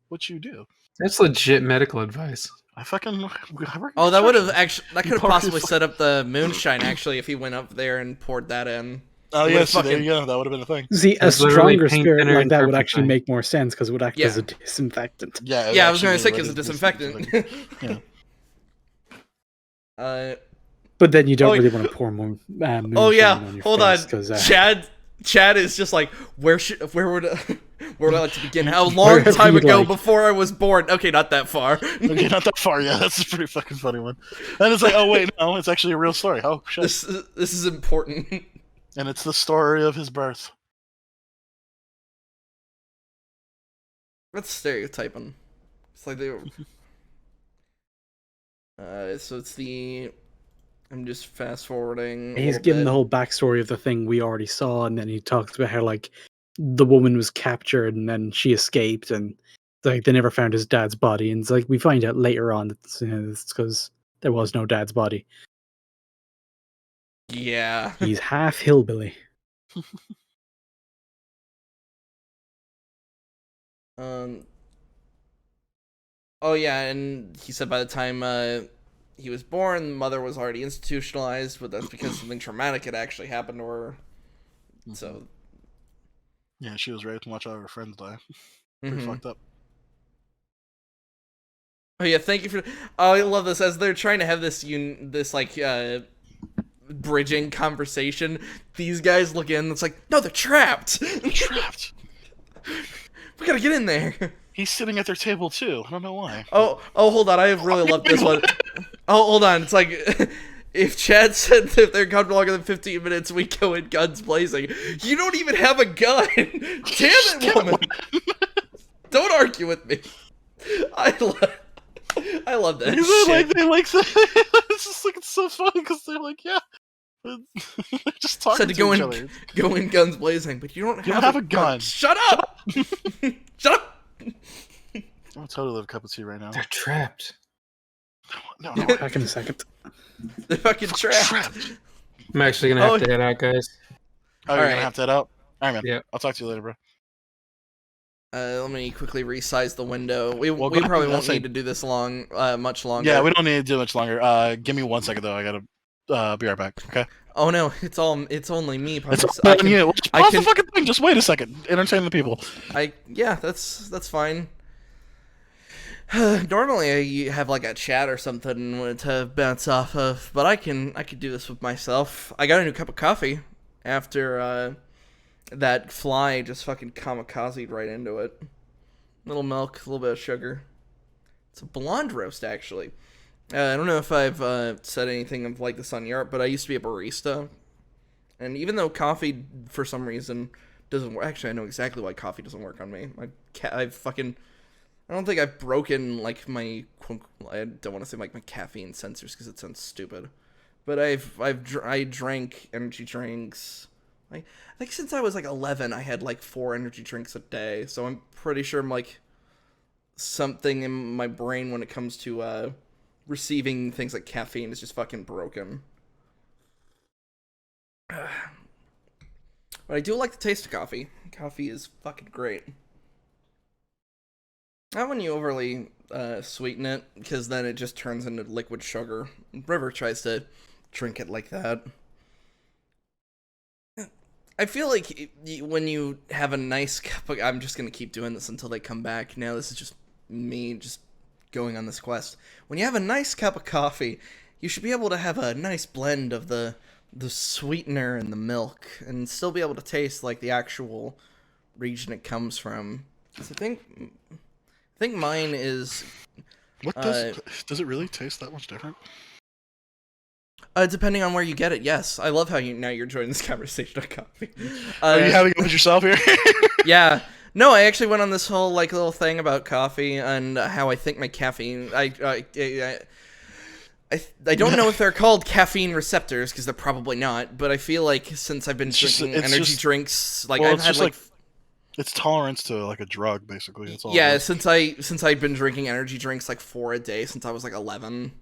[SPEAKER 1] what you do.
[SPEAKER 2] That's legit medical advice.
[SPEAKER 1] I fucking...
[SPEAKER 3] that would have actually... That could have possibly set up the moonshine, actually, if he went up there and poured that in.
[SPEAKER 1] Oh
[SPEAKER 3] It
[SPEAKER 1] yeah,
[SPEAKER 3] would've
[SPEAKER 1] see, there
[SPEAKER 3] fucking-
[SPEAKER 1] you go. That would have been a thing.
[SPEAKER 4] See, a
[SPEAKER 2] It's literally
[SPEAKER 4] stronger
[SPEAKER 2] paint
[SPEAKER 4] spirit
[SPEAKER 2] thinner
[SPEAKER 4] like
[SPEAKER 2] and
[SPEAKER 4] that would actually
[SPEAKER 2] turpentine.
[SPEAKER 4] make more sense because it would act as
[SPEAKER 3] Yeah.
[SPEAKER 4] a disinfectant.
[SPEAKER 1] Yeah,
[SPEAKER 3] Yeah, I was
[SPEAKER 1] going
[SPEAKER 3] gonna
[SPEAKER 1] to
[SPEAKER 3] say as a disinfectant.
[SPEAKER 1] Yeah.
[SPEAKER 4] But then you don't
[SPEAKER 3] Oh,
[SPEAKER 4] really want to pour more moonshine
[SPEAKER 3] Oh yeah,
[SPEAKER 4] on your
[SPEAKER 3] hold
[SPEAKER 4] face
[SPEAKER 3] on.
[SPEAKER 4] because
[SPEAKER 3] Chad is just like, where would where would I like to begin? How long
[SPEAKER 4] Wherever
[SPEAKER 3] time
[SPEAKER 4] you'd
[SPEAKER 3] ago
[SPEAKER 4] like.
[SPEAKER 3] before I was born? Okay, not that far.
[SPEAKER 1] Okay, not that far. Yeah, that's a pretty fucking funny one. And it's like, oh wait, no, it's actually a real story. Oh shit!
[SPEAKER 3] This is important.
[SPEAKER 1] And it's the story of his birth.
[SPEAKER 3] That's stereotyping. It's like they were. So it's the. I'm just fast forwarding.
[SPEAKER 4] he's given the whole backstory of the thing we already saw, and then he talks about how like the woman was captured and then she escaped, and like they never found his dad's body, and it's like we find out later on that it's because there was no dad's body.
[SPEAKER 3] Yeah.
[SPEAKER 4] He's half hillbilly.
[SPEAKER 3] Oh yeah, and he said by the time he was born, the mother was already institutionalized, but that's because something traumatic had actually happened to her. So.
[SPEAKER 1] Yeah, she was raped and watched all of her friends die. Pretty
[SPEAKER 3] Mhm.
[SPEAKER 1] fucked up.
[SPEAKER 3] Oh yeah, thank you for. Oh, I love this as they're trying to have this bridging conversation. These guys look in. It's like, no, they're trapped.
[SPEAKER 1] Trapped.
[SPEAKER 3] We gotta get in there.
[SPEAKER 1] He's sitting at their table too. I don't know why.
[SPEAKER 3] Oh, hold on. I really love this one. Oh, hold on. It's like, if Chad said that if they're gone longer than 15 minutes, we go in guns blazing. You don't even have a gun. Damn it, woman. Don't argue with me. I love that shit.
[SPEAKER 1] It's just like it's so funny because they're like, yeah, they're just talking
[SPEAKER 3] Said
[SPEAKER 1] to
[SPEAKER 3] to go
[SPEAKER 1] each
[SPEAKER 3] in,
[SPEAKER 1] other.
[SPEAKER 3] go in guns blazing, but you don't have
[SPEAKER 1] a gun.
[SPEAKER 3] Shut up! Shut up!
[SPEAKER 1] I'm totally have a cup of tea right now.
[SPEAKER 2] They're trapped.
[SPEAKER 1] No,
[SPEAKER 4] Back in a second.
[SPEAKER 3] They're fucking trapped.
[SPEAKER 1] trapped.
[SPEAKER 2] I'm actually gonna have to head out, guys.
[SPEAKER 1] Oh, you're
[SPEAKER 3] Alright.
[SPEAKER 1] gonna have to head out. All right, man.
[SPEAKER 2] Yeah.
[SPEAKER 1] I'll talk to you later, bro.
[SPEAKER 3] Let me quickly resize the window. We
[SPEAKER 1] Well,
[SPEAKER 3] we
[SPEAKER 1] go
[SPEAKER 3] probably
[SPEAKER 1] ahead,
[SPEAKER 3] won't
[SPEAKER 1] I'll say-
[SPEAKER 3] need to do this much longer.
[SPEAKER 1] Yeah, we don't need to do much longer. Give me 1 second though. I gotta be right back. Okay.
[SPEAKER 3] Oh no, it's only me.
[SPEAKER 1] It's
[SPEAKER 3] Pause.
[SPEAKER 1] all on you. Just
[SPEAKER 3] I
[SPEAKER 1] pause
[SPEAKER 3] can-
[SPEAKER 1] the fucking thing. Just wait a second. Entertain the people.
[SPEAKER 3] Yeah, that's fine. Normally I have like a chat or something to bounce off of, but I could do this with myself. I got a new cup of coffee after that fly just fucking kamikazed right into it. Little milk, a little bit of sugar. It's a blonde roast actually. I don't know if I've said anything of like this on Europe, but I used to be a barista, and even though coffee for some reason doesn't work, actually I know exactly why coffee doesn't work on me. I don't think I've broken like my. I don't want to say like my caffeine sensors because it sounds stupid, but I drank energy drinks. I think since I was like 11, I had like 4 energy drinks a day. So I'm pretty sure I'm like something in my brain when it comes to receiving things like caffeine is just fucking broken. But I do like the taste of coffee. Coffee is fucking great. Not when you overly sweeten it, because then it just turns into liquid sugar. River tries to drink it like that. I feel like when you have a nice cup of... I'm just going to keep doing this until they come back. Now this is just me just going on this quest. When you have a nice cup of coffee, you should be able to have a nice blend of the sweetener and the milk, and still be able to taste like the actual region it comes from. 'Cause I think mine is...
[SPEAKER 1] What does it really taste that much different?
[SPEAKER 3] Depending on where you get it, yes. I love how you're joining this conversation on coffee.
[SPEAKER 1] Are you having it with yourself here?
[SPEAKER 3] Yeah. No, I actually went on this whole like little thing about coffee and how I think my caffeine. I don't know if they're called caffeine receptors because they're probably not. But I feel like since I've been drinking energy drinks, like I've had like.
[SPEAKER 1] It's tolerance to like a drug, basically. That's all.
[SPEAKER 3] Yeah,
[SPEAKER 1] it is.
[SPEAKER 3] since I've been drinking energy drinks like 4 a day since I was like 11.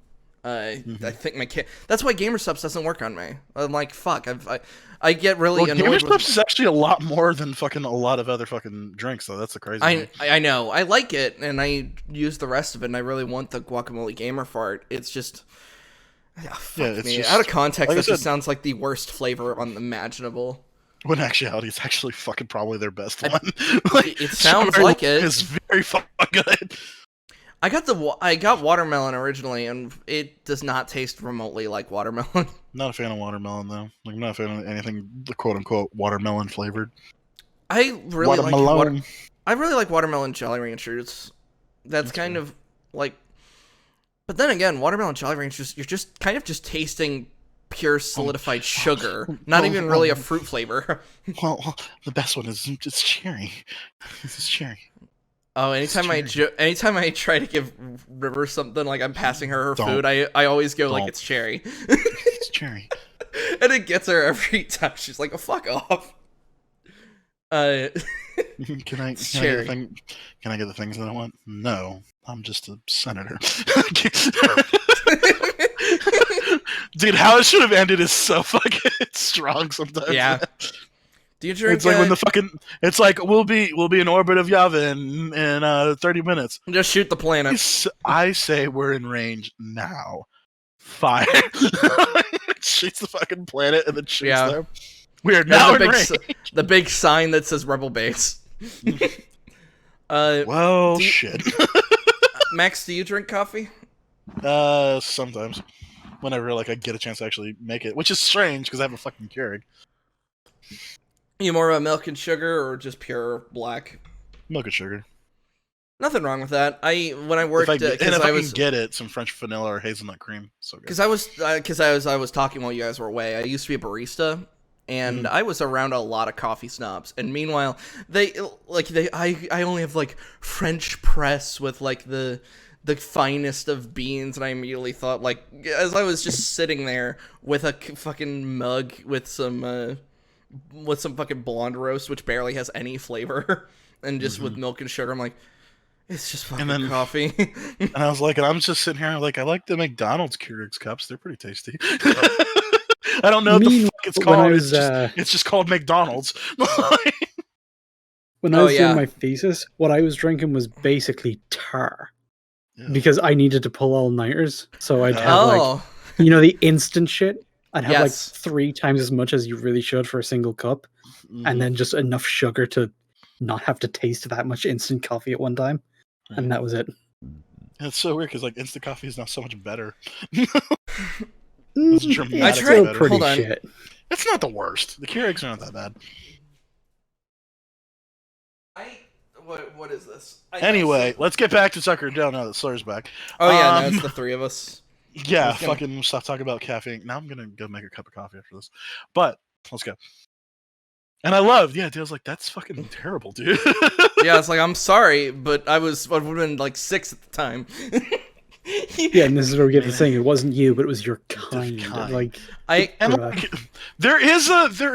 [SPEAKER 3] I think my that's why GamerSupps doesn't work on me. I'm like, fuck. I get really annoyed.
[SPEAKER 1] GamerSupps is actually a lot more than fucking a lot of other fucking drinks, though. That's the crazy thing.
[SPEAKER 3] I know. I like it, and I use the rest of it, and I really want the guacamole gamer fart. It's just... fuck
[SPEAKER 1] it's
[SPEAKER 3] me.
[SPEAKER 1] just-
[SPEAKER 3] Out of context,
[SPEAKER 1] like I
[SPEAKER 3] that just
[SPEAKER 1] said-
[SPEAKER 3] sounds like the worst flavor unimaginable.
[SPEAKER 1] When in actuality, it's actually fucking probably their best
[SPEAKER 3] I-
[SPEAKER 1] one.
[SPEAKER 3] it sounds
[SPEAKER 1] strawberry
[SPEAKER 3] like it.
[SPEAKER 1] It's very fucking good.
[SPEAKER 3] I got watermelon originally, and it does not taste remotely like watermelon.
[SPEAKER 1] Not a fan of watermelon though. Like, I'm not a fan of anything quote unquote watermelon flavored.
[SPEAKER 3] I really
[SPEAKER 1] Watermelon.
[SPEAKER 3] like watermelon Jolly Ranchers. That's kind of like, but then again, watermelon Jolly Ranchers, you're just kind of just tasting pure solidified sugar, not even really a fruit flavor.
[SPEAKER 1] Well, the best one is it's cherry. It's cherry.
[SPEAKER 3] Oh, anytime I try to give River something, like I'm passing her food, I always go like it's cherry.
[SPEAKER 1] It's cherry.
[SPEAKER 3] And it gets her every time. She's like, "Oh, fuck off."
[SPEAKER 1] Can I get
[SPEAKER 3] cherry.
[SPEAKER 1] the things that I want? No, I'm just a senator. Dude, how it should have ended is so fucking strong sometimes.
[SPEAKER 3] Yeah. Do you drink?
[SPEAKER 1] It's like when the fucking. It's like we'll be in orbit of Yavin in 30 minutes.
[SPEAKER 3] just shoot the planet.
[SPEAKER 1] I say we're in range now. Fire! Shoots the fucking planet and then shoots them. We are now in range.
[SPEAKER 3] The big sign that says Rebel Base.
[SPEAKER 1] Well, shit.
[SPEAKER 3] Max, do you drink coffee?
[SPEAKER 1] Sometimes. Whenever like I get a chance to actually make it, which is strange because I have a fucking Keurig.
[SPEAKER 3] You more of a milk and sugar or just pure black?
[SPEAKER 1] Milk and sugar.
[SPEAKER 3] Nothing wrong with that. When I worked,
[SPEAKER 1] If I can get it, some French vanilla or hazelnut cream. So good.
[SPEAKER 3] Because I was talking while you guys were away. I used to be a barista, and I was around a lot of coffee snobs. And meanwhile, I only have like French press with like the finest of beans, and I immediately thought, like, as I was just sitting there with a fucking mug with some fucking blonde roast, which barely has any flavor, and just with milk and sugar, I'm like, it's just fucking coffee.
[SPEAKER 1] And I was like, and I'm just sitting here like, I like the McDonald's Keurig cups. They're pretty tasty. I don't know what the fuck it's called. It's just called McDonald's.
[SPEAKER 4] When I was doing my thesis, what I was drinking was basically tar. Yeah. Because I needed to pull all-nighters, so I'd have like, the instant shit. I'd have like 3 times as much as you really should for a single cup, and then just enough sugar to not have to taste that much instant coffee at one time, and that was it.
[SPEAKER 1] It's so weird because like instant coffee is now so much better.
[SPEAKER 3] I tried. Hold on.
[SPEAKER 1] Shit. It's not the worst. The Keurigs are not that bad.
[SPEAKER 3] What is this?
[SPEAKER 1] Anyway, let's get back to Tucker Dale now that Slur's back.
[SPEAKER 3] Oh yeah, now it's the 3 of us.
[SPEAKER 1] Yeah, fucking stop talking about caffeine. Now I'm gonna go make a cup of coffee after this. But let's go. And I love, Dale's like, that's fucking terrible, dude.
[SPEAKER 3] Yeah, it's like, I'm sorry, but I would have been like 6 at the time.
[SPEAKER 4] Yeah, and this is where we get to saying it wasn't you, but it was your kind.
[SPEAKER 1] There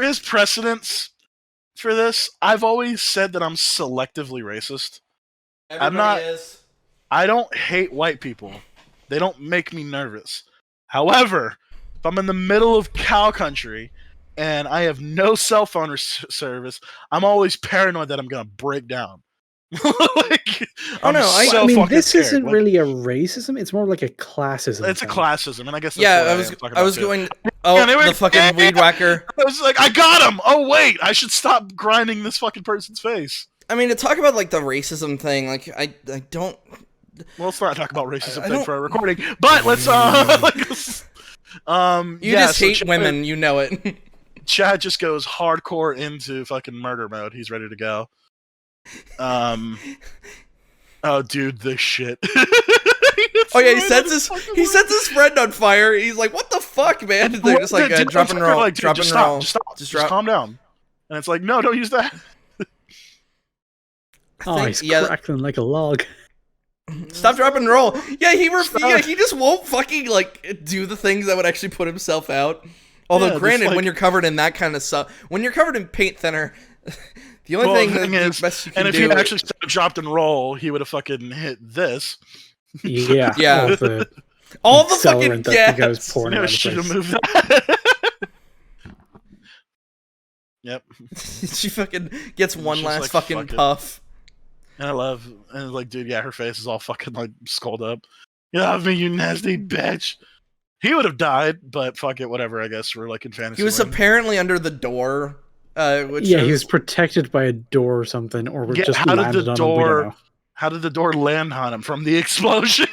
[SPEAKER 1] is precedence for this. I've always said that I'm selectively racist.
[SPEAKER 3] Everybody is.
[SPEAKER 1] I don't hate white people. They don't make me nervous. However, if I'm in the middle of cow country and I have no cell phone service, I'm always paranoid that I'm gonna break down.
[SPEAKER 4] I mean, this isn't really a racism. It's more like a classism.
[SPEAKER 1] It's a classism, and I guess
[SPEAKER 3] I was going. The fucking weed whacker.
[SPEAKER 1] I was like, I got him. Oh wait, I should stop grinding this fucking person's face.
[SPEAKER 3] I mean, to talk about like the racism thing, like I don't.
[SPEAKER 1] Well, let's not talk about racism thing for a recording, but let's
[SPEAKER 3] you just hate women, you know it.
[SPEAKER 1] Chad just goes hardcore into fucking murder mode. He's ready to go. Oh, dude, this shit.
[SPEAKER 3] He sets his friend on fire. He's like, "What the fuck, man?" They're just like, drop and roll,
[SPEAKER 1] like,
[SPEAKER 3] drop and roll.
[SPEAKER 1] Just calm down. And it's like, no, don't use that.
[SPEAKER 4] He's crackling like a log.
[SPEAKER 3] Stop, drop, and roll. Yeah, he just won't fucking like do the things that would actually put himself out. Although, granted, when you're covered in that kind of stuff, when you're covered in paint thinner, the only thing is,
[SPEAKER 1] best you can do. And if he actually dropped and roll, he would have fucking hit this.
[SPEAKER 4] Yeah.
[SPEAKER 3] All the fucking
[SPEAKER 4] that goes pouring out of
[SPEAKER 1] should have moved that. Yep.
[SPEAKER 3] She fucking gets one last like, fucking puff.
[SPEAKER 1] And I love, and like, dude, her face is all fucking like skulled up. You love me, you nasty bitch. He would have died, but fuck it, whatever. I guess we're like in fantasy.
[SPEAKER 3] He was apparently under the door, Which
[SPEAKER 4] Yeah, he was
[SPEAKER 3] shows-
[SPEAKER 4] protected by a door or something, or
[SPEAKER 1] Yeah,
[SPEAKER 4] just
[SPEAKER 1] how did
[SPEAKER 4] landed
[SPEAKER 1] the
[SPEAKER 4] on him. We don't
[SPEAKER 1] door?
[SPEAKER 4] know.
[SPEAKER 1] How did the door land on him from the explosion?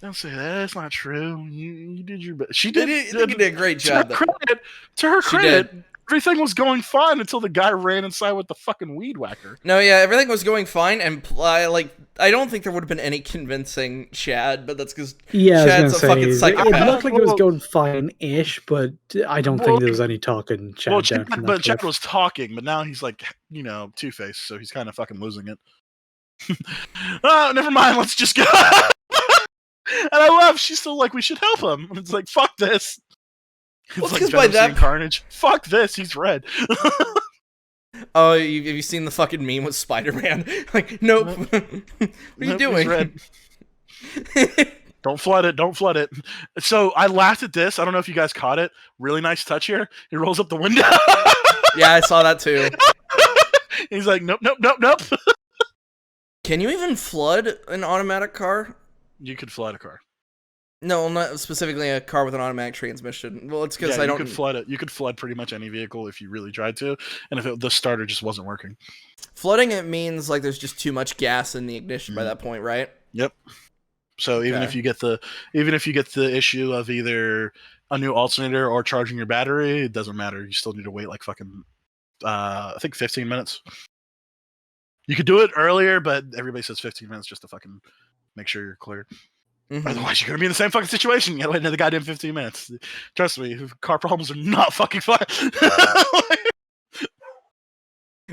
[SPEAKER 1] Don't say that. That's not true. You did your best. She
[SPEAKER 3] I
[SPEAKER 1] did.
[SPEAKER 3] think he did a great
[SPEAKER 1] To her
[SPEAKER 3] job. She
[SPEAKER 1] credit,
[SPEAKER 3] did.
[SPEAKER 1] everything was going fine until the guy ran inside with the fucking weed whacker.
[SPEAKER 3] No, yeah, everything was going fine, and I don't think there would have been any convincing Chad, but that's because
[SPEAKER 4] Yeah,
[SPEAKER 3] Chad's a
[SPEAKER 4] I
[SPEAKER 3] fucking
[SPEAKER 4] was gonna say, it
[SPEAKER 3] psychopath.
[SPEAKER 4] looked like it was
[SPEAKER 1] Well-
[SPEAKER 4] going fine-ish, but I don't
[SPEAKER 1] Well,
[SPEAKER 4] think there was any talking Chad
[SPEAKER 1] Well,
[SPEAKER 4] down
[SPEAKER 1] Chad,
[SPEAKER 4] from that
[SPEAKER 1] but Chad
[SPEAKER 4] cliff.
[SPEAKER 1] was talking, but now he's like, Two-Faced, so he's kind of fucking losing it. Oh, never mind. Let's just go. And I love. She's still like, we should help him. And it's like, fuck this. It's
[SPEAKER 3] Well,
[SPEAKER 1] like
[SPEAKER 3] 'cause by
[SPEAKER 1] Venom seeing
[SPEAKER 3] that-
[SPEAKER 1] Carnage. Fuck this. He's red.
[SPEAKER 3] Oh, have you seen the fucking meme with Spider-Man? Like, nope. What are you
[SPEAKER 1] Nope, he's
[SPEAKER 3] doing?
[SPEAKER 1] red. Don't flood it. Don't flood it. So I laughed at this. I don't know if you guys caught it. Really nice touch here. He rolls up the window.
[SPEAKER 3] Yeah, I saw that too.
[SPEAKER 1] He's like, nope, nope, nope, nope.
[SPEAKER 3] Can you even flood an automatic car?
[SPEAKER 1] You could flood a car.
[SPEAKER 3] No, not specifically a car with an automatic transmission. Well, it's because
[SPEAKER 1] Yeah,
[SPEAKER 3] I
[SPEAKER 1] you
[SPEAKER 3] don't.
[SPEAKER 1] could flood it. You could flood pretty much any vehicle if you really tried to, and if the starter just wasn't working.
[SPEAKER 3] Flooding it means like there's just too much gas in the ignition by that point, right?
[SPEAKER 1] Yep. So even if
[SPEAKER 3] Okay.
[SPEAKER 1] you get the issue of either a new alternator or charging your battery, it doesn't matter. You still need to wait like fucking I think 15 minutes. You could do it earlier, but everybody says 15 minutes just to fucking make sure you're clear.
[SPEAKER 3] Mhm.
[SPEAKER 1] Otherwise, you're gonna be in the same fucking situation. You gotta wait another goddamn 15 minutes. Trust me, car problems are not fucking fun.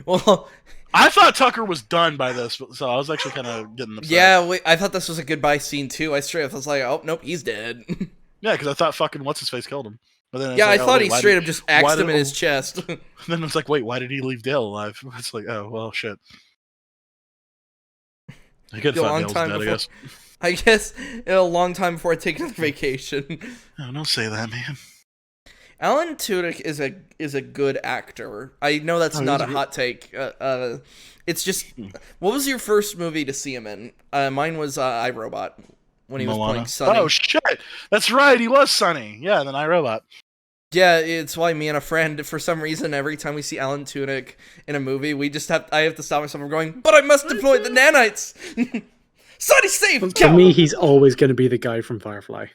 [SPEAKER 3] Well,
[SPEAKER 1] I thought Tucker was done by this, so I was actually kind of getting upset.
[SPEAKER 3] yeah, I thought this was a goodbye scene too. I straight up was like, oh nope, he's dead.
[SPEAKER 1] Yeah, because I thought fucking what's his face killed him. But then it's
[SPEAKER 3] Yeah,
[SPEAKER 1] like,
[SPEAKER 3] I
[SPEAKER 1] oh,
[SPEAKER 3] thought
[SPEAKER 1] wait,
[SPEAKER 3] he
[SPEAKER 1] why
[SPEAKER 3] straight
[SPEAKER 1] did-
[SPEAKER 3] up just axed
[SPEAKER 1] why
[SPEAKER 3] him
[SPEAKER 1] did-
[SPEAKER 3] in his chest.
[SPEAKER 1] Then it's like, wait, why did he leave Dale alive? It's like, oh well, shit. I could
[SPEAKER 3] A long
[SPEAKER 1] find Dale's
[SPEAKER 3] time
[SPEAKER 1] dead, I
[SPEAKER 3] before-
[SPEAKER 1] guess.
[SPEAKER 3] I guess a long time before I take another vacation.
[SPEAKER 1] Oh, don't say that, man.
[SPEAKER 3] Alan Tudyk is a good actor. I know that's
[SPEAKER 1] Oh,
[SPEAKER 3] not
[SPEAKER 1] he's
[SPEAKER 3] a
[SPEAKER 1] good.
[SPEAKER 3] hot take. It's just, what was your first movie to see him in? Mine was iRobot when he was
[SPEAKER 1] Moana.
[SPEAKER 3] playing Sonny.
[SPEAKER 1] Oh shit, that's right. He was Sonny. Yeah, then iRobot.
[SPEAKER 3] Yeah, it's why me and a friend, for some reason, every time we see Alan Tudyk in a movie, I have to stop myself from going, but I must deploy the nanites! Sonny, save!
[SPEAKER 4] For me, he's always going to be the guy from Firefly.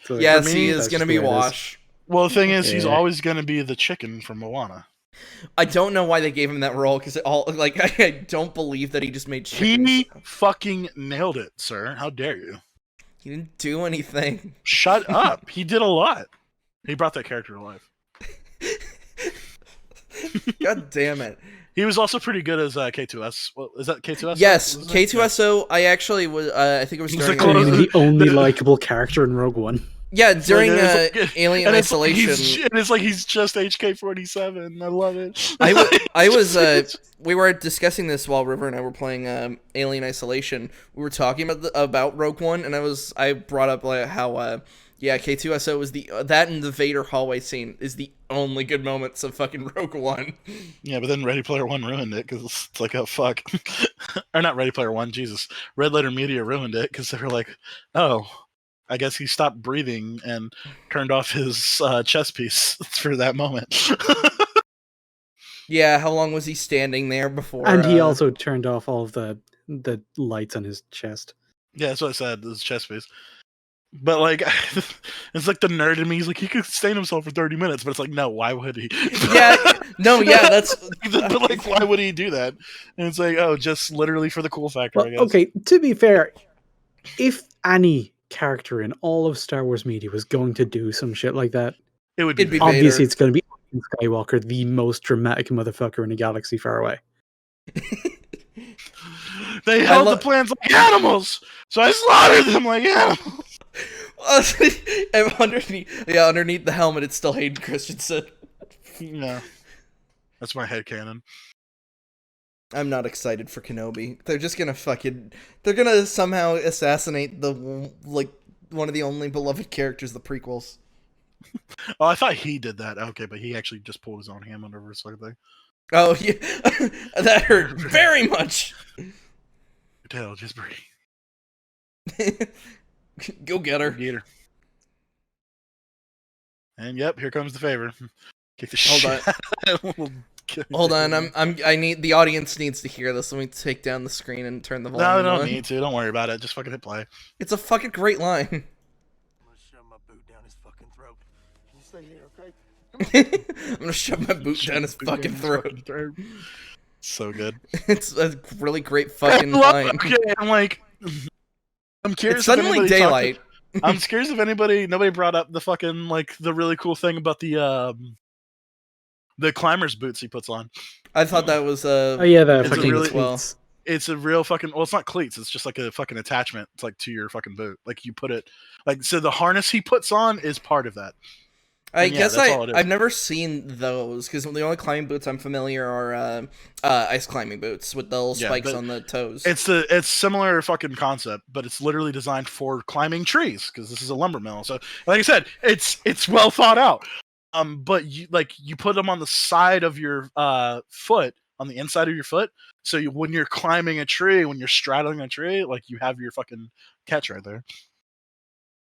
[SPEAKER 4] So,
[SPEAKER 3] Yes,
[SPEAKER 1] for
[SPEAKER 3] he
[SPEAKER 1] me,
[SPEAKER 3] is
[SPEAKER 4] that's
[SPEAKER 3] going to
[SPEAKER 4] just
[SPEAKER 3] be
[SPEAKER 4] the way it is.
[SPEAKER 3] Wash.
[SPEAKER 1] Well, the thing is, he's
[SPEAKER 4] Yeah.
[SPEAKER 1] always going to be the chicken from Moana.
[SPEAKER 3] I don't know why they gave him that role, because I don't believe that he just made chickens.
[SPEAKER 1] He fucking nailed it, sir. How dare you?
[SPEAKER 3] He didn't do anything.
[SPEAKER 1] Shut up. He did a lot. He brought that character to life.
[SPEAKER 3] God damn it.
[SPEAKER 1] He was also pretty good as K2S. Well, is that K2S?
[SPEAKER 3] Yes,
[SPEAKER 1] Isn't it?
[SPEAKER 3] K2SO, I actually was, I think it was
[SPEAKER 1] He's
[SPEAKER 3] during...
[SPEAKER 1] the
[SPEAKER 4] I
[SPEAKER 1] close-
[SPEAKER 4] mean, the only likable character in Rogue One.
[SPEAKER 3] Yeah, during
[SPEAKER 1] It's like-
[SPEAKER 3] Alien
[SPEAKER 1] and it's like
[SPEAKER 3] Isolation,
[SPEAKER 1] it's like he's just HK-47. I love it.
[SPEAKER 3] I was we were discussing this while River and I were playing Alien Isolation. We were talking about Rogue One, and I brought up like how yeah, K2SO was that and the Vader hallway scene is the only good moments of fucking Rogue One.
[SPEAKER 1] Yeah, but then Ready Player One ruined it because it's like, oh fuck, or not Ready Player One, Jesus. Red Letter Media ruined it because they were like, oh, I guess he stopped breathing and turned off his chest piece for that moment.
[SPEAKER 3] Yeah, how long was he standing there before?
[SPEAKER 4] And he also turned off all of the lights on his chest.
[SPEAKER 1] Yeah, that's what I said. His chest piece. But like, it's like the nerd in me. He's like, he could sustain himself for 30 minutes, but it's like, no, why would he?
[SPEAKER 3] Yeah, no, yeah, that's
[SPEAKER 1] But like, why would he do that? And it's like, oh, just literally for the cool factor,
[SPEAKER 4] Well,
[SPEAKER 1] I guess.
[SPEAKER 4] okay, to be fair, if any character in all of Star Wars media was going to do some shit like that,
[SPEAKER 1] It would be.
[SPEAKER 3] It'd be
[SPEAKER 1] Vader.
[SPEAKER 3] Vader.
[SPEAKER 4] obviously it's going to be Anakin Skywalker, the most dramatic motherfucker in a galaxy far away.
[SPEAKER 1] They held the
[SPEAKER 3] love-
[SPEAKER 1] plans like animals, so I slaughtered them like animals.
[SPEAKER 3] And underneath the helmet, it's still Hayden Christensen.
[SPEAKER 1] Yeah, that's my headcanon.
[SPEAKER 3] I'm not excited for Kenobi. They're just gonna they're gonna somehow assassinate one of the only beloved characters of the prequels.
[SPEAKER 1] Oh, I thought he did that. Okay, but he actually just pulled his own hand over his fucking thing.
[SPEAKER 3] Oh yeah, that hurt very much.
[SPEAKER 1] Your tail, just breathe.
[SPEAKER 3] Go get her.
[SPEAKER 1] Gator. And yep, here comes the favor. Kick the
[SPEAKER 3] Hold
[SPEAKER 1] shit.
[SPEAKER 3] Hold on, I need the audience needs to hear this. Let me take down the screen and turn the volume
[SPEAKER 1] No, they don't
[SPEAKER 3] on.
[SPEAKER 1] need to. Don't worry about it. Just fucking hit play.
[SPEAKER 3] It's a fucking great line.
[SPEAKER 5] I'm gonna shove my boot down his fucking throat. You stay here, okay?
[SPEAKER 3] I'm gonna shove my boot down his fucking throat.
[SPEAKER 1] So good.
[SPEAKER 3] It's a really great fucking
[SPEAKER 1] I love-
[SPEAKER 3] line.
[SPEAKER 1] Okay, I'm like, I'm curious.
[SPEAKER 3] It's
[SPEAKER 1] if
[SPEAKER 3] suddenly
[SPEAKER 1] anybody talked-
[SPEAKER 3] daylight.
[SPEAKER 1] I'm curious if nobody brought up the fucking like the really cool thing about the climber's boots he puts on.
[SPEAKER 3] I thought that was
[SPEAKER 4] Oh yeah, the
[SPEAKER 1] It's a
[SPEAKER 4] fucking
[SPEAKER 1] really-
[SPEAKER 4] cleats.
[SPEAKER 1] It's a real fucking. Well, it's not cleats. It's just like a fucking attachment. It's like to your fucking boot. Like you put it. Like so, the harness he puts on is part of that.
[SPEAKER 3] I
[SPEAKER 1] And yeah,
[SPEAKER 3] guess
[SPEAKER 1] that's all it is.
[SPEAKER 3] I've never seen those because the only climbing boots I'm familiar are ice climbing boots with the little
[SPEAKER 1] Yeah,
[SPEAKER 3] spikes
[SPEAKER 1] but
[SPEAKER 3] on the toes.
[SPEAKER 1] It's similar fucking concept, but it's literally designed for climbing trees because this is a lumber mill. So, like I said, it's well thought out. But you put them on the side of your foot, on the inside of your foot. So when you're climbing a tree, when you're straddling a tree, like you have your fucking catch right there.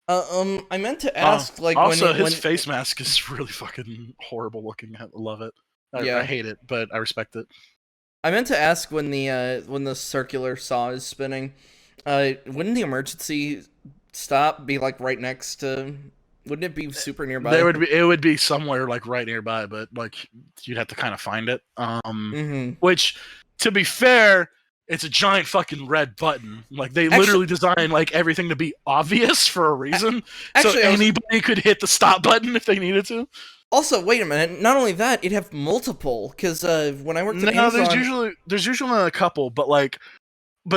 [SPEAKER 3] I meant to ask like
[SPEAKER 1] Also,
[SPEAKER 3] when
[SPEAKER 1] his face mask is really fucking horrible looking. I love it.
[SPEAKER 3] Yeah.
[SPEAKER 1] I hate it, but I respect it.
[SPEAKER 3] I meant to ask when the circular saw is spinning, wouldn't the emergency stop be like right next to? Wouldn't it be super nearby?
[SPEAKER 1] It would be somewhere like right nearby, but like you'd have to kind of find it.
[SPEAKER 3] Mm-hmm.
[SPEAKER 1] Which, to be fair, it's a giant fucking red button. Like they
[SPEAKER 3] Actually-
[SPEAKER 1] literally designed like everything to be obvious for a reason,
[SPEAKER 3] Actually,
[SPEAKER 1] so
[SPEAKER 3] I was-
[SPEAKER 1] anybody could hit the stop button if they needed to.
[SPEAKER 3] Also, wait a minute. Not only that, it'd have multiple. Because when I worked at
[SPEAKER 1] No,
[SPEAKER 3] Amazon,
[SPEAKER 1] there's usually a couple, but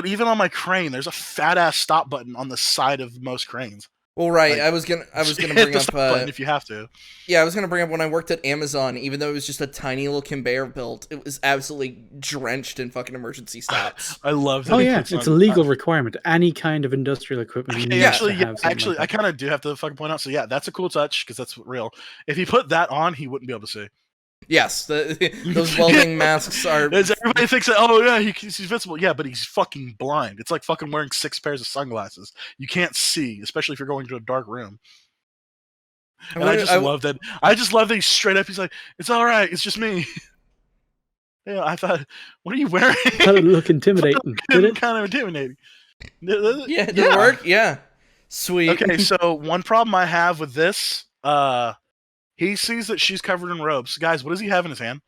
[SPEAKER 1] even on my crane, there's a fat ass stop button on the side of most cranes.
[SPEAKER 3] well, right.
[SPEAKER 1] like,
[SPEAKER 3] I was gonna
[SPEAKER 1] Hit
[SPEAKER 3] bring
[SPEAKER 1] the
[SPEAKER 3] up.
[SPEAKER 1] stop button if you have to.
[SPEAKER 3] Yeah, I was gonna bring up when I worked at Amazon. Even though it was just a tiny little conveyor belt, it was absolutely drenched in fucking emergency stops.
[SPEAKER 1] I love that.
[SPEAKER 4] Oh
[SPEAKER 1] he
[SPEAKER 4] yeah,
[SPEAKER 1] puts
[SPEAKER 4] it's a
[SPEAKER 1] on-
[SPEAKER 4] legal requirement. Any kind of industrial equipment needs
[SPEAKER 1] Actually,
[SPEAKER 4] to
[SPEAKER 1] yeah,
[SPEAKER 4] have something
[SPEAKER 1] actually,
[SPEAKER 4] like
[SPEAKER 1] I kind of do have to fucking point out. So yeah, that's a cool touch because that's real. If he put that on, he wouldn't be able to see.
[SPEAKER 3] Yes, those welding masks are.
[SPEAKER 1] As everybody thinks that, oh yeah, he's invincible. Yeah, but he's fucking blind. It's like fucking wearing 6 pairs of sunglasses. You can't see, especially if you're going to a dark room. And I just love that. I just love that he's straight up. He's like, "It's all right. It's just me." Yeah, I thought, what are you wearing?
[SPEAKER 4] that. That would look intimidating, did it?
[SPEAKER 1] Kind of intimidating.
[SPEAKER 3] Yeah, did it work? Yeah. Sweet.
[SPEAKER 1] Okay, so one problem I have with this, he sees that she's covered in ropes. Guys, what does he have in his hand?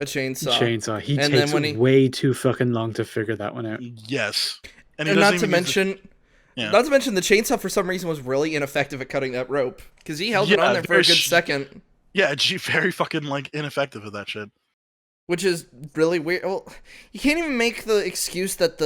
[SPEAKER 3] A chainsaw.
[SPEAKER 4] Chainsaw. He
[SPEAKER 3] And then
[SPEAKER 4] takes
[SPEAKER 3] when he-
[SPEAKER 4] way too fucking long to figure that one out.
[SPEAKER 1] Yes, he
[SPEAKER 3] And
[SPEAKER 1] doesn't
[SPEAKER 3] not to
[SPEAKER 1] even use
[SPEAKER 3] mention,
[SPEAKER 1] Yeah.
[SPEAKER 3] not to mention the chainsaw for some reason was really ineffective at cutting that rope because he held it
[SPEAKER 1] Yeah,
[SPEAKER 3] on there for a
[SPEAKER 1] very
[SPEAKER 3] good
[SPEAKER 1] sh-
[SPEAKER 3] second,
[SPEAKER 1] yeah, she very fucking like ineffective at that shit.
[SPEAKER 3] which is really weird. Well, you can't even make the excuse that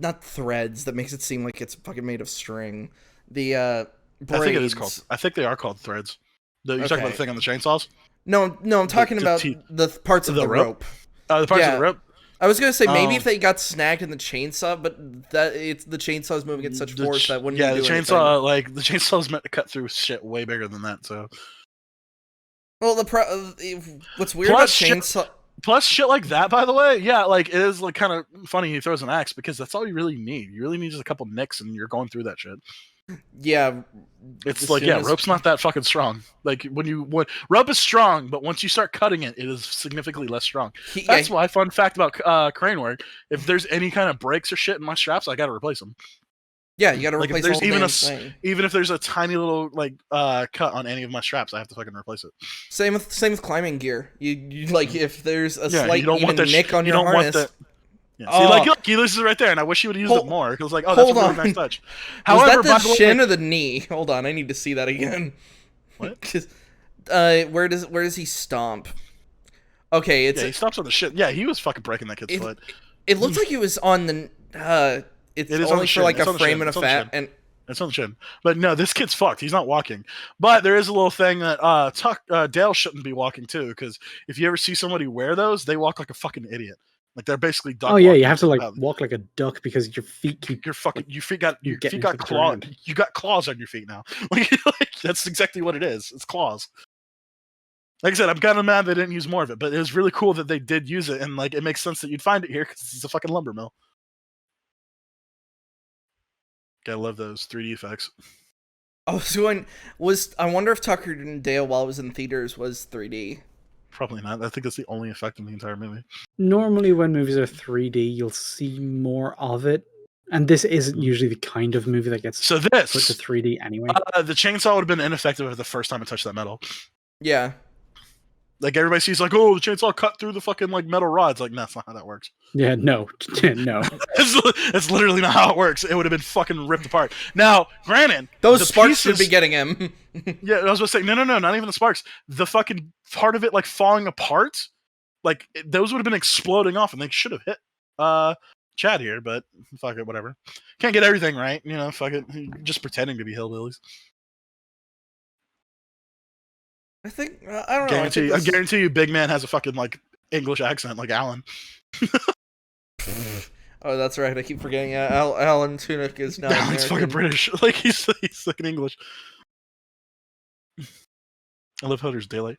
[SPEAKER 3] not threads that makes it seem like it's fucking made of string. The braids.
[SPEAKER 1] I think it is called. I think they are called threads. You're talking about
[SPEAKER 3] Okay.
[SPEAKER 1] the thing on the chainsaws?
[SPEAKER 3] No, I'm talking
[SPEAKER 1] the
[SPEAKER 3] about
[SPEAKER 1] teeth-
[SPEAKER 3] the parts of
[SPEAKER 1] the
[SPEAKER 3] the
[SPEAKER 1] rope?
[SPEAKER 3] rope.
[SPEAKER 1] The parts of
[SPEAKER 3] Yeah.
[SPEAKER 1] the rope.
[SPEAKER 3] I was gonna say maybe
[SPEAKER 1] Oh.
[SPEAKER 3] if they got snagged in the chainsaw, but the chainsaw is moving at such
[SPEAKER 1] The
[SPEAKER 3] force
[SPEAKER 1] ch-
[SPEAKER 3] that wouldn't
[SPEAKER 1] yeah,
[SPEAKER 3] do
[SPEAKER 1] the
[SPEAKER 3] anything.
[SPEAKER 1] chainsaw, like the chainsaw is meant to cut through shit way bigger than that. So
[SPEAKER 3] Well, what's weird
[SPEAKER 1] Plus
[SPEAKER 3] about
[SPEAKER 1] shit-
[SPEAKER 3] chainsaw?
[SPEAKER 1] plus shit like that, by the way, yeah, like it is like kind of funny he throws an axe because that's all you really need. You really need just a couple nicks and you're going through that shit.
[SPEAKER 3] Yeah,
[SPEAKER 1] It's
[SPEAKER 3] as
[SPEAKER 1] like,
[SPEAKER 3] soon
[SPEAKER 1] yeah,
[SPEAKER 3] as-
[SPEAKER 1] rope's not that fucking strong. Like when rope is strong, but once you start cutting it, it is significantly less strong. That's why, fun fact about crane work: if there's any kind of breaks or shit in my straps, I gotta replace them.
[SPEAKER 3] Yeah, you got to
[SPEAKER 1] Like, if
[SPEAKER 3] replace
[SPEAKER 1] there's
[SPEAKER 3] the whole
[SPEAKER 1] even
[SPEAKER 3] damn
[SPEAKER 1] a s-
[SPEAKER 3] thing.
[SPEAKER 1] Even if there's a tiny little like cut on any of my straps, I have to fucking replace it.
[SPEAKER 3] Same with climbing gear. You like if there's a
[SPEAKER 1] Yeah,
[SPEAKER 3] slight
[SPEAKER 1] you don't
[SPEAKER 3] even
[SPEAKER 1] want that.
[SPEAKER 3] nick on
[SPEAKER 1] You
[SPEAKER 3] your
[SPEAKER 1] don't
[SPEAKER 3] harness.
[SPEAKER 1] want that. Yeah. See,
[SPEAKER 3] Oh.
[SPEAKER 1] like look, he loses it right there, and I wish he would have used
[SPEAKER 3] Hold-
[SPEAKER 1] it more. Because like, oh, that's a
[SPEAKER 3] hold
[SPEAKER 1] really
[SPEAKER 3] on.
[SPEAKER 1] nice touch.
[SPEAKER 3] Was
[SPEAKER 1] However,
[SPEAKER 3] that
[SPEAKER 1] by
[SPEAKER 3] the
[SPEAKER 1] the way,
[SPEAKER 3] shin or the knee? Hold on, I need to see that again.
[SPEAKER 1] What?
[SPEAKER 3] 'Cause, where does he stomp? Okay, it's
[SPEAKER 1] yeah, he stops on the shit. Yeah, he was fucking breaking that kid's
[SPEAKER 3] It-
[SPEAKER 1] foot.
[SPEAKER 3] it looks like it was on the it's
[SPEAKER 1] It is on
[SPEAKER 3] only
[SPEAKER 1] the
[SPEAKER 3] for
[SPEAKER 1] shin.
[SPEAKER 3] like
[SPEAKER 1] It's
[SPEAKER 3] a
[SPEAKER 1] on the
[SPEAKER 3] frame
[SPEAKER 1] shin.
[SPEAKER 3] and a
[SPEAKER 1] It's on the
[SPEAKER 3] fat
[SPEAKER 1] shin.
[SPEAKER 3] and
[SPEAKER 1] It's on the chin. But no, this kid's fucked. He's not walking. But there is a little thing that Dale shouldn't be walking too, because if you ever see somebody wear those, they walk like a fucking idiot. Like they're basically duck
[SPEAKER 4] Oh yeah, you
[SPEAKER 1] walking
[SPEAKER 4] have to like
[SPEAKER 1] about-
[SPEAKER 4] walk like a duck because your feet keep.
[SPEAKER 1] Your fucking your feet got
[SPEAKER 4] you
[SPEAKER 1] your
[SPEAKER 4] get
[SPEAKER 1] feet
[SPEAKER 4] into
[SPEAKER 1] got
[SPEAKER 4] the
[SPEAKER 1] claws.
[SPEAKER 4] ground.
[SPEAKER 1] You got claws on your feet now. Like that's exactly what it is. It's claws. Like I said, I'm kind of mad they didn't use more of it, but it was really cool that they did use it, and like it makes sense that you'd find it here because it's a fucking lumber mill. Gotta love those 3D effects.
[SPEAKER 3] I was going. I wonder if Tucker and Dale, while it was in theaters, was 3D.
[SPEAKER 1] Probably not. I think that's the only effect in the entire movie.
[SPEAKER 4] Normally, when movies are 3D, you'll see more of it, and this isn't usually the kind of movie that gets
[SPEAKER 1] So
[SPEAKER 4] put to
[SPEAKER 1] this,
[SPEAKER 4] 3D anyway.
[SPEAKER 1] the chainsaw would have been ineffective the first time it touched that metal.
[SPEAKER 3] Yeah.
[SPEAKER 1] Like everybody sees, like, oh, the chainsaw cut through the fucking like metal rods. Like, no, that's not how that works.
[SPEAKER 4] Yeah, no, no.
[SPEAKER 1] It's literally not how it works. It would have been fucking ripped apart. Now, granted,
[SPEAKER 3] Those
[SPEAKER 1] the
[SPEAKER 3] sparks
[SPEAKER 1] pieces,
[SPEAKER 3] should be getting him.
[SPEAKER 1] Yeah, I was gonna say, no, not even the sparks. The fucking part of it, like falling apart, like those would have been exploding off, and they should have hit Chad here. But fuck it, whatever. Can't get everything right, you know. Fuck it, just pretending to be hillbillies.
[SPEAKER 3] I think I don't know.
[SPEAKER 1] I guarantee you, Big Man has a fucking like English accent, like Alan.
[SPEAKER 3] Oh, that's right. I keep forgetting. Alan Tudyk is now
[SPEAKER 1] Alan's fucking British. Like he's fucking English. I love how there's daylight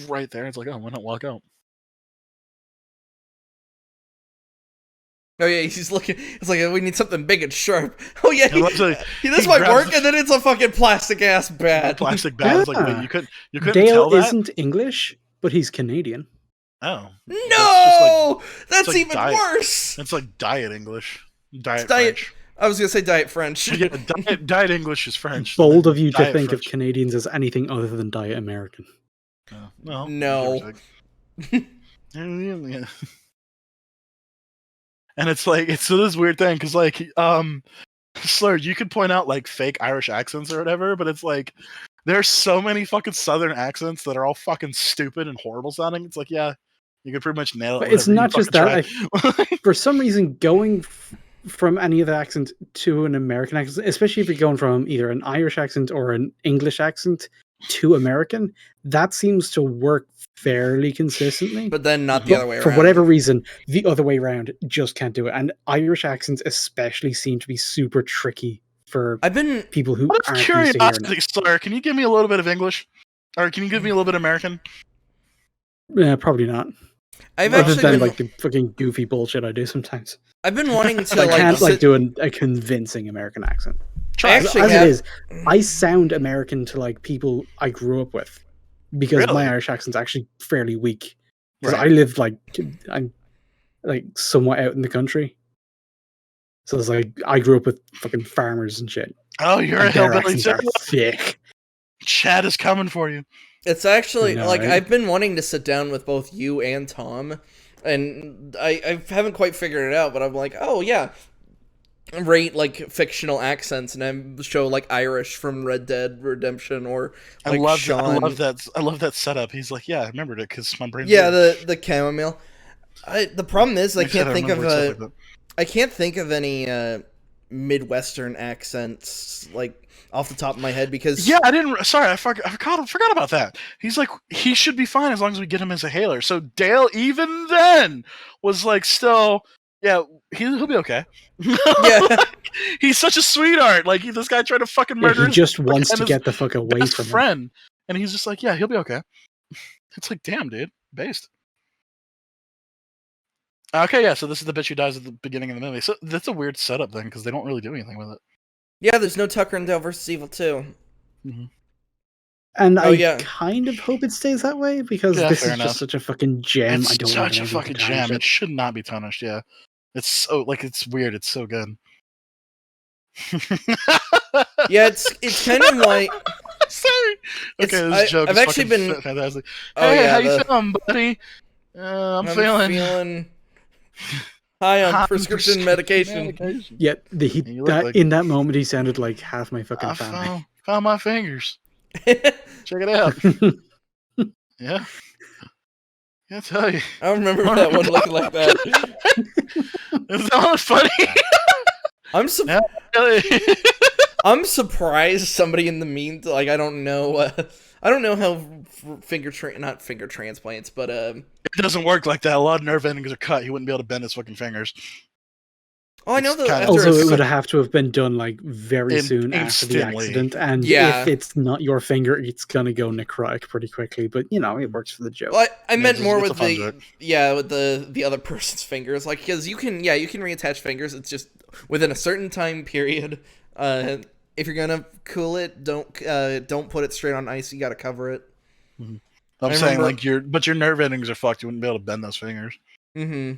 [SPEAKER 1] right there. It's like, oh, why not walk out?
[SPEAKER 3] Oh yeah, he's looking. It's like we need something big and sharp. Oh yeah, this
[SPEAKER 1] he
[SPEAKER 3] might
[SPEAKER 1] grabs
[SPEAKER 3] work,
[SPEAKER 1] the-
[SPEAKER 3] and then it's a fucking plastic ass bat.
[SPEAKER 1] Plastic bat. It's like, wait,
[SPEAKER 4] Yeah.
[SPEAKER 1] you couldn't
[SPEAKER 4] Dale
[SPEAKER 1] tell that?
[SPEAKER 4] isn't English, but he's Canadian.
[SPEAKER 1] Oh.
[SPEAKER 3] No, that's
[SPEAKER 1] like
[SPEAKER 3] even
[SPEAKER 1] diet.
[SPEAKER 3] worse.
[SPEAKER 1] It's like diet English. Diet
[SPEAKER 3] Diet-
[SPEAKER 1] French.
[SPEAKER 3] I was gonna say diet French.
[SPEAKER 1] Yeah, diet English is French.
[SPEAKER 4] Bold of you to
[SPEAKER 1] Diet
[SPEAKER 4] think
[SPEAKER 1] French.
[SPEAKER 4] of Canadians as anything other than Diet American.
[SPEAKER 1] Well,
[SPEAKER 3] No.
[SPEAKER 1] give or take. Yeah. And it's like it's this weird thing because like Slur, you could point out like fake Irish accents or whatever, but it's like there's so many fucking Southern accents that are all fucking stupid and horrible sounding. It's like, yeah, you could pretty much nail it.
[SPEAKER 4] But it's
[SPEAKER 1] whenever
[SPEAKER 4] not
[SPEAKER 1] you
[SPEAKER 4] just that.
[SPEAKER 1] fucking try.
[SPEAKER 4] For some reason, going from any other accent to an American accent, especially if you're going from either an Irish accent or an English accent to American, that seems to work fairly consistently.
[SPEAKER 3] But then not the other way around.
[SPEAKER 4] For whatever reason, the other way around just can't do it. And Irish accents especially seem to be super tricky for
[SPEAKER 3] I've been
[SPEAKER 4] people who
[SPEAKER 1] Out of
[SPEAKER 4] aren't used to hearing it.
[SPEAKER 1] curiosity, Slur, can you give me a little bit of English? Or can you give me a little bit of American?
[SPEAKER 4] Probably not.
[SPEAKER 3] I've
[SPEAKER 4] Other
[SPEAKER 3] actually
[SPEAKER 4] than
[SPEAKER 3] been
[SPEAKER 4] like the fucking goofy bullshit I do sometimes.
[SPEAKER 3] I've been wanting
[SPEAKER 4] I
[SPEAKER 3] to
[SPEAKER 4] can't
[SPEAKER 3] sit-
[SPEAKER 4] like do a convincing American accent.
[SPEAKER 1] Try it.
[SPEAKER 3] Actually,
[SPEAKER 4] As
[SPEAKER 3] have-
[SPEAKER 4] it is, I sound American to like people I grew up with because
[SPEAKER 1] Really?
[SPEAKER 4] my Irish accent's actually fairly weak. Because
[SPEAKER 1] Right.
[SPEAKER 4] I live like I'm like somewhat out in the country, so it's like I grew up with fucking farmers and shit.
[SPEAKER 1] Oh, you're a
[SPEAKER 4] And their
[SPEAKER 1] hillbilly
[SPEAKER 4] accents
[SPEAKER 1] too.
[SPEAKER 4] are thick.
[SPEAKER 1] Chad is coming for you.
[SPEAKER 3] It's actually
[SPEAKER 4] I know,
[SPEAKER 3] like
[SPEAKER 4] right?
[SPEAKER 3] I've been wanting to sit down with both you and Tom, and I haven't quite figured it out. But I'm like, oh yeah, rate like fictional accents, and I show like Irish from Red Dead Redemption or like
[SPEAKER 1] I love
[SPEAKER 3] Sean.
[SPEAKER 1] that. I love that setup. He's like, yeah, I remembered it because my brain.
[SPEAKER 3] Yeah, the chamomile. The problem is I can't think of I can't think of any Midwestern accents like off the top of my head because
[SPEAKER 1] Yeah, I didn't. Sorry, I forgot about that. He's like, he should be fine as long as we get him as a hailer. So Dale, even then, was like, still, yeah, he'll be okay.
[SPEAKER 3] Yeah.
[SPEAKER 1] He's such a sweetheart. Like this guy tried to fucking
[SPEAKER 4] Yeah,
[SPEAKER 1] murder
[SPEAKER 4] he
[SPEAKER 1] his
[SPEAKER 4] just wants
[SPEAKER 1] and
[SPEAKER 4] to
[SPEAKER 1] his
[SPEAKER 4] get the fuck away
[SPEAKER 1] best
[SPEAKER 4] from him.
[SPEAKER 1] friend, and he's just like, yeah, he'll be okay. It's like, damn, dude, based. Okay, yeah. So this is the bitch who dies at the beginning of the movie. So that's a weird setup then, because they don't really do anything with it.
[SPEAKER 3] Yeah, there's no Tucker and Dale versus Evil 2.
[SPEAKER 4] And
[SPEAKER 3] Oh,
[SPEAKER 4] I
[SPEAKER 3] yeah.
[SPEAKER 4] kind of hope it stays that way because
[SPEAKER 1] Yeah,
[SPEAKER 4] this
[SPEAKER 1] fair
[SPEAKER 4] is
[SPEAKER 1] enough.
[SPEAKER 4] just such a fucking gem. I
[SPEAKER 1] It's
[SPEAKER 4] don't want
[SPEAKER 1] such a
[SPEAKER 4] anything to
[SPEAKER 1] fucking
[SPEAKER 4] tarnish
[SPEAKER 1] jam.
[SPEAKER 4] it.
[SPEAKER 1] It should not be tarnished. Yeah, it's so like it's weird. It's so good.
[SPEAKER 3] Yeah, it's kind of like
[SPEAKER 1] Sorry.
[SPEAKER 3] It's-
[SPEAKER 1] Okay, this joke
[SPEAKER 3] I've
[SPEAKER 1] is
[SPEAKER 3] actually
[SPEAKER 1] fucking
[SPEAKER 3] been-
[SPEAKER 1] fantastic.
[SPEAKER 3] Oh,
[SPEAKER 1] Hey,
[SPEAKER 3] yeah,
[SPEAKER 1] how you
[SPEAKER 3] the-
[SPEAKER 1] feeling, buddy? I'm feeling
[SPEAKER 3] high on
[SPEAKER 1] high
[SPEAKER 3] prescription medication.
[SPEAKER 4] Yet
[SPEAKER 1] You look like-
[SPEAKER 4] in that moment he sounded like half my fucking
[SPEAKER 1] I
[SPEAKER 4] family.
[SPEAKER 1] found my fingers. Check it out. Yeah. I tell you,
[SPEAKER 3] I don't remember that one looking like that.
[SPEAKER 1] is that one funny?
[SPEAKER 3] I'm su-
[SPEAKER 1] Yeah. Really?
[SPEAKER 3] I'm surprised somebody in the like I don't know how not finger transplants, but
[SPEAKER 1] It doesn't work like that. A lot of nerve endings are cut. He wouldn't be able to bend his fucking fingers.
[SPEAKER 3] oh, I know
[SPEAKER 1] It's
[SPEAKER 3] that
[SPEAKER 1] kinda-
[SPEAKER 3] after
[SPEAKER 4] Also,
[SPEAKER 3] a
[SPEAKER 4] it would
[SPEAKER 3] sec-
[SPEAKER 4] have to have been done like very soon after the
[SPEAKER 1] Instantly.
[SPEAKER 4] accident, and
[SPEAKER 3] Yeah.
[SPEAKER 4] if it's not your finger, it's gonna go necrotic pretty quickly. But you know, it works for the joke.
[SPEAKER 3] Well, I meant
[SPEAKER 1] it's-
[SPEAKER 3] more
[SPEAKER 1] it's a
[SPEAKER 3] with
[SPEAKER 1] fun
[SPEAKER 3] the
[SPEAKER 1] joke.
[SPEAKER 3] with the other person's fingers, like because you can reattach fingers. It's just within a certain time period, if you're gonna cool it, don't put it straight on ice. You gotta cover it.
[SPEAKER 1] I'm
[SPEAKER 3] I
[SPEAKER 1] saying
[SPEAKER 3] remember-
[SPEAKER 1] like your nerve endings are fucked. You wouldn't be able to bend those fingers.
[SPEAKER 3] Mm-hmm.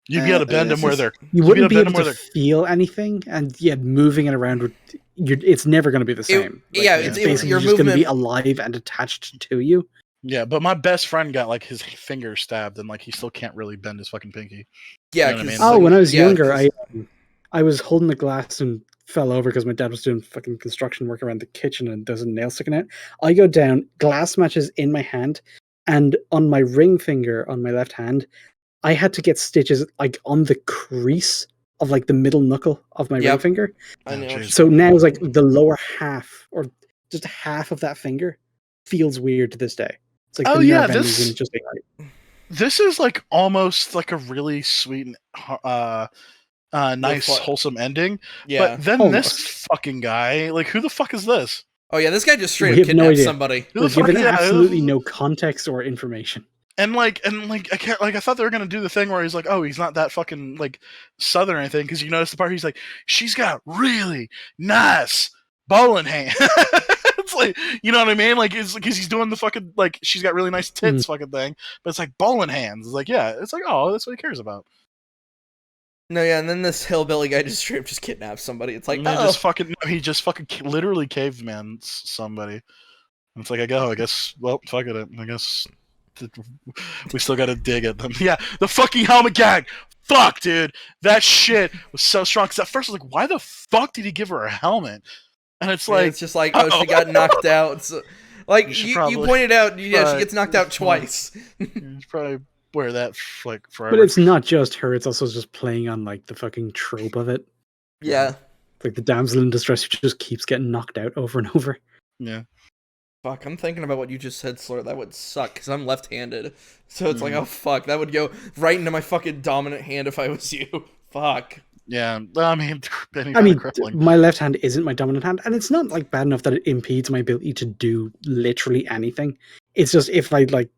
[SPEAKER 1] You'd be able to bend them where they're.
[SPEAKER 4] You
[SPEAKER 1] you'd
[SPEAKER 4] wouldn't be
[SPEAKER 1] bend
[SPEAKER 4] able
[SPEAKER 1] them
[SPEAKER 4] to
[SPEAKER 1] where
[SPEAKER 4] feel anything, and yeah, moving it around would. It's never going to be the same.
[SPEAKER 3] yeah,
[SPEAKER 4] it's
[SPEAKER 1] it-
[SPEAKER 4] basically
[SPEAKER 3] your
[SPEAKER 4] just going to be
[SPEAKER 3] movement-
[SPEAKER 4] alive and attached to you.
[SPEAKER 1] Yeah, but my best friend got like his finger stabbed, and like he still can't really bend his fucking pinky.
[SPEAKER 3] Yeah.
[SPEAKER 1] You know what I
[SPEAKER 3] 'cause,
[SPEAKER 1] mean?
[SPEAKER 4] Oh,
[SPEAKER 3] like,
[SPEAKER 4] when I was
[SPEAKER 3] yeah,
[SPEAKER 4] younger,
[SPEAKER 3] 'cause-
[SPEAKER 4] I was holding the glass and fell over because my dad was doing fucking construction work around the kitchen and there's a nail sticking out. I go down, glass matches in my hand, and on my ring finger on my left hand, I had to get stitches like on the crease of like the middle knuckle of my ring
[SPEAKER 3] Yep.
[SPEAKER 4] finger.
[SPEAKER 3] I know.
[SPEAKER 1] Oh, jeez.
[SPEAKER 4] So now it's like the lower half or just half of that finger feels weird to this day. It's like
[SPEAKER 1] Oh,
[SPEAKER 4] the
[SPEAKER 1] yeah,
[SPEAKER 4] nerve endings
[SPEAKER 1] this-
[SPEAKER 4] and just like,
[SPEAKER 1] This is like almost like a really sweet, nice,
[SPEAKER 3] fu-
[SPEAKER 1] wholesome ending.
[SPEAKER 3] Yeah.
[SPEAKER 1] But then
[SPEAKER 4] Almost.
[SPEAKER 1] this fucking guy, like, who the fuck is this?
[SPEAKER 3] Oh yeah, this guy just straight
[SPEAKER 4] We
[SPEAKER 3] up
[SPEAKER 4] have no
[SPEAKER 3] kidnapped
[SPEAKER 4] idea.
[SPEAKER 3] somebody.
[SPEAKER 1] Who
[SPEAKER 4] we're
[SPEAKER 1] the fuck?
[SPEAKER 4] given
[SPEAKER 1] Yeah,
[SPEAKER 4] absolutely no context or information.
[SPEAKER 1] And I can't like I thought they were gonna do the thing where he's like, oh, he's not that fucking like southern or anything, because you notice the part he's like, she's got really nice bowling hands. It's like, you know what I mean? Like, it's because he's doing the fucking like she's got really nice tits fucking thing, but it's like bowling hands. It's like, yeah, it's like, oh, that's what he cares about.
[SPEAKER 3] No, yeah, and then this hillbilly guy just straight up just kidnaps somebody. It's like,
[SPEAKER 1] And they
[SPEAKER 3] oh,
[SPEAKER 1] just fucking no, he just fucking literally caveman somebody. And it's like, I guess, well, fuck it. I guess we still gotta dig at them. Yeah, the fucking helmet gag. Fuck, dude, that shit was so strong. Because at first I was like, why the fuck did he give her a helmet? And it's
[SPEAKER 3] and
[SPEAKER 1] like,
[SPEAKER 3] it's just like, oh, she got knocked out. So, like
[SPEAKER 1] You should
[SPEAKER 3] you
[SPEAKER 1] probably-
[SPEAKER 3] pointed out, yeah, she
[SPEAKER 1] Right.
[SPEAKER 3] gets knocked out twice.
[SPEAKER 1] you should probably wear that like forever.
[SPEAKER 4] But it's not just her, it's also just playing on like the fucking trope of it.
[SPEAKER 3] Yeah.
[SPEAKER 4] Like the damsel in distress who just keeps getting knocked out over and over.
[SPEAKER 1] Yeah.
[SPEAKER 3] Fuck, I'm thinking about what you just said, Slur. That would suck, because I'm left-handed. So it's like,
[SPEAKER 1] Mhm.
[SPEAKER 3] oh, fuck, that would go right into my fucking dominant hand if I was you. Fuck.
[SPEAKER 1] Yeah. I mean, any
[SPEAKER 4] I
[SPEAKER 1] kind
[SPEAKER 4] mean,
[SPEAKER 1] of crippling.
[SPEAKER 4] my left hand isn't my dominant hand, and it's not like bad enough that it impedes my ability to do literally anything. It's just if I like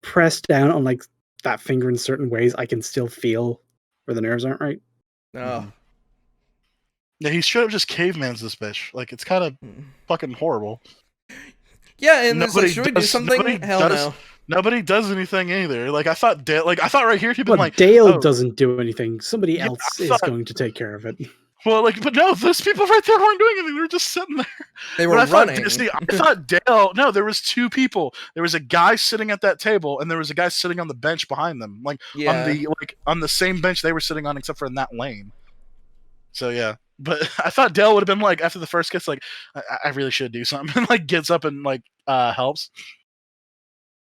[SPEAKER 4] press down on like that finger in certain ways, I can still feel where the nerves aren't right.
[SPEAKER 3] No.
[SPEAKER 1] Mhm. Yeah, he straight up just cavemans this bitch. Like, it's kind of fucking horrible.
[SPEAKER 3] Yeah, and it's like,
[SPEAKER 1] Nobody
[SPEAKER 3] should we do
[SPEAKER 1] does-
[SPEAKER 3] something?
[SPEAKER 1] nobody
[SPEAKER 3] Hell
[SPEAKER 1] does-
[SPEAKER 3] no.
[SPEAKER 1] Nobody does anything either. Like, I thought right here he'd been
[SPEAKER 4] But
[SPEAKER 1] like,
[SPEAKER 4] Dale
[SPEAKER 1] oh.
[SPEAKER 4] doesn't do anything. Somebody
[SPEAKER 1] Yeah,
[SPEAKER 4] else
[SPEAKER 1] I
[SPEAKER 4] is
[SPEAKER 1] thought-
[SPEAKER 4] going to take care of it.
[SPEAKER 1] well, like, but no, those people right there weren't doing anything. They were just sitting there.
[SPEAKER 3] They were
[SPEAKER 1] But I thought,
[SPEAKER 3] running.
[SPEAKER 1] see, I thought Dale. No, there was two people. There was a guy sitting at that table, and there was a guy sitting on the bench behind them, like
[SPEAKER 3] Yeah.
[SPEAKER 1] on the same bench they were sitting on, except for in that lane. So yeah, but I thought Dale would have been like after the first kiss, like I really should do something, and like gets up and like helps.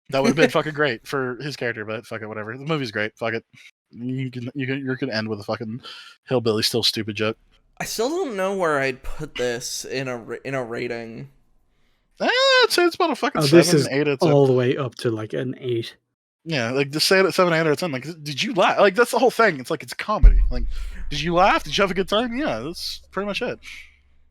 [SPEAKER 1] That would have been fucking great for his character, but fuck it, whatever. The movie's great. Fuck it. You can end with a fucking hillbilly still stupid joke.
[SPEAKER 3] I still don't know where I'd put this in a rating.
[SPEAKER 1] I'd say it's about a fucking
[SPEAKER 4] Oh,
[SPEAKER 1] 7,
[SPEAKER 4] this is
[SPEAKER 1] 8 out of 10.
[SPEAKER 4] all the way up to like an 8.
[SPEAKER 1] Yeah, like just say it at 7, 8 out of 10. Like, did you laugh? Like, that's the whole thing. It's like it's a comedy. Like, did you laugh? Did you have a good time? Yeah, that's pretty much it.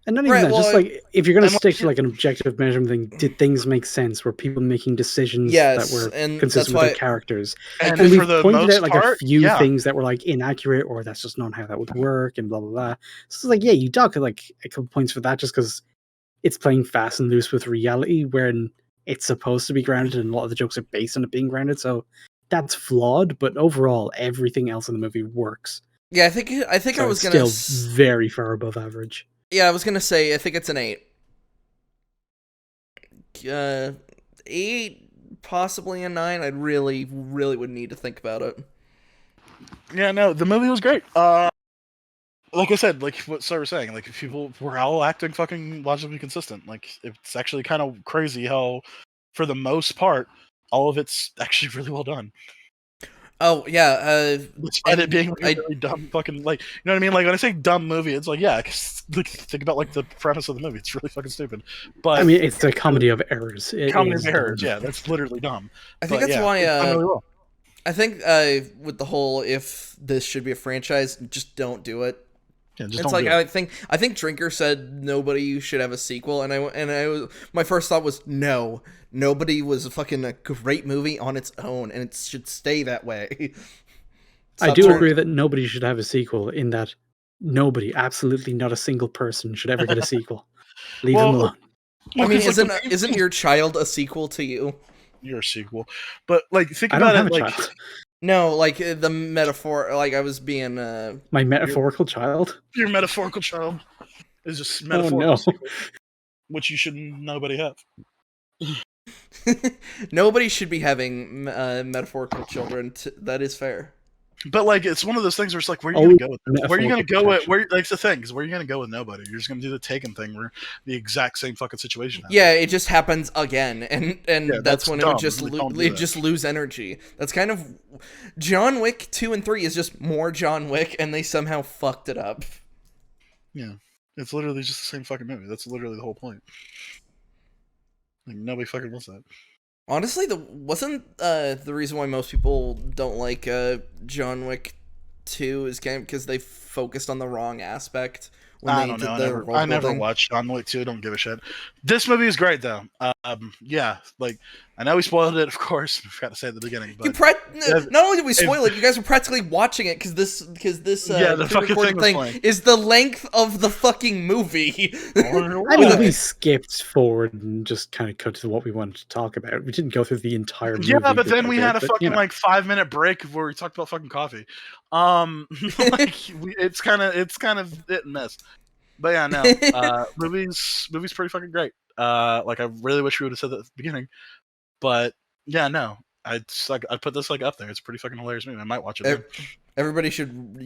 [SPEAKER 4] And not even
[SPEAKER 3] Right,
[SPEAKER 4] that, just
[SPEAKER 3] well,
[SPEAKER 4] like if you're gonna
[SPEAKER 1] and, like,
[SPEAKER 4] stick to like an objective measurement thing, did things make sense? Were people making decisions
[SPEAKER 3] Yes,
[SPEAKER 4] that were
[SPEAKER 3] and
[SPEAKER 4] consistent
[SPEAKER 3] that's
[SPEAKER 4] with
[SPEAKER 3] why
[SPEAKER 4] their characters?
[SPEAKER 1] And,
[SPEAKER 4] And
[SPEAKER 1] for
[SPEAKER 4] we've
[SPEAKER 1] the
[SPEAKER 4] pointed
[SPEAKER 1] most
[SPEAKER 4] out like
[SPEAKER 1] part,
[SPEAKER 4] a few
[SPEAKER 1] yeah.
[SPEAKER 4] things that were like inaccurate or that's just not how that would work and blah blah blah. So it's like, yeah, you dock like a couple points for that just because it's playing fast and loose with reality when it's supposed to be grounded and a lot of the jokes are based on it being grounded. So that's flawed, but overall everything else in the movie works.
[SPEAKER 3] Yeah, I think I
[SPEAKER 4] So
[SPEAKER 3] was
[SPEAKER 4] it's
[SPEAKER 3] gonna.
[SPEAKER 4] still very far above average.
[SPEAKER 3] Yeah, I was gonna say I think it's an 8. 8, possibly a 9. I really would need to think about it.
[SPEAKER 1] Yeah, no, the movie was great. Like I said, like what Sarah was saying, like people were all acting fucking logically consistent. Like it's actually kind of crazy how, for the most part, all of it's actually really well done.
[SPEAKER 3] Oh yeah,
[SPEAKER 1] Despite it being like,
[SPEAKER 3] I-
[SPEAKER 1] a really dumb fucking like, you know what I mean? Like when I say dumb movie, it's like yeah, 'cause, like, think about like the premise of the movie. It's really fucking stupid. But
[SPEAKER 4] I mean, it's a comedy of errors. It
[SPEAKER 1] comedy
[SPEAKER 4] is
[SPEAKER 1] of errors,
[SPEAKER 4] dumb.
[SPEAKER 1] yeah, that's literally dumb.
[SPEAKER 3] I think
[SPEAKER 1] But,
[SPEAKER 3] that's
[SPEAKER 1] yeah,
[SPEAKER 3] why.
[SPEAKER 1] it's done really well.
[SPEAKER 3] I think with the whole if this should be a franchise, just don't do it.
[SPEAKER 1] Yeah, just
[SPEAKER 3] It's
[SPEAKER 1] don't
[SPEAKER 3] like
[SPEAKER 1] do it.
[SPEAKER 3] I think Drinker said nobody should have a sequel, and I was my first thought was no, Nobody was a fucking great movie on its own, and it should stay that way.
[SPEAKER 4] I
[SPEAKER 3] Stop
[SPEAKER 4] do
[SPEAKER 3] turn-
[SPEAKER 4] agree that nobody should have a sequel in that nobody, absolutely not a single person, should ever get a sequel. Leave
[SPEAKER 1] Well,
[SPEAKER 4] them alone.
[SPEAKER 3] I mean,
[SPEAKER 1] 'cause, like,
[SPEAKER 3] isn't your child a sequel to you?
[SPEAKER 1] you're a sequel, but like think
[SPEAKER 4] I don't
[SPEAKER 1] about
[SPEAKER 4] have
[SPEAKER 1] it,
[SPEAKER 4] a
[SPEAKER 1] like
[SPEAKER 4] child.
[SPEAKER 3] No, like the metaphor. Like I was being.
[SPEAKER 4] My metaphorical child.
[SPEAKER 1] your metaphorical child is just
[SPEAKER 4] Oh
[SPEAKER 1] metaphorical,
[SPEAKER 4] no.
[SPEAKER 1] sequel, which you should nobody have.
[SPEAKER 3] Nobody should be having metaphorical children. That is fair.
[SPEAKER 1] But like, it's one of those things where it's like, where are you
[SPEAKER 4] Always
[SPEAKER 1] gonna go with? Where are you gonna
[SPEAKER 4] metaphorical
[SPEAKER 1] go with?
[SPEAKER 4] protection.
[SPEAKER 1] Where like the thing is, where are you gonna go with nobody? You're just gonna do the Taken thing, where the exact same fucking situation happens.
[SPEAKER 3] Yeah, it just happens again, and
[SPEAKER 1] Yeah,
[SPEAKER 3] that's
[SPEAKER 1] that's
[SPEAKER 3] when
[SPEAKER 1] dumb.
[SPEAKER 3] it would just
[SPEAKER 1] We don't do
[SPEAKER 3] it
[SPEAKER 1] that.
[SPEAKER 3] just lose energy. That's kind of John Wick 2 and 3 is just more John Wick, and they somehow fucked it up.
[SPEAKER 1] Yeah, it's literally just the same fucking movie. That's literally the whole point. Like nobody fucking wants that.
[SPEAKER 3] Honestly, wasn't the reason why most people don't like John Wick 2 is kind of because they focused on the wrong aspect when
[SPEAKER 1] I
[SPEAKER 3] they
[SPEAKER 1] don't
[SPEAKER 3] did
[SPEAKER 1] know.
[SPEAKER 3] the
[SPEAKER 1] I
[SPEAKER 3] world
[SPEAKER 1] never
[SPEAKER 3] building.
[SPEAKER 1] watched John Wick 2. Don't give a shit. This movie is great though. Yeah, like I know we spoiled it, of course. I forgot to say at the beginning,
[SPEAKER 3] You
[SPEAKER 1] but
[SPEAKER 3] not only did we spoil it, you guys were practically watching it because this
[SPEAKER 1] Yeah, the fucking
[SPEAKER 3] pre-recorded
[SPEAKER 1] thing was playing.
[SPEAKER 3] is the length of the fucking movie.
[SPEAKER 4] I
[SPEAKER 3] With
[SPEAKER 4] mean,
[SPEAKER 3] a-
[SPEAKER 4] we skipped forward and just kind of cut to what we wanted to talk about. We didn't go through the entire movie.
[SPEAKER 1] yeah, but
[SPEAKER 4] bit
[SPEAKER 1] then
[SPEAKER 4] by
[SPEAKER 1] we
[SPEAKER 4] bit,
[SPEAKER 1] had a
[SPEAKER 4] but,
[SPEAKER 1] fucking
[SPEAKER 4] you know.
[SPEAKER 1] like 5-minute break where we talked about fucking coffee. It's kind of hit and miss. But yeah, no. Movie's pretty fucking great. Like I really wish we would have said that at the beginning, but yeah, no. I put this like up there. It's a pretty fucking hilarious movie. I might watch it. Again.
[SPEAKER 3] Everybody should,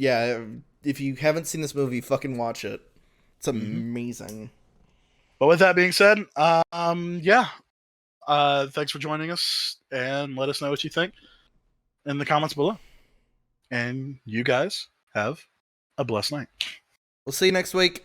[SPEAKER 3] if you haven't seen this movie, fucking watch it. It's amazing.
[SPEAKER 1] But with that being said, yeah. Thanks for joining us, and let us know what you think in the comments below. And you guys have a blessed night.
[SPEAKER 3] We'll see you next week.